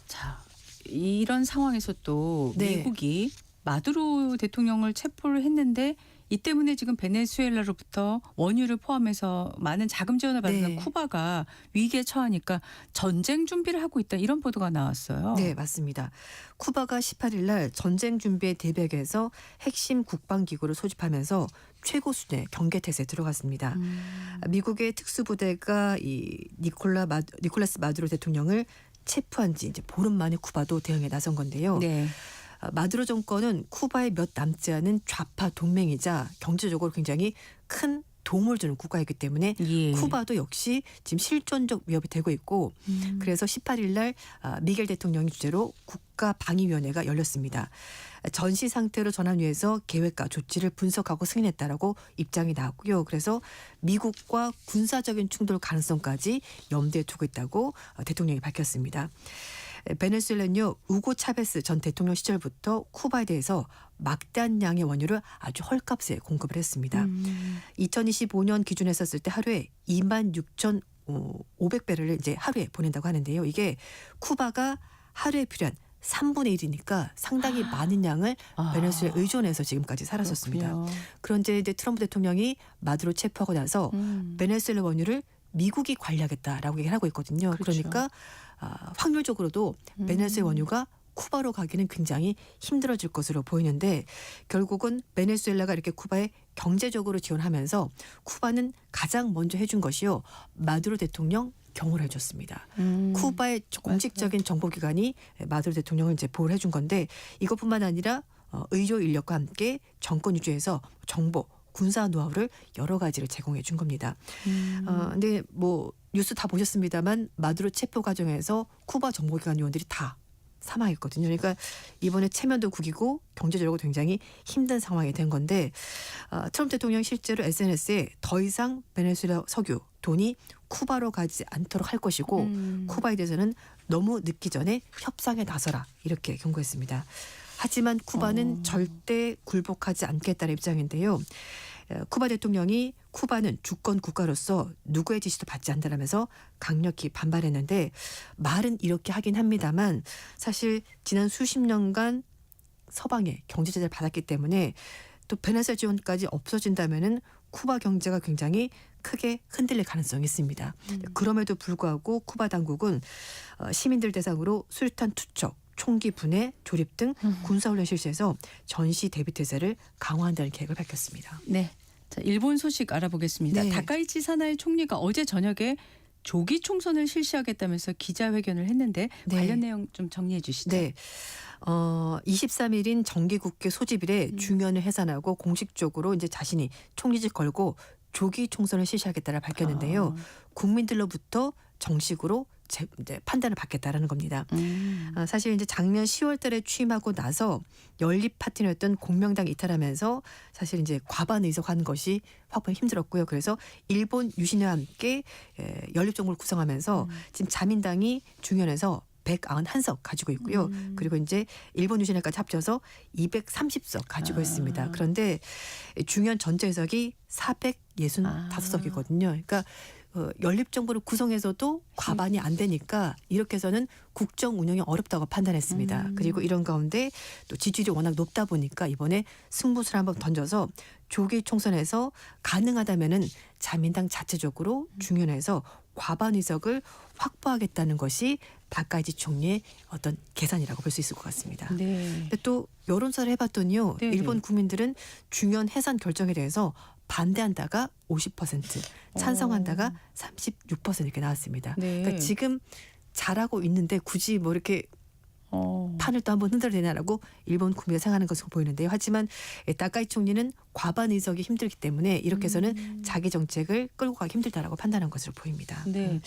자, 이런 상황에서 또 네. 미국이 마두로 대통령을 체포를 했는데 이 때문에 지금 베네수엘라로부터 원유를 포함해서 많은 자금 지원을 받는 네. 쿠바가 위기에 처하니까 전쟁 준비를 하고 있다 이런 보도가 나왔어요. 네, 맞습니다. 쿠바가 18일 날 전쟁 준비에 대비하기 위해서 핵심 국방기구를 소집하면서 최고 수준의 경계태세에 들어갔습니다. 미국의 특수부대가 이 니콜라스 마두로 대통령을 체포한 지 이제 보름 만에 쿠바도 대응에 나선 건데요. 네. 마두로 정권은 쿠바에 몇 남지 않은 좌파 동맹이자 경제적으로 굉장히 큰 도움을 주는 국가이기 때문에 예. 쿠바도 역시 지금 실존적 위협이 되고 있고 그래서 18일 날 미겔 대통령이 주재로 국가방위위원회가 열렸습니다. 전시 상태로 전환 위해서 계획과 조치를 분석하고 승인했다라고 입장이 나왔고요. 그래서 미국과 군사적인 충돌 가능성까지 염두에 두고 있다고 대통령이 밝혔습니다. 베네수엘라는요, 우고 차베스 전 대통령 시절부터 쿠바에 대해서 막대한 양의 원유를 아주 헐값에 공급을 했습니다. 2025년 기준에 썼을 때 하루에 26,500배를 이제 하루에 보낸다고 하는데요. 이게 쿠바가 하루에 필요한 3분의 1이니까 상당히 많은 양을 베네수엘에 의존해서 지금까지 살았었습니다. 그런데 이제 트럼프 대통령이 마두로 체포하고 나서 베네수엘라 원유를 미국이 관리하겠다라고 얘기를 하고 있거든요. 그렇죠. 그러니까 확률적으로도 베네수엘라 원유가 쿠바로 가기는 굉장히 힘들어질 것으로 보이는데 결국은 베네수엘라가 이렇게 쿠바에 경제적으로 지원하면서 쿠바는 가장 먼저 해준 것이요. 마두로 대통령 경호를 해줬습니다. 쿠바의 공식적인 정보기관이 마두로 대통령을 이제 보호를 해준 건데 이것뿐만 아니라 의료 인력과 함께 정권 유지에서 정보 군사 노하우를 여러 가지를 제공해 준 겁니다. 근데 뭐 뉴스 다 보셨습니다만 마두로 체포 과정에서 쿠바 정보기관 요원들이 다 사망했거든요. 그러니까 이번에 체면도 구기고 경제적으로 굉장히 힘든 상황이 된 건데 트럼프 대통령 실제로 SNS에 더 이상 베네수엘라 석유, 돈이 쿠바로 가지 않도록 할 것이고 쿠바에 대해서는 너무 늦기 전에 협상에 나서라 이렇게 경고했습니다. 하지만 쿠바는 절대 굴복하지 않겠다는 입장인데요. 쿠바 대통령이 쿠바는 주권 국가로서 누구의 지시도 받지 않는다면서 강력히 반발했는데 말은 이렇게 하긴 합니다만 사실 지난 수십 년간 서방의 경제 제재를 받았기 때문에 또 베네수엘라 지원까지 없어진다면은 쿠바 경제가 굉장히 크게 흔들릴 가능성이 있습니다. 그럼에도 불구하고 쿠바 당국은 시민들 대상으로 수류탄 투척, 총기 분해, 조립 등 군사훈련 실시해서 전시 대비 태세를 강화한다는 계획을 밝혔습니다. 네. 자, 일본 소식 알아보겠습니다. 네. 다카이치 사나이 총리가 어제 저녁에 조기 총선을 실시하겠다면서 기자회견을 했는데 네. 관련 내용 좀 정리해 주시죠. 네. 23일인 정기국회 소집일에 중연을 해산하고 공식적으로 이제 자신이 총리직 걸고 조기 총선을 실시하겠다를 밝혔는데요. 국민들로부터 정식으로 이제 판단을 받겠다라는 겁니다. 사실 이제 작년 10월달에 취임하고 나서 연립 파트너였던 공명당 이탈하면서 사실 이제 과반 의석하는 것이 확보에 힘들었고요. 그래서 일본 유신회와 함께 연립 정부를 구성하면서 지금 자민당이 중연에서 191석 가지고 있고요. 그리고 이제 일본 유신회까지 합쳐서 230석 가지고 있습니다. 그런데 중연 전체 의석이 465석이거든요. 그러니까 연립정부를 구성해서도 과반이 안 되니까 이렇게 해서는 국정 운영이 어렵다고 판단했습니다. 그리고 이런 가운데 또 지지율이 워낙 높다 보니까 이번에 승부수를 한번 던져서 조기 총선에서 가능하다면은 자민당 자체적으로 중연해서 과반 의석을 확보하겠다는 것이 다카이치 총리의 어떤 계산이라고 볼 수 있을 것 같습니다. 네. 근데 또 여론조사를 해봤더니요. 네네. 일본 국민들은 중연 해산 결정에 대해서 반대한다가 50%, 찬성한다가 36% 이렇게 나왔습니다. 네. 그러니까 지금 잘하고 있는데 굳이 뭐 이렇게 판을 또 한번 흔들어야 되나라고 일본 국민이 생각하는 것으로 보이는데요. 하지만 다카이치 총리는 과반 의석이 힘들기 때문에 이렇게 해서는 자기 정책을 끌고 가기 힘들다라고 판단한 것으로 보입니다. 네.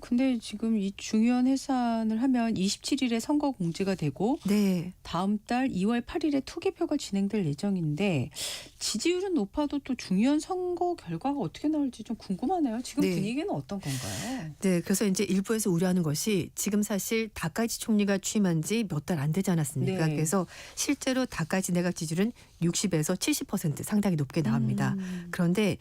근데 지금 이 중요한 해산을 하면 27일에 선거 공지가 되고 네. 다음 달 2월 8일에 투개표가 진행될 예정인데 지지율은 높아도 또 중요한 선거 결과가 어떻게 나올지 좀 궁금하네요. 지금 네. 분위기는 어떤 건가요? 네, 그래서 이제 일부에서 우려하는 것이 지금 사실 다카이치 총리가 취임한 지 몇 달 안 되지 않았습니까? 네. 그래서 실제로 다카이치 내각 지지율은 60에서 70% 상당히 높게 나옵니다. 그런데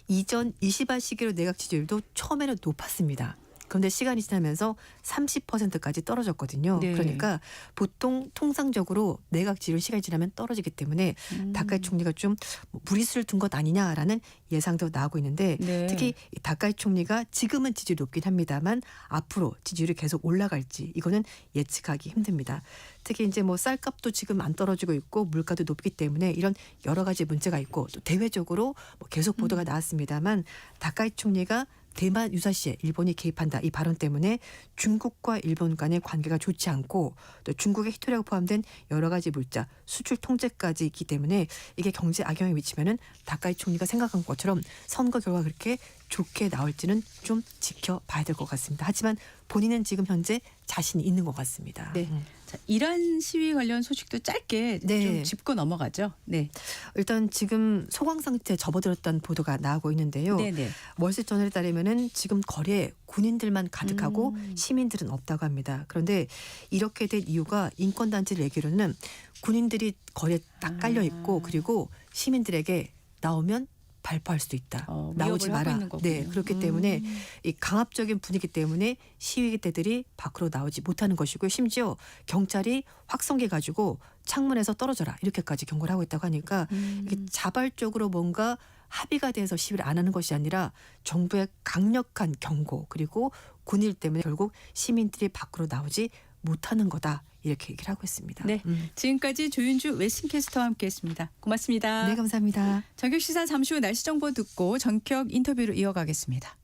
이전 이시바 시기로 내각 지지율도 처음에는 높았습니다. 그런데 시간이 지나면서 30%까지 떨어졌거든요. 네. 그러니까 보통 통상적으로 내각지율 시간이 지나면 떨어지기 때문에 다카이 총리가 좀 무리수를 둔 것 아니냐라는 예상도 나오고 있는데 네. 특히 이 다카이 총리가 지금은 지지율이 높긴 합니다만 앞으로 지지율이 계속 올라갈지 이거는 예측하기 힘듭니다. 특히 이제 뭐 쌀값도 지금 안 떨어지고 있고 물가도 높기 때문에 이런 여러 가지 문제가 있고 또 대외적으로 뭐 계속 보도가 나왔습니다만 다카이 총리가 대만 유사시에 일본이 개입한다 이 발언 때문에 중국과 일본 간의 관계가 좋지 않고 또 중국의 히토리가 포함된 여러 가지 물자 수출 통제까지 있기 때문에 이게 경제 악영향이 미치면은 다카이 총리가 생각한 것처럼 선거 결과 그렇게 좋게 나올지는 좀 지켜봐야 될 것 같습니다. 하지만 본인은 지금 현재 자신이 있는 것 같습니다. 네. 자, 이란 시위 관련 소식도 짧게 네. 좀 짚고 넘어가죠. 네. 일단 지금 소강 상태에 접어들었다는 보도가 나오고 있는데요. 네네. 월스트저널에 따르면은 지금 거리에 군인들만 가득하고 시민들은 없다고 합니다. 그런데 이렇게 된 이유가 인권단체를 얘기로는 군인들이 거리에 딱 깔려 있고 그리고 시민들에게 나오면 발포할 수도 있다. 나오지 위협을 하고 마라. 있는 거군요. 네, 그렇기 때문에 이 강압적인 분위기 때문에 시위대들이 밖으로 나오지 못하는 것이고 심지어 경찰이 확성기 가지고 창문에서 떨어져라 이렇게까지 경고를 하고 있다고 하니까 이게 자발적으로 뭔가 합의가 돼서 시위를 안 하는 것이 아니라 정부의 강력한 경고 그리고 군일 때문에 결국 시민들이 밖으로 나오지 못하는 거다. 이렇게 얘기를 하고 있습니다. 네, 지금까지 조윤주 웨스팅캐스터와 함께했습니다. 고맙습니다. 네, 감사합니다. 전격 시사 잠시 후 날씨 정보 듣고 전격 인터뷰로 이어가겠습니다.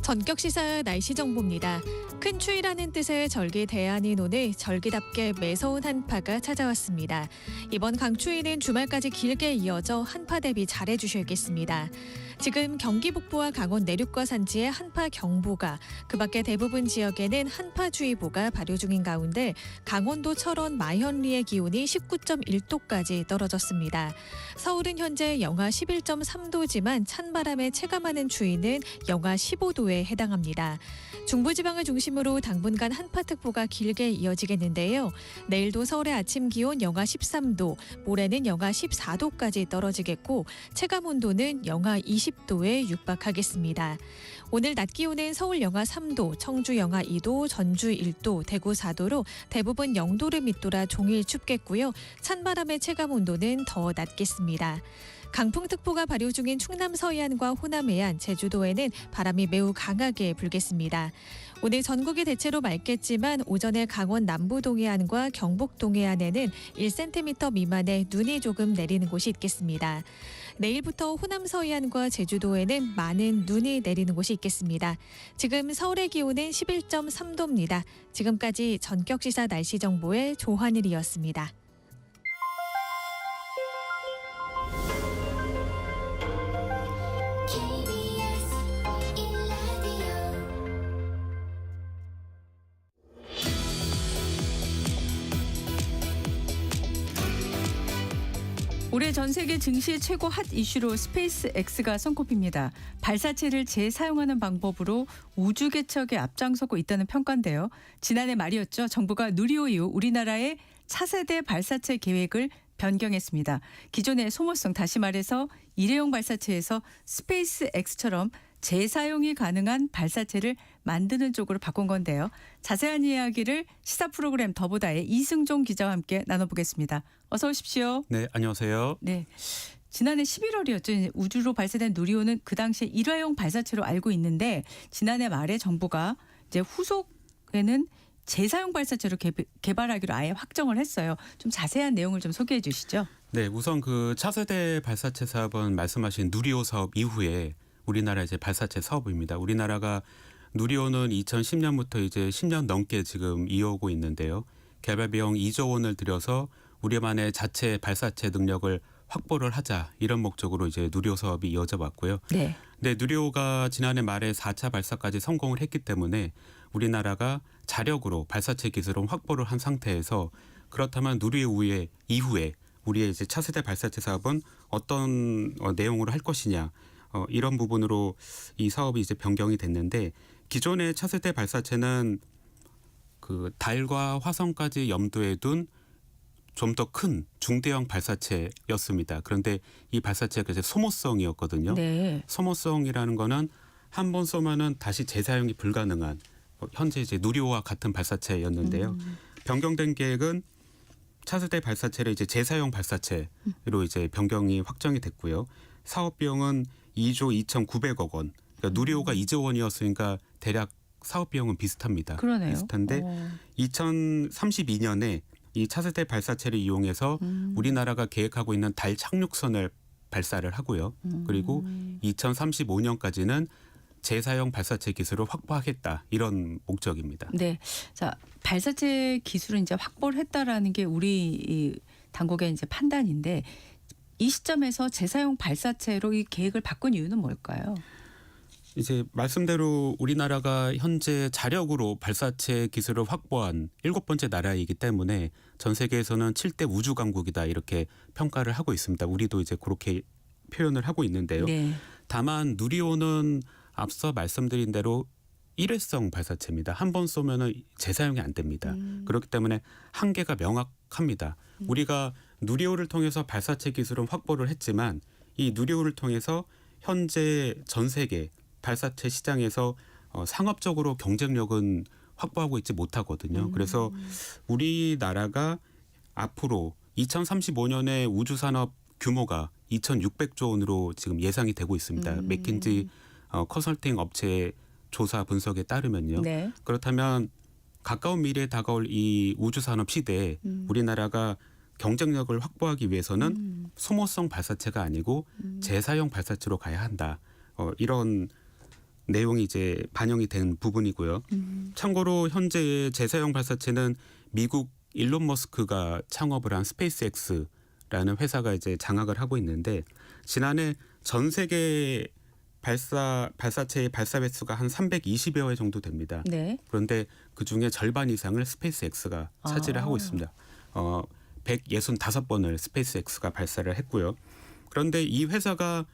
전격 시사 날씨 정보입니다. 큰 추위라는 뜻의 절기 대안인 오늘 절기답게 매서운 한파가 찾아왔습니다. 이번 강추위는 주말까지 길게 이어져 한파 대비 잘해주셔야겠습니다. 지금 경기 북부와 강원 내륙과 산지에 한파 경보가, 그밖에 대부분 지역에는 한파주의보가 발효 중인 가운데 강원도 철원 마현리의 기온이 19.1도까지 떨어졌습니다. 서울은 현재 영하 11.3도지만 찬바람에 체감하는 추위는 영하 15도에 해당합니다. 중부지방을 중심으로 당분간 한파특보가 길게 이어지겠는데요. 내일도 서울의 아침 기온 영하 13도, 모레는 영하 14도까지 떨어지겠고 체감온도는 영하 20도에 육박하겠습니다. 오늘 낮 기온은 서울 영하 3도, 청주 영하 2도, 전주 1도, 대구 4도로 대부분 0도를 밑돌아 종일 춥겠고요. 찬바람의 체감온도는 더 낮겠습니다. 강풍특보가 발효 중인 충남 서해안과 호남 해안, 제주도에는 바람이 매우 강하게 불겠습니다. 오늘 전국이 대체로 맑겠지만 오전에 강원 남부 동해안과 경북 동해안에는 1cm 미만의 눈이 조금 내리는 곳이 있겠습니다. 내일부터 호남 서해안과 제주도에는 많은 눈이 내리는 곳이 있겠습니다. 지금 서울의 기온은 11.3도입니다. 지금까지 전격시사 날씨 정보의 조한일이었습니다. 올해 전 세계 증시 최고 핫 이슈로 스페이스 X가 손꼽힙니다. 발사체를 재사용하는 방법으로 우주 개척에 앞장서고 있다는 평가인데요. 지난해 말이었죠. 정부가 누리호 이후 우리나라의 차세대 발사체 계획을 변경했습니다. 기존의 소모성, 다시 말해서 일회용 발사체에서 스페이스 X처럼 재사용이 가능한 발사체를 만드는 쪽으로 바꾼 건데요. 자세한 이야기를 시사 프로그램 더보다의 이승종 기자와 함께 나눠보겠습니다. 어서 오십시오. 네, 안녕하세요. 네, 지난해 11월이었죠. 우주로 발사된 누리호는 그 당시에 일회용 발사체로 알고 있는데 지난해 말에 정부가 이제 후속에는 재사용 발사체로 개발하기로 아예 확정을 했어요. 좀 자세한 내용을 좀 소개해 주시죠. 네, 우선 그 차세대 발사체 사업은 말씀하신 누리호 사업 이후에 우리나라 이제 발사체 사업입니다. 우리나라가 누리호는 2010년부터 이제 10년 넘게 지금 이어오고 있는데요. 개발 비용 2조 원을 들여서 우리만의 자체 발사체 능력을 확보를 하자, 이런 목적으로 이제 누리호 사업이 이어져 왔고요. 네. 네, 누리호가 지난해 말에 4차 발사까지 성공을 했기 때문에 우리나라가 자력으로 발사체 기술을 확보를 한 상태에서, 그렇다면 누리호 이후에 우리의 이제 차세대 발사체 사업은 어떤 내용으로 할 것이냐, 이런 부분으로 이 사업이 이제 변경이 됐는데, 기존의 차세대 발사체는 그 달과 화성까지 염두에 둔 좀 더 큰 중대형 발사체였습니다. 그런데 이 발사체가 이제 소모성이었거든요. 네. 소모성이라는 거는 한 번 쏘면은 다시 재사용이 불가능한 현재 이제 누리호와 같은 발사체였는데요. 변경된 계획은 차세대 발사체를 이제 재사용 발사체로 이제 변경이 확정이 됐고요. 사업 비용은 2조 2,900억 원. 그러니까 누리호가 2조 원이었으니까 대략 사업 비용은 비슷합니다. 그러네요. 비슷한데 2032년에 이 차세대 발사체를 이용해서 우리나라가 계획하고 있는 달 착륙선을 발사를 하고요. 그리고 2035년까지는 재사용 발사체 기술을 확보하겠다 이런 목적입니다. 네, 자 발사체 기술을 이제 확보를 했다라는 게 우리 이 당국의 이제 판단인데 이 시점에서 재사용 발사체로 이 계획을 바꾼 이유는 뭘까요? 이제 말씀대로 우리나라가 현재 자력으로 발사체 기술을 확보한 7번째 나라이기 때문에 전 세계에서는 7대 우주 강국이다 이렇게 평가를 하고 있습니다. 우리도 이제 그렇게 표현을 하고 있는데요. 네. 다만 누리호는 앞서 말씀드린 대로 일회성 발사체입니다. 한 번 쏘면은 재사용이 안 됩니다. 그렇기 때문에 한계가 명확합니다. 우리가 누리호를 통해서 발사체 기술은 확보를 했지만 이 누리호를 통해서 현재 전 세계 발사체 시장에서 상업적으로 경쟁력은 확보하고 있지 못하거든요. 그래서 우리나라가 앞으로 2035년에 우주산업 규모가 2,600조 원으로 지금 예상이 되고 있습니다. 맥킨지 컨설팅 업체의 조사 분석에 따르면요. 네. 그렇다면 가까운 미래에 다가올 이 우주산업 시대에 우리나라가 경쟁력을 확보하기 위해서는 소모성 발사체가 아니고 재사용 발사체로 가야 한다. 이런 내용이 이제 반영이 된 부분이고요. 참고로 현재의 재사용 발사체는 미국 일론 머스크가 창업을 한 스페이스X라는 회사가 이제 장악을 하고 있는데 지난해 전 세계 발사체의 발사 횟수가 한 320여 회 정도 됩니다. 네. 그런데 그 중에 절반 이상을 스페이스X가 차지를 하고 있습니다. 165번을 스페이스X가 발사를 했고요. 그런데 이 회사가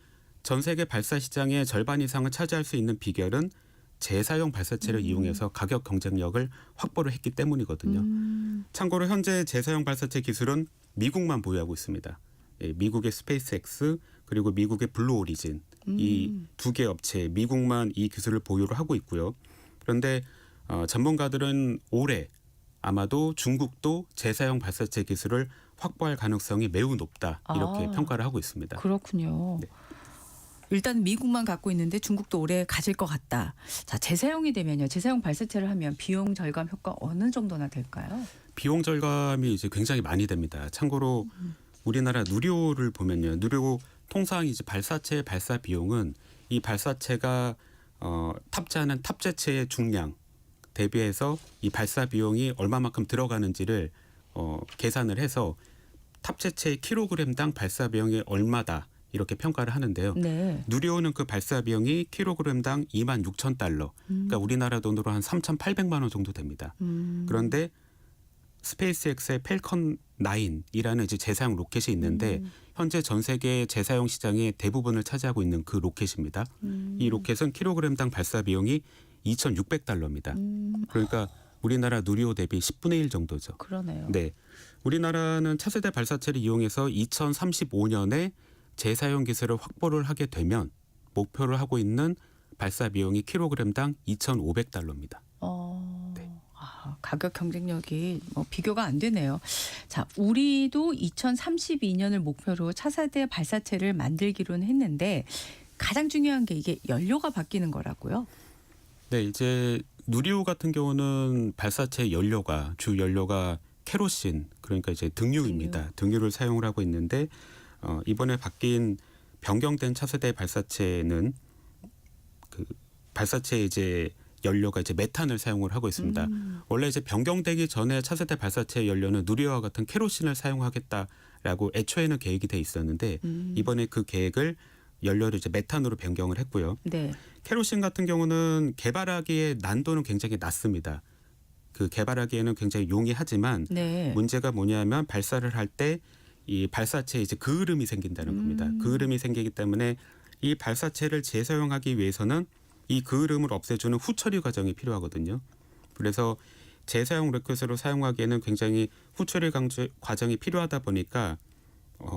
전 세계 발사 시장의 절반 이상을 차지할 수 있는 비결은 재사용 발사체를 이용해서 가격 경쟁력을 확보를 했기 때문이거든요. 참고로 현재 재사용 발사체 기술은 미국만 보유하고 있습니다. 예, 미국의 스페이스X 그리고 미국의 블루 오리진 이 두 개 업체 미국만 이 기술을 보유를 하고 있고요. 그런데 전문가들은 올해 아마도 중국도 재사용 발사체 기술을 확보할 가능성이 매우 높다 이렇게 평가를 하고 있습니다. 그렇군요. 네. 일단 미국만 갖고 있는데 중국도 올해 가질 것 같다. 자, 재사용이 되면요. 재사용 발사체를 하면 비용 절감 효과 어느 정도나 될까요? 비용 절감이 이제 굉장히 많이 됩니다. 참고로 우리나라 누리호를 보면요. 누리호 통상 이제 발사체 발사 비용은 이 발사체가 탑재하는 탑재체의 중량 대비해서 이 발사 비용이 얼마만큼 들어가는지를 계산을 해서 탑재체의 킬로그램당 발사 비용이 얼마다 이렇게 평가를 하는데요. 네. 누리호는 그 발사 비용이 킬로그램당 26,000달러. 그러니까 우리나라 돈으로 한 3,800만 원 정도 됩니다. 그런데 스페이스X의 펠컨 9이라는 이제 재사용 로켓이 있는데 현재 전 세계 재사용 시장의 대부분을 차지하고 있는 그 로켓입니다. 이 로켓은 킬로그램당 발사 비용이 2,600달러입니다. 그러니까 우리나라 누리호 대비 10분의 1 정도죠. 그러네요. 네. 우리나라는 차세대 발사체를 이용해서 2035년에 재사용 기술을 확보를 하게 되면 목표를 하고 있는 발사 비용이 킬로그램당 2,500달러입니다. 네. 가격 경쟁력이 비교가 안 되네요. 자, 우리도 2032년을 목표로 차세대 발사체를 만들기로는 했는데 가장 중요한 게 이게 연료가 바뀌는 거라고요? 네, 이제 누리호 같은 경우는 발사체 연료가 주 연료가 케로신 그러니까 이제 등유입니다. 등유를 사용을 하고 있는데 이번에 바뀐 변경된 차세대 발사체는 그 발사체 이제 연료가 이제 메탄을 사용을 하고 있습니다. 원래 이제 변경되기 전에 차세대 발사체 연료는 누리호와 같은 케로신을 사용하겠다라고 애초에는 계획이 돼 있었는데 이번에 그 계획을 연료를 이제 메탄으로 변경을 했고요. 네. 케로신 같은 경우는 개발하기에 난도는 굉장히 낮습니다. 그 개발하기에는 굉장히 용이하지만 네. 문제가 뭐냐면 발사를 할 때 이 발사체에 이제 그을음이 생긴다는 겁니다. 그을음이 생기기 때문에 이 발사체를 재사용하기 위해서는 이 그을음을 없애주는 후처리 과정이 필요하거든요. 그래서 재사용 로켓으로 사용하기에는 굉장히 후처리 과정이 필요하다 보니까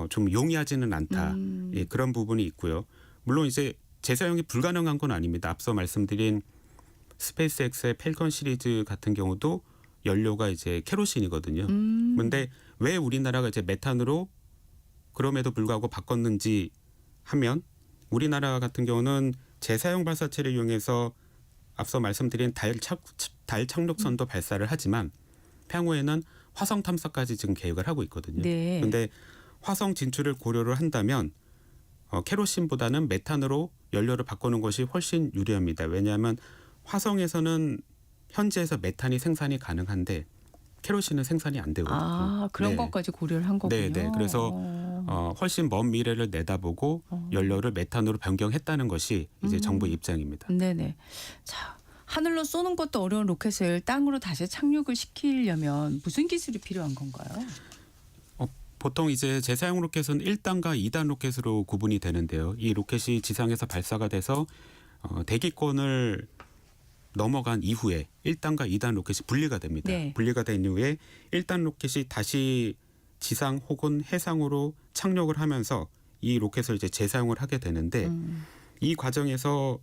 좀 용이하지는 않다. 예, 그런 부분이 있고요. 물론 이제 재사용이 불가능한 건 아닙니다. 앞서 말씀드린 스페이스X의 펠컨 시리즈 같은 경우도 연료가 이제 케로신이거든요. 그런데 왜 우리나라가 이제 메탄으로 그럼에도 불구하고 바꿨는지 하면 우리나라 같은 경우는 재사용 발사체를 이용해서 앞서 말씀드린 달 착륙선도 발사를 하지만 향후에는 화성 탐사까지 지금 계획을 하고 있거든요. 그런데 화성 진출을 고려를 한다면 케로신보다는 메탄으로 연료를 바꾸는 것이 훨씬 유리합니다. 왜냐하면 화성에서는 현지에서 메탄이 생산이 가능한데 케로신은 생산이 안 되거든요. 아, 그런 것까지 고려를 한 거군요. 네. 그래서 훨씬 먼 미래를 내다보고 연료를 메탄으로 변경했다는 것이 이제 정부의 입장입니다. 네네. 자, 하늘로 쏘는 것도 어려운 로켓을 땅으로 다시 착륙을 시키려면 무슨 기술이 필요한 건가요? 보통 이제 재사용 로켓은 1단과 2단 로켓으로 구분이 되는데요. 이 로켓이 지상에서 발사가 돼서 대기권을 넘어간 이후에 1단과 2단 로켓이 분리가 됩니다. 분리가 된 이후에 1단 로켓이 다시 지상 혹은 해상으로 착륙을 하면서 이 로켓을 이제 재사용을 하게 되는데 이 과정에서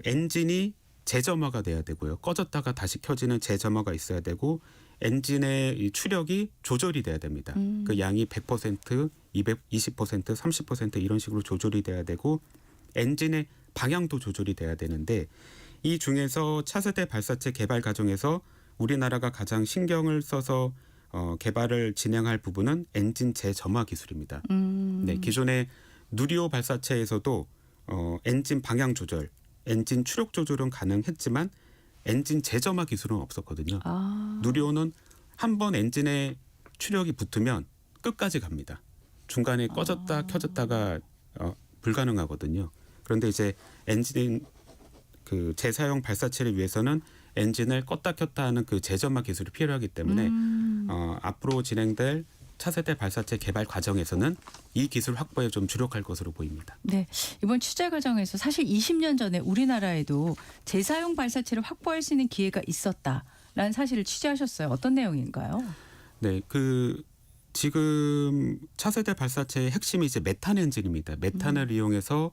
엔진이 재점화가 돼야 되고요. 꺼졌다가 다시 켜지는 재점화가 있어야 되고 엔진의 이 추력이 조절이 돼야 됩니다. 그 양이 100%, 220%, 30% 이런 식으로 조절이 돼야 되고 엔진의 방향도 조절이 돼야 되는데 이 중에서 차세대 발사체 개발 과정에서 우리나라가 가장 신경을 써서 개발을 진행할 부분은 엔진 재점화 기술입니다. 네, 기존의 누리호 발사체에서도 엔진 방향 조절, 엔진 추력 조절은 가능했지만 엔진 재점화 기술은 없었거든요. 누리호는 한 번 엔진에 추력이 붙으면 끝까지 갑니다. 중간에 꺼졌다 켜졌다가 불가능하거든요. 그런데 이제 엔진 그 재사용 발사체를 위해서는 엔진을 껐다 켰다 하는 그 재점화 기술이 필요하기 때문에 앞으로 진행될 차세대 발사체 개발 과정에서는 이 기술 확보에 좀 주력할 것으로 보입니다. 네, 이번 취재 과정에서 사실 20년 전에 우리나라에도 재사용 발사체를 확보할 수 있는 기회가 있었다라는 사실을 취재하셨어요. 어떤 내용인가요? 네, 지금 차세대 발사체의 핵심이 이제 메탄 엔진입니다. 메탄을 이용해서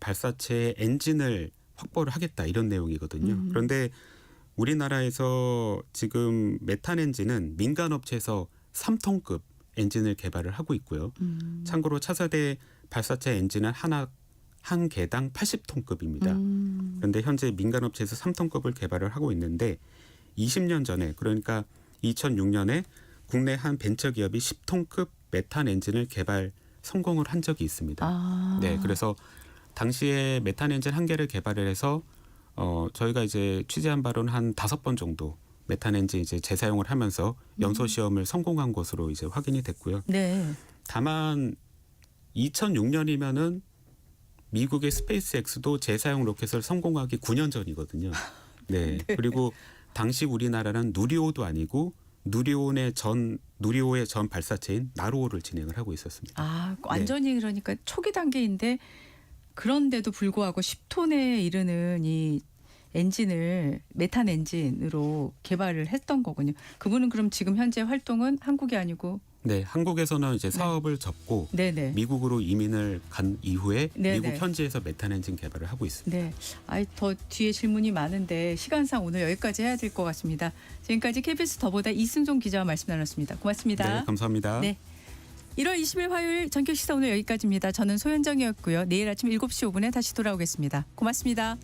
발사체의 엔진을 확보를 하겠다 이런 내용이거든요. 그런데 우리나라에서 지금 메탄 엔진은 민간 업체에서 3톤급 엔진을 개발을 하고 있고요. 참고로 차세대 발사체 엔진은 한 개당 80톤급입니다. 그런데 현재 민간 업체에서 3톤급을 개발을 하고 있는데 20년 전에 그러니까 2006년에 국내 한 벤처 기업이 10톤급 메탄 엔진을 개발 성공을 한 적이 있습니다. 네, 그래서 당시에 메탄 엔진 한 개를 개발을 해서 저희가 이제 취재한 바로는 한 5번 정도 메탄 엔진 이제 재사용을 하면서 연소 시험을 성공한 것으로 이제 확인이 됐고요. 네. 다만 2006년이면은 미국의 스페이스X도 재사용 로켓을 성공하기 9년 전이거든요. 네. 그리고 당시 우리나라는 누리호도 아니고 누리호의 전 발사체인 나로호를 진행을 하고 있었습니다. 완전히 그러니까 초기 단계인데 그런데도 불구하고 10톤에 이르는 이 엔진을 메탄 엔진으로 개발을 했던 거군요. 그분은 그럼 지금 현재 활동은 한국이 아니고? 네, 한국에서는 이제 사업을 접고 미국으로 이민을 간 이후에 미국 현지에서 메탄 엔진 개발을 하고 있습니다. 네, 더 뒤에 질문이 많은데 시간상 오늘 여기까지 해야 될 것 같습니다. 지금까지 KBS 더보다 이승종 기자와 말씀 나눴습니다. 고맙습니다. 네, 감사합니다. 네. 1월 20일 화요일 전격 시사 오늘 여기까지입니다. 저는 소현정이었고요. 내일 아침 7시 5분에 다시 돌아오겠습니다. 고맙습니다.